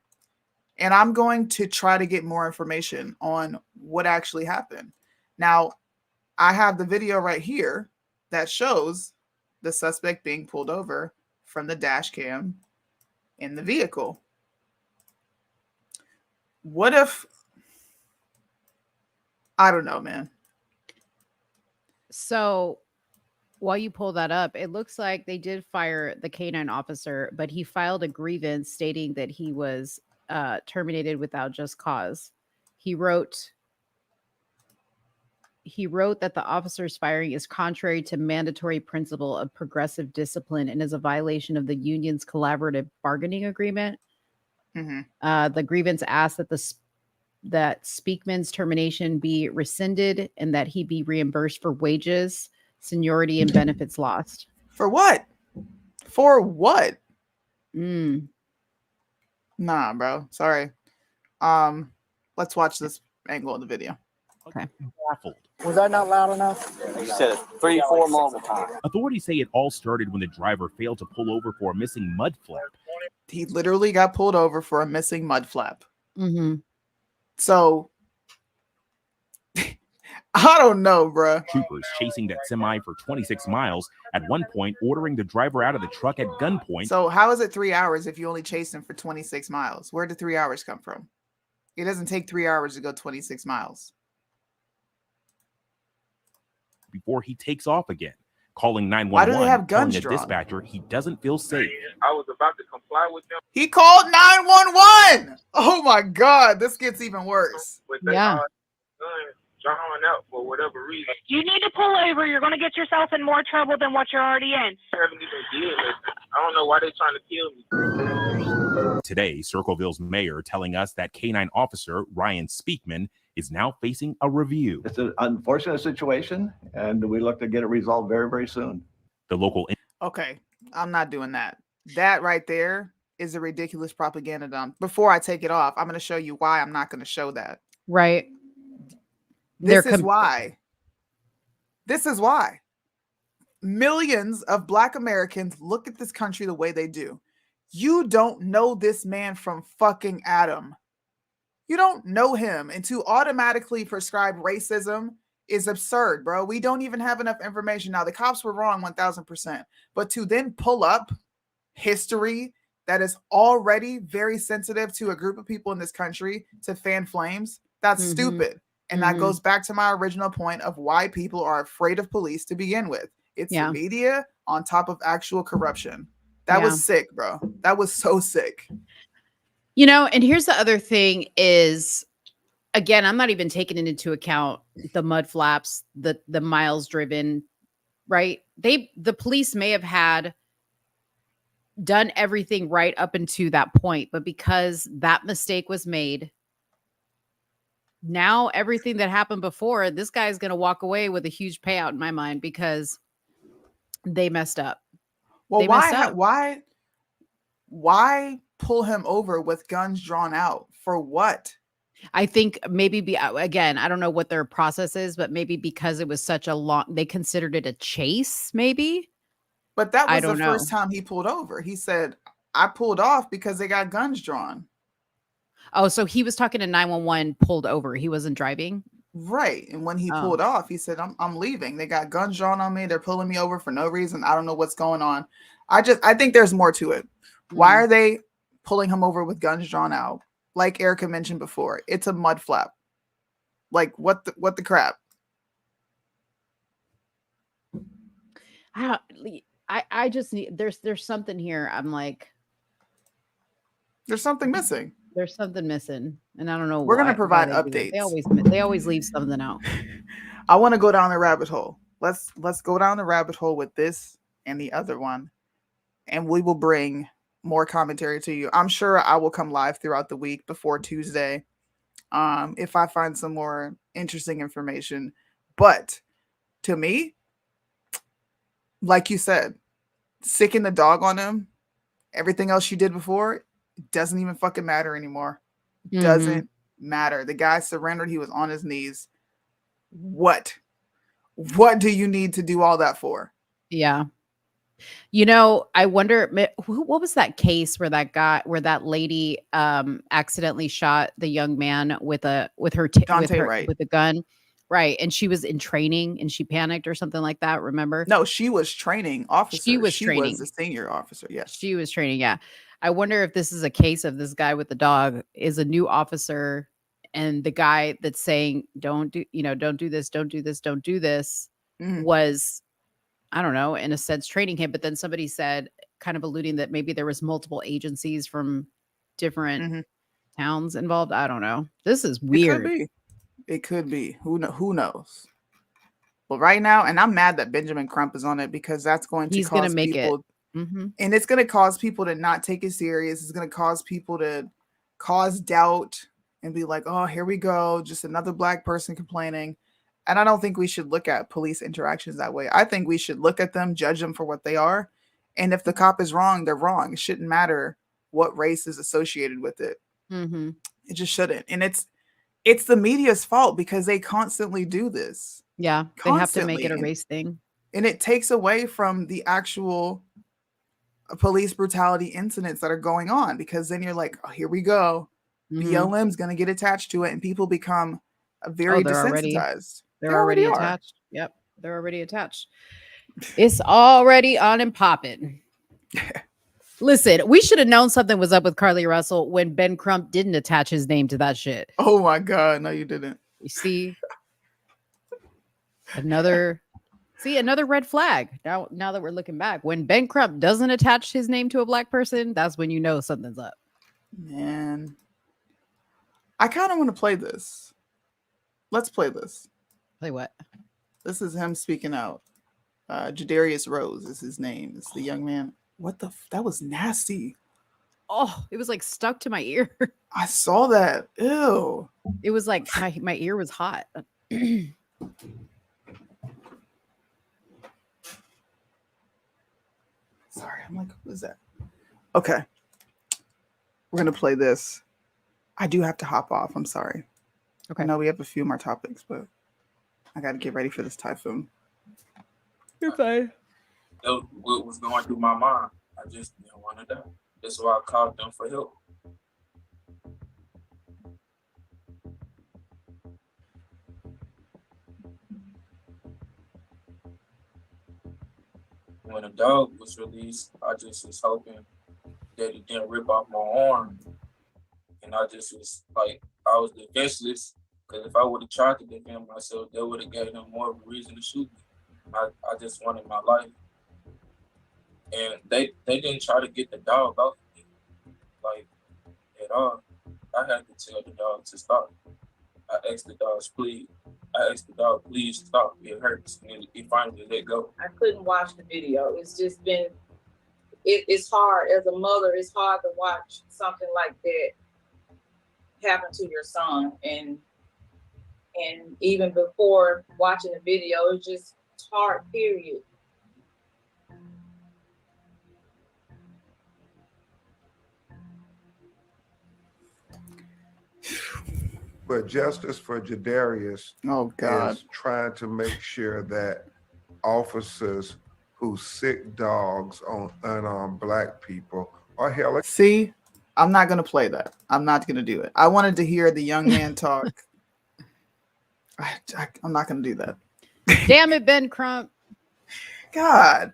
And I'm going to try to get more information on what actually happened. Now, I have the video right here that shows the suspect being pulled over from the dash cam in the vehicle. What if... I don't know, man. So while you pull that up, it looks like they did fire the canine officer, but he filed a grievance stating that he was terminated without just cause. He wrote that the officer's firing is contrary to mandatory principle of progressive discipline and is a violation of the union's collaborative bargaining agreement. The grievance asked that Speakman's termination be rescinded and that he be reimbursed for wages, seniority, and benefits lost. For what? For what? Nah, bro. Sorry. Let's watch this angle of the video. Okay. Baffled. Was that not loud enough? You said it 3-4 multiple times. Authorities say it all started when the driver failed to pull over for a missing mud flap. He literally got pulled over for a missing mud flap. So, I don't know, bruh. Troopers chasing that semi for 26 miles, at one point ordering the driver out of the truck at gunpoint. So how is it 3 hours if you only chased him for 26 miles? Where did 3 hours come from? It doesn't take 3 hours to go 26 miles. Before he takes off again, calling 911. Why do they have guns telling the drawn? dispatcher he doesn't feel safe. I was about to comply with them. He called 911. Oh my God, this gets even worse. But they are drawn out for whatever reason. You need to pull over. You're going to get yourself in more trouble than what you're already in. I haven't even did it. I don't know why they're trying to kill me. Today, Circleville's mayor telling us that K9 officer Ryan Speakman is now facing a review. It's an unfortunate situation, and we look to get it resolved very, very soon. The local... Okay, I'm not doing that. That right there is a ridiculous propaganda dump. Before I take it off, I'm going to show you why I'm not going to show that. Right. This is why. This is why. Millions of Black Americans look at this country the way they do. You don't know this man from fucking Adam. You don't know him. And to automatically prescribe racism is absurd, bro. We don't even have enough information. Now, the cops were wrong 1000%. But to then pull up history that is already very sensitive to a group of people in this country to fan flames, that's stupid. And that goes back to my original point of why people are afraid of police to begin with. It's the media on top of actual corruption. That was sick, bro. That was so sick. You know, and here's the other thing is, again, I'm not even taking it into account the mud flaps, the miles driven, right? The police may have had done everything right up until that point, but because that mistake was made, now everything that happened before, this guy's going to walk away with a huge payout in my mind because they messed up. Well, They messed up. why pull him over with guns drawn out for what? I think maybe again, I don't know what their process is, but maybe because it was such a long, they considered it a chase, maybe. But that I was the don't know. first time he pulled over. He said, I pulled off because they got guns drawn. Oh, so he was talking to 911, pulled over. He wasn't driving. Right. And when he Oh. pulled off, he said, I'm leaving. They got guns drawn on me. They're pulling me over for no reason. I don't know what's going on. I think there's more to it. Why are they pulling him over with guns drawn out? Like Erica mentioned before, it's a mud flap. Like what the crap? I just need there's something here. I'm like, there's something missing. There's something missing, and I don't know. We're gonna provide why they do that. updates. They always leave something out. I want to go down the rabbit hole. Let's go down the rabbit hole with this and the other one, and we will bring more commentary to you. I'm sure I will come live throughout the week before Tuesday, if I find some more interesting information. But to me, like you said, sicking the dog on him, everything else you did before, it doesn't even fucking matter anymore. It doesn't matter. The guy surrendered. He was on his knees. What do you need to do all that for? Yeah. You know, I wonder what was that case where that lady accidentally shot the young man with a gun, right? And she was in training and she panicked or something like that. Remember? No, she was training officer. She was a senior officer. Yes, she was training. Yeah, I wonder if this is a case of this guy with the dog is a new officer, and the guy that's saying don't do this, don't do this, don't do this was, I don't know, in a sense training him. But then somebody said, kind of alluding that maybe there was multiple agencies from different towns involved. I don't know. This is weird. It could be. Who knows? Well, right now, and I'm mad that Benjamin Crump is on it because that's going to cause make people, it. And it's going to cause people to not take it serious. It's going to cause people to cause doubt and be like, oh, here we go. Just another black person complaining. And I don't think we should look at police interactions that way. I think we should look at them, judge them for what they are. And if the cop is wrong, they're wrong. It shouldn't matter what race is associated with it. It just shouldn't. And it's the media's fault because they constantly do this. Yeah, they have to make it a race thing. And it takes away from the actual police brutality incidents that are going on, because then you're like, oh, here we go. BLM's going to get attached to it, and people become very desensitized. They're already attached. Yep, they're already attached. It's already on and popping. Listen, we should have known something was up with Carlee Russell when Ben Crump didn't attach his name to that shit. Oh my God, no, you didn't. You see, another red flag. Now that we're looking back, when Ben Crump doesn't attach his name to a black person, that's when you know something's up. Man, I kind of want to play this. Let's play this. Play what? This is him speaking out. Jadarrius Rose is his name. It's the young man. What the? That was nasty. Oh, it was like stuck to my ear. I saw that. Ew. It was like my ear was hot. Sorry, I'm like, who is that? Okay. We're going to play this. I do have to hop off. I'm sorry. Okay. I know we have a few more topics, but I got to get ready for this typhoon. You're fine. What was going through my mind? I just didn't want to die. That's why I called them for help. When the dog was released, I just was hoping that it didn't rip off my arm. And I just was like, I was defenseless, because if I would have tried to defend myself, that would have given them more of a reason to shoot me. I just wanted my life. And they didn't try to get the dog off of me, like, at all. I had to tell the dog to stop. I asked the dog, please stop. It hurts. And he finally let go. I couldn't watch the video. It's just been, it's hard. As a mother, it's hard to watch something like that happen to your son. And And even before watching the video, it's just hard, period. But Justice for Jadarrius is trying to make sure that officers who sick dogs on unarmed Black people are held. See, I'm not going to play that. I'm not going to do it. I wanted to hear the young man talk. I'm not going to do that. Damn it, Ben Crump. God.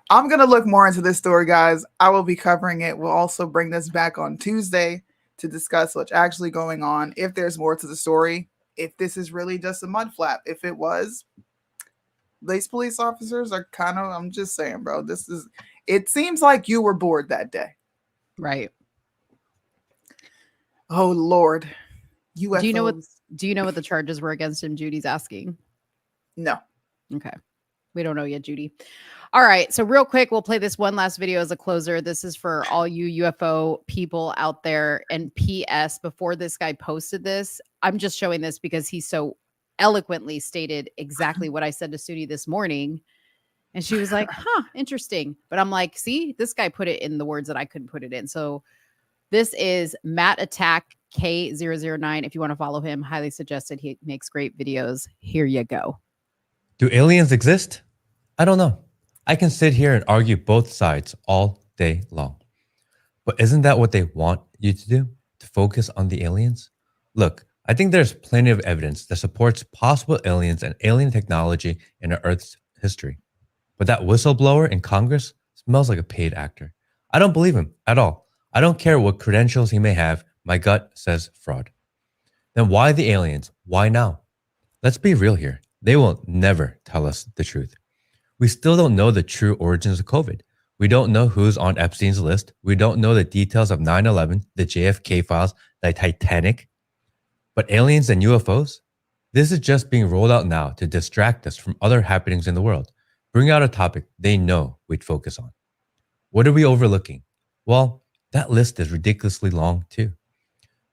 I'm going to look more into this story, guys. I will be covering it. We'll also bring this back on Tuesday to discuss what's actually going on, if there's more to the story, if this is really just a mud flap. If it was, these police officers are kind of, I'm just saying, bro, it seems like you were bored that day. Right. Oh, Lord. UFOs. Do you know what the charges were against him? Judy's asking. No. Okay. We don't know yet, Judy. All right. So real quick, we'll play this one last video as a closer. This is for all you UFO people out there. And PS, before this guy posted this, I'm just showing this because he so eloquently stated exactly what I said to Soonie this morning. And she was like, huh, interesting. But I'm like, see, this guy put it in the words that I couldn't put it in. So this is Matt Attack K009. If you want to follow him, highly suggested. He makes great videos. Here you go. Do aliens exist? I don't know. I can sit here and argue both sides all day long. But isn't that what they want you to do? To focus on the aliens? Look, I think there's plenty of evidence that supports possible aliens and alien technology in our Earth's history. But that whistleblower in Congress smells like a paid actor. I don't believe him at all. I don't care what credentials he may have. My gut says fraud. Then why the aliens? Why now? Let's be real here. They will never tell us the truth. We still don't know the true origins of COVID. We don't know who's on Epstein's list. We don't know the details of 9/11, the JFK files, the Titanic. But aliens and UFOs? This is just being rolled out now to distract us from other happenings in the world. Bring out a topic they know we'd focus on. What are we overlooking? Well, that list is ridiculously long too.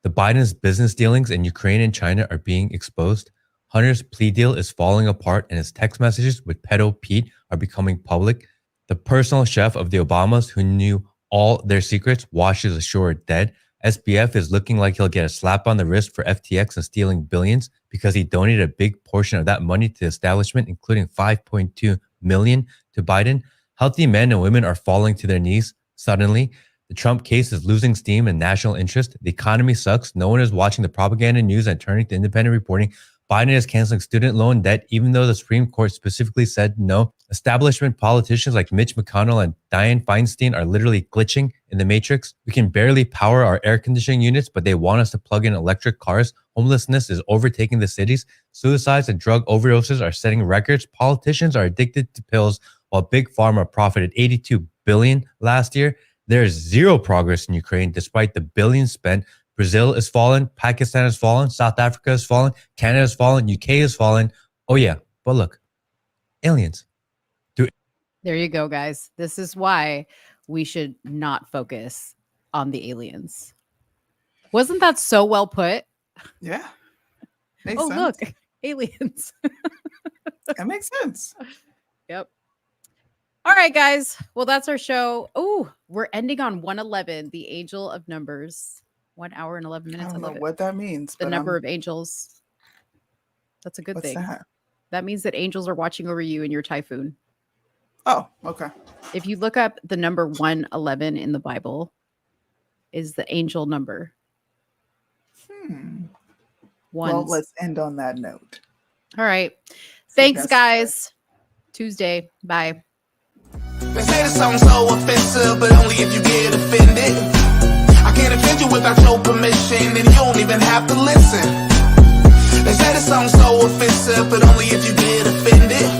The Biden's business dealings in Ukraine and China are being exposed. Hunter's plea deal is falling apart and his text messages with pedo Pete are becoming public. The personal chef of the Obamas who knew all their secrets washes ashore dead. SBF is looking like he'll get a slap on the wrist for FTX and stealing billions because he donated a big portion of that money to the establishment, including $5.2 million to Biden. Healthy men and women are falling to their knees suddenly. The Trump case is losing steam and national interest. The economy sucks. No one is watching the propaganda news and turning to independent reporting. Biden is canceling student loan debt, even though the Supreme Court specifically said no. Establishment politicians like Mitch McConnell and Dianne Feinstein are literally glitching in the matrix. We can barely power our air conditioning units, but they want us to plug in electric cars. Homelessness is overtaking the cities. Suicides and drug overdoses are setting records. Politicians are addicted to pills, while Big Pharma profited $82 billion last year. There's zero progress in Ukraine, despite the billions spent. Brazil is fallen, Pakistan has fallen, South Africa has fallen, Canada has fallen, UK has fallen. Oh yeah, but look, aliens. There you go, guys. This is why we should not focus on the aliens. Wasn't that so well put? Yeah. Makes oh, sense. look, aliens. That makes sense. Yep. All right, guys. Well, that's our show. Oh, we're ending on 111, the angel of numbers. 1 hour and 11 minutes. I don't know love it. what that means. The but number of angels. That's a good what's thing. that? That means that angels are watching over you in your typhoon. Oh, okay. If you look up the number 111 in the Bible, is the angel number. Well, let's end on that note. All right. Thanks, guys. Tuesday. Bye. They say the song's so offensive, but only if you get offended. I can't offend you without your permission, and you don't even have to listen. They say the song's so offensive, but only if you get offended.